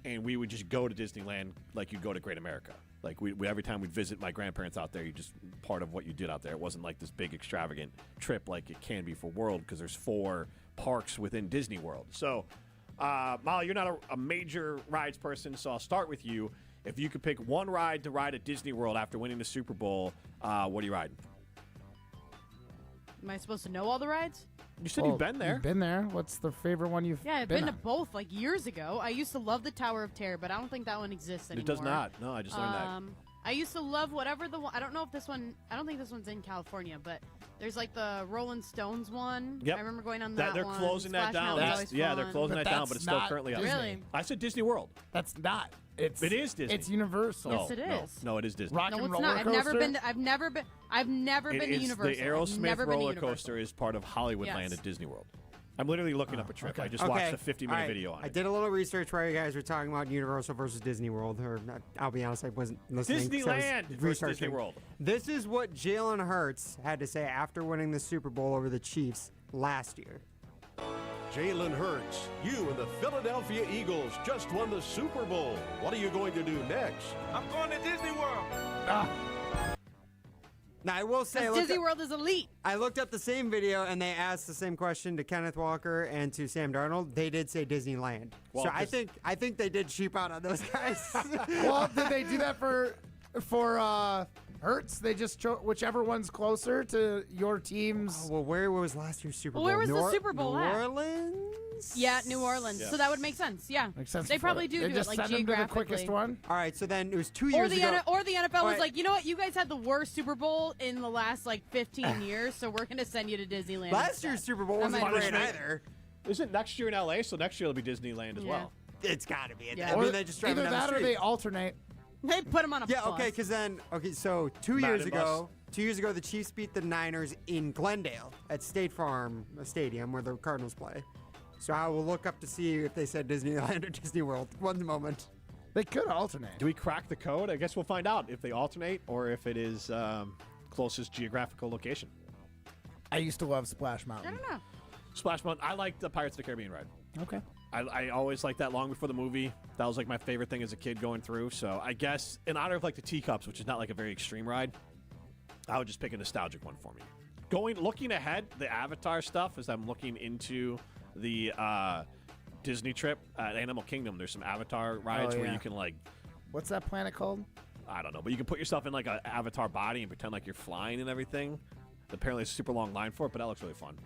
and we would just go to Disneyland like you'd go to Great America. Like we every time we'd visit my grandparents out there, you just part of what you did out there. It wasn't like this big extravagant trip like it can be for World because there's 4 parks within Disney World. So, Molly, you're not a major rides person, so I'll start with you. If you could pick one ride to ride at Disney World after winning the Super Bowl, what are you riding?
Am I supposed to know all the rides?
You said you've been there.
You've been there. What's the favorite one you've
Yeah, I've
been
been to
on?
both like years ago. I used to love the Tower of Terror, but I don't think that one exists anymore.
It does not. No, I just learned that.
I used to love whatever the one. I don't know if this one. I don't think this one's in California, but there's like the Rolling Stones one.
Yep.
I remember going on that
They're
one.
closing that
Splash
down.
Mountain's always
Yeah, they're
fun.
closing that down, but it's still
not
currently up.
Disney.
Really?
I said Disney World.
That's not. It
is Disney.
It's Universal.
Yes, it is.
No, it is Disney.
Rock
No,
and
it's
roller
not. I've never
coaster?
been. I've never been to Universal.
The Aerosmith
never been to
roller
Universal.
coaster is part of Hollywood
Yes.
Land at Disney World. I'm literally looking up a trip.
okay.
I just watched a 50-minute
All right.
video on
I
it.
did a little research while you guys were talking about Universal versus Disney World. I'll be honest, I wasn't listening. 'cause I was
Disneyland versus
researching.
Disney World.
This is what Jalen Hurts had to say after winning the Super Bowl over the Chiefs last year.
Jalen Hurts, you and the Philadelphia Eagles just won the Super Bowl. What are you going to do next?
I'm going to Disney World.
Now, I will say,
Disney World is elite.
I looked up the same video, and they asked the same question to Kenneth Walker and to Sam Darnold. They did say Disneyland.
Well,
so I think they did cheap out on those guys.
Well, did they do that for Hurts? They just chose whichever one's closer to your team's.
Well, where was last year's Super Bowl?
Well, where was the Super Bowl
New
at?
Orleans?
Yeah, New Orleans.
Yeah.
So that would make sense. Yeah,
Makes sense
They
for
probably
it.
do
They
do
just
it like
send them to the
geographically.
quickest one.
All right, so then it was 2
Or
years
the
ago.
or the NFL was
Wait.
like, you know what? You guys had the worst Super Bowl in the last like 15 years, so we're gonna send you to Disneyland.
Last
instead.
year's Super Bowl
That
wasn't
might
great
be-
either.
Isn't next year in LA? So next year it'll be Disneyland as
Yeah.
well.
It's got to be.
Yeah.
I mean, they just drive it
Either
down the
that or
street.
they alternate.
They put him on a
Yeah,
bus.
okay, because then, so 2
Madden
years ago, 2 years ago, the Chiefs beat the Niners in Glendale at State Farm Stadium where the Cardinals play. So I will look up to see if they said Disneyland or Disney World. One moment.
They could alternate.
Do we crack the code? I guess we'll find out if they alternate or if it is closest geographical location.
I used to love Splash
I
Mountain.
don't know.
Splash Mountain. I like the Pirates of the Caribbean ride.
Okay.
I always liked that long before the movie. That was like my favorite thing as a kid going through. So I guess in honor of like the teacups, which is not like a very extreme ride, I would just pick a nostalgic one for me. Looking ahead, the Avatar stuff as I'm looking into the Disney trip at Animal Kingdom. There's some Avatar rides where
yeah.
you can like,
What's that planet called?
I don't know, but you can put yourself in like an Avatar body and pretend like you're flying and everything. Apparently, it's a super long line for it, but that looks really fun.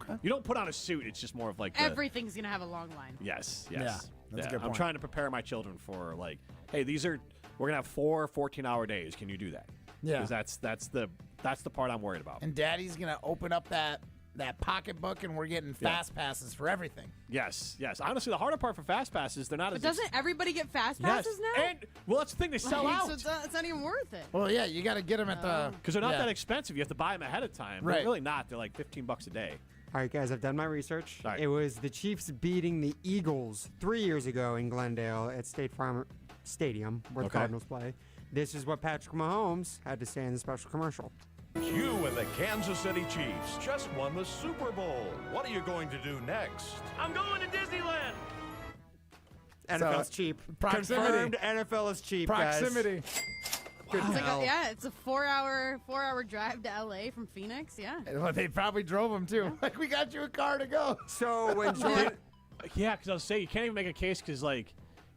Okay.
You don't put on a suit. It's just more of like
Everything's gonna have a long line.
Yes.
Yeah, that's a good
I'm
point.
trying to prepare my children for like, hey, we're gonna have 4 14-hour days. Can you do that?
Yeah.
Because that's the part I'm worried about.
And Daddy's gonna open up that pocketbook, and we're getting fast passes for everything.
Yes. Honestly, the harder part for fast passes, they're not
But
as
doesn't everybody get fast passes now?
And well, that's the thing. They sell
Like,
out
so it's not even worth it.
Well, yeah, you got to get them at the
because they're not that expensive. You have to buy them ahead of time.
Right.
They're really not. They're like $15 a day.
All right, guys, I've done my research.
All right.
It was the Chiefs beating the Eagles 3 years ago in Glendale at State Farm Stadium, where the
Okay.
Cardinals play. This is what Patrick Mahomes had to say in the special commercial.
You and the Kansas City Chiefs just won the Super Bowl. What are you going to do next?
I'm going to Disneyland.
NFL's cheap.
proximity.
Confirmed NFL is cheap,
proximity.
guys. Good
It's like
hell.
yeah, it's a 4-hour drive to LA from Phoenix. Yeah.
Well, they probably drove them too. Like, we got you a car to go.
So when Jordan,
Yeah, because I was saying you can't even make a case because like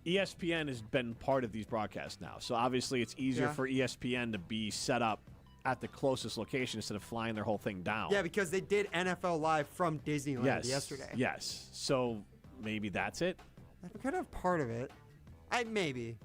ESPN has been part of these broadcasts now, so obviously it's easier
Yeah.
for ESPN to be set up at the closest location instead of flying their whole thing down.
yeah, because they did NFL Live from Disneyland yesterday.
Yes. So maybe that's it.
That's kind of part of it. Maybe.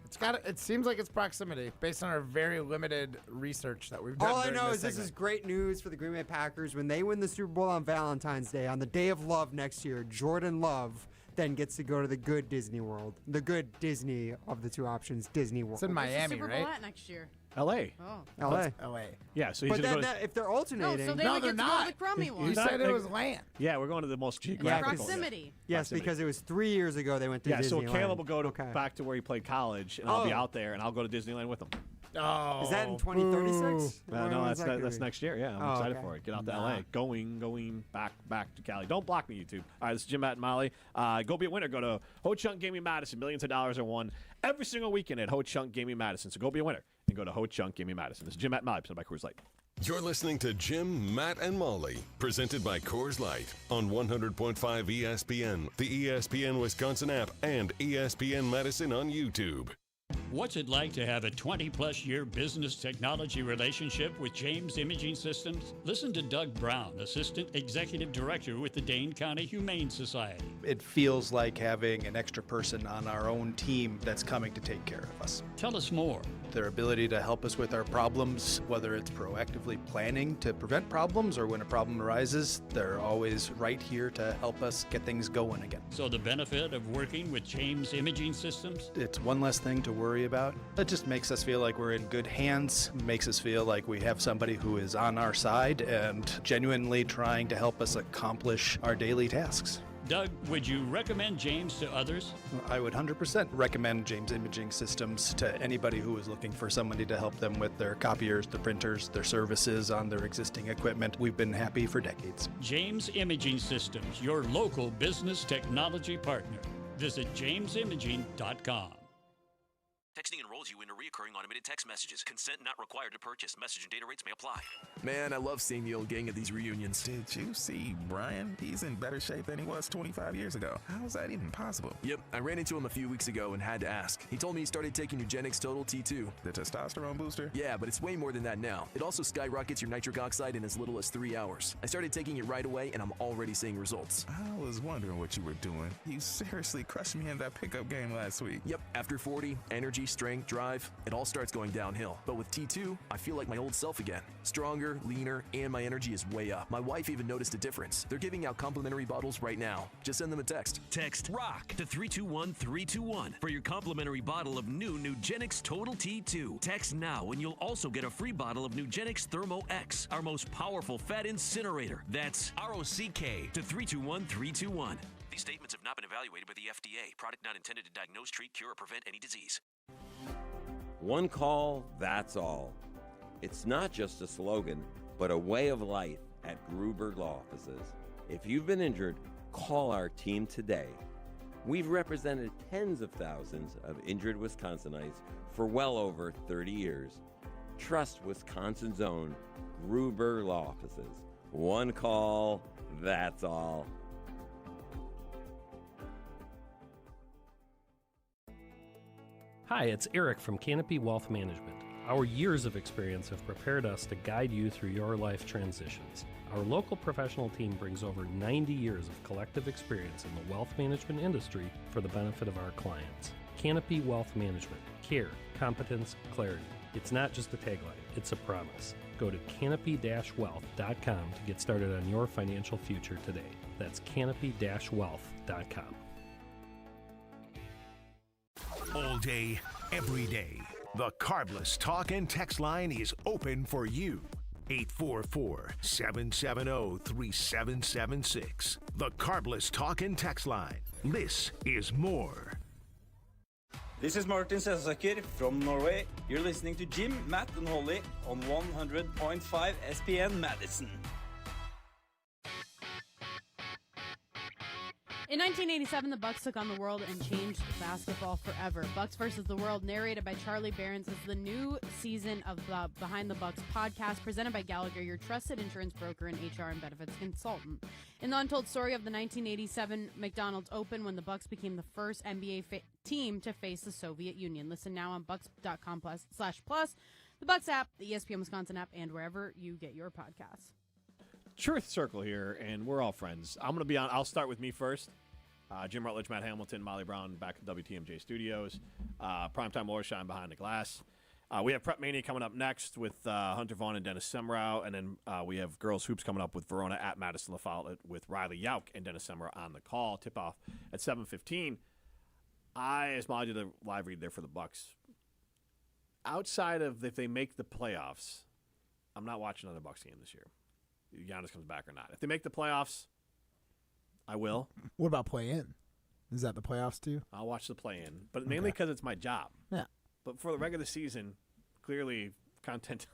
It seems like it's proximity based on our very limited research that we've done.
All I
during
know is this
segment.
is great news for the Green Bay Packers. When they win the Super Bowl on Valentine's Day, on the Day of Love next year, Jordan Love then gets to go to the good Disney World. The good Disney of the two options, Disney World.
It's in
Where's the
Miami,
Super Bowl
right?
at next year?
L.A.
Oh.
L.A.
L.A.
Yeah, so he's
But
going to
then
go.
if they're alternating,
No, so they
No,
would
they're
get to go
not.
to the crummy one.
You said it was land.
Yeah, we're going to the most geographical.
Proximity.
yes,
Proximity.
because it was 3 years ago they went to
Yeah,
Disneyland.
so Caleb will go
Okay.
back to where he played college, and I'll be
Oh.
out there, and I'll go to Disneyland with him.
Oh.
Is that in 2036?
No, that's next year. Yeah, I'm
Oh,
excited
okay.
for it. Get out to L.A. Going back to Cali. Don't block me, YouTube. All right, this is Jim, Matt, and Molly. Go be a winner. Go to Ho Chunk Gaming Madison. Millions of dollars are won every single weekend at Ho Chunk Gaming Madison. So go be a winner and go to Ho Chunk Gaming Madison. This is Jim, Matt, and Molly, presented by Coors Light.
You're listening to Jim, Matt, and Molly, presented by Coors Light on 100.5 ESPN, the ESPN Wisconsin app, and ESPN Madison on YouTube.
What's it like to have a 20-plus year business technology relationship with James Imaging Systems? Listen to Doug Brown, Assistant Executive Director with the Dane County Humane Society.
It feels like having an extra person on our own team that's coming to take care of us.
Tell us more.
Their ability to help us with our problems, whether it's proactively planning to prevent problems or when a problem arises, they're always right here to help us get things going again.
So the benefit of working with James Imaging Systems?
It's one less thing to worry about. It just makes us feel like we're in good hands, makes us feel like we have somebody who is on our side and genuinely trying to help us accomplish our daily tasks.
Doug, would you recommend James to others?
I would 100% recommend James Imaging Systems to anybody who is looking for somebody to help them with their copiers, their printers, their services on their existing equipment. We've been happy for decades.
James Imaging Systems, your local business technology partner. Visit jamesimaging.com.
Texting enrolls you into recurring automated text messages. Consent not required to purchase. Message and data rates may apply.
Man, I love seeing the old gang at these reunions. Did you see Brian? He's in better shape than he was 25 years ago. How is that even possible?
Yep, I ran into him a few weeks ago and had to ask. He told me he started taking Nugenix Total T2.
The testosterone booster?
Yeah, but it's way more than that now. It also skyrockets your nitric oxide in as little as 3 hours. I started taking it right away, and I'm already seeing results.
I was wondering what you were doing. You seriously crushed me in that pickup game last week.
Yep, after 40, energy, strength, drive, it all starts going downhill. But with T2, I feel like my old self again. Stronger, leaner, and my energy is way up. My wife even noticed a difference. They're giving out complimentary bottles right now. Just send them a text.
Text ROCK to 321-321 for your complimentary bottle of new Nugenix Total T2. Text now and you'll also get a free bottle of Nugenix Thermo X, our most powerful fat incinerator. That's ROCK to 321-321.
These statements have not been evaluated by the FDA. Product not intended to diagnose, treat, cure, or prevent any disease.
One call, that's all. It's not just a slogan, but a way of life at Gruber Law Offices. If you've been injured, call our team today. We've represented tens of thousands of injured Wisconsinites for well over 30 years. Trust Wisconsin's own Gruber Law Offices. One call, that's all.
Hi, it's Eric from Canopy Wealth Management. Our years of experience have prepared us to guide you through your life transitions. Our local professional team brings over 90 years of collective experience in the wealth management industry for the benefit of our clients. Canopy Wealth Management. Care, competence, clarity. It's not just a tagline, it's a promise. Go to canopy-wealth.com to get started on your financial future today. That's canopy-wealth.com.
All day, every day, the Carbless Talk and Text line is open for you. 844-770-3776. The Carbless Talk and Text line. This is more.
This is Martin Sesaker from Norway. You're listening to Jim, Matt, and Holly on 100.5 ESPN Madison.
In 1987, the Bucks took on the world and changed basketball forever. Bucks versus the World, narrated by Charlie Behrens, is the new season of the Behind the Bucks podcast, presented by Gallagher, your trusted insurance broker and HR and benefits consultant. In the untold story of the 1987 McDonald's Open, when the Bucks became the first NBA team to face the Soviet Union. Listen now on bucks.com/plus, the Bucks app, the ESPN Wisconsin app, and wherever you get your podcasts.
Truth Circle here, and we're all friends. I'm going to be on. I'll start with me first. Jim Rutledge, Matt Hamilton, Molly Brown back at WTMJ Studios. Primetime Lowershine behind the glass. We have Prep Mania coming up next with Hunter Vaughn and Dennis Semrau. And then we have Girls Hoops coming up with Verona at Madison LaFollette with Riley Yauk and Dennis Semrau on the call. Tip-off at 7:15. As Molly did a live read there for the Bucks, outside of if they make the playoffs, I'm not watching another Bucks game this year. Giannis comes back or not. If they make the playoffs, I will.
What about play-in? Is that the playoffs too?
I'll watch the play-in, but mainly because it's my job.
Yeah.
But for the regular season, clearly content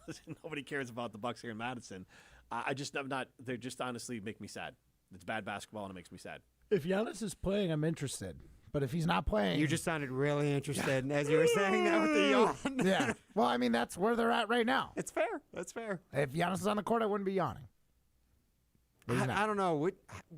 nobody cares about the Bucks here in Madison. I'm not. They just honestly make me sad. It's bad basketball and it makes me sad.
If Giannis is playing, I'm interested. But if he's not playing,
You just sounded really interested as you were saying that with the yawn.
yeah. Well, I mean, that's where they're at right now.
It's fair. That's fair.
If Giannis is on the court, I wouldn't be yawning.
I don't know.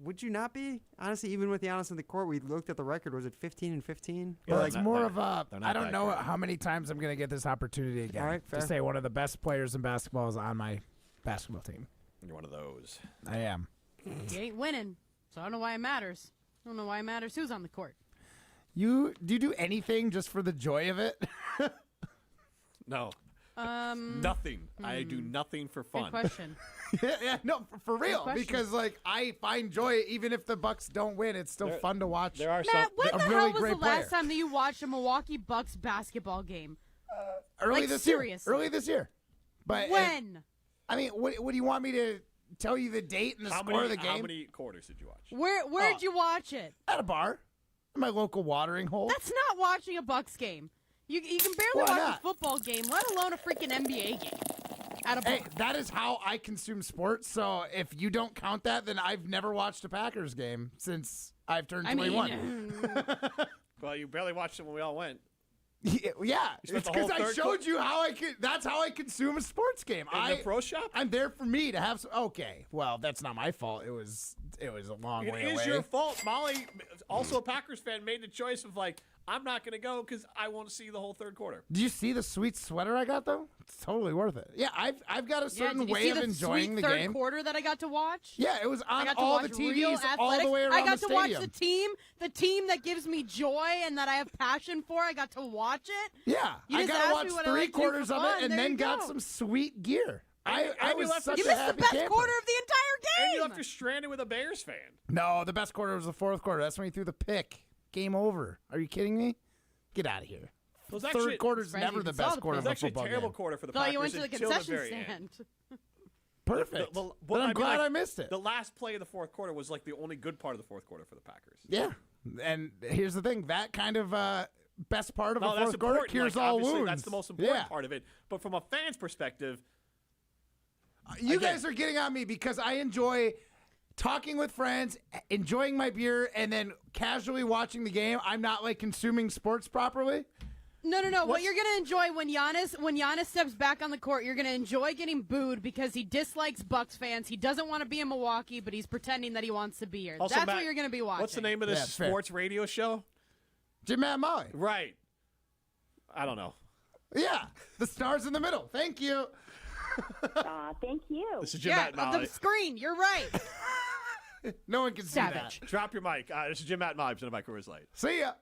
Would you not be? Honestly, even with Giannis in the court, we looked at the record. Was it 15-15?
Well, it's more of a. I don't know how many times I'm going to get this opportunity again
All right,
to
fair.
say one of the best players in basketball is on my basketball team.
You're one of those.
I am.
You ain't winning, so I don't know why it matters. I don't know why it matters who's on the court.
Do you do anything just for the joy of it?
No. Nothing. I do nothing for fun.
Good question.
No, for real.
question.
Because I find joy even if the Bucks don't win. It's still fun to watch.
There are
Matt, when
a
the
really
hell was
great
the last
player.
time that you watched a Milwaukee Bucks basketball game?
Early
like,
this
seriously.
year. Early this year. But
When?
I mean, what do you want me to tell you the date and the score of the game?
How many quarters did you watch?
Where did you watch it?
At a bar. In my local watering hole.
That's not watching a Bucks game. You can barely
Why
watch
not?
a football game, let alone a freaking NBA game. At a bar.
Hey, that is how I consume sports. So if you don't count that, then I've never watched a Packers game since I've turned 21.
Well, you barely watched it when we all went.
Yeah,
spent
it's
the whole
because I
third
showed you how that's how I consume a sports game.
In the pro shop?
I'm there for me to have some. Okay, well, that's not my fault. It was a long way away.
It is your fault. Molly, also a Packers fan, made the choice of I'm not going to go because I won't see the whole third quarter.
Do you see the sweet sweater I got though? It's totally worth it. Yeah, I've got a certain
did you
way
see
of
the
enjoying
sweet
the
third
game.
quarter that I got to watch?
Yeah, it was
I
on
got to
all
watch
the
real
TVs all
athletics.
the way around
I got
the
to watch
stadium.
the team that gives me joy and that I have passion for. I got to watch it.
Yeah,
You
I
just
got to
asked
watch
me what I
3
like to do for
quarters of it
fun.
and
There
then
you
got
go.
some sweet gear. I was
left
such
You
a
missed the
happy
best
camper.
quarter of the entire
And
game.
you left her stranded with a Bears fan.
No, the best quarter was the fourth quarter. That's when he threw the pick. Game over. Are you kidding me? Get out of here.
It was actually-
Third quarter's
Surprised
never
you
the
even saw
best
the
quarter
It
of
was
a
actually a
football
terrible
game.
quarter for the
So
Packers
you went to the
until the
concession
very end.
stand.
Perfect.
Well,
but I'm glad I missed it.
The last play of the fourth quarter was the only good part of the fourth quarter for the Packers.
Yeah. And here's the thing. That kind of best part of
No,
a
that's
fourth quarter
important.
cures
Like,
all
obviously,
wounds.
that's the most important
Yeah.
part of it. But from a fan's perspective,
You
again-
guys are getting on me because I enjoy talking with friends, enjoying my beer, and then casually watching the game. I'm not consuming sports properly.
No. What you're gonna enjoy when Giannis steps back on the court, you're gonna enjoy getting booed because he dislikes Bucks fans. He doesn't want to be in Milwaukee, but he's pretending that he wants to be here.
Also,
That's
Matt,
what you're gonna be watching.
what's the name of this
Yeah, fair.
sports radio show?
Jim Matt Molly.
Right. I don't know.
Yeah. The stars in the middle. Thank you.
Thank you.
This is Jim
Yeah,
Matt Molly.
the screen. You're right.
No one can see
Savage.
that.
Drop your mic. This is Jim Matt Molly, presented by Coors Light.
See ya.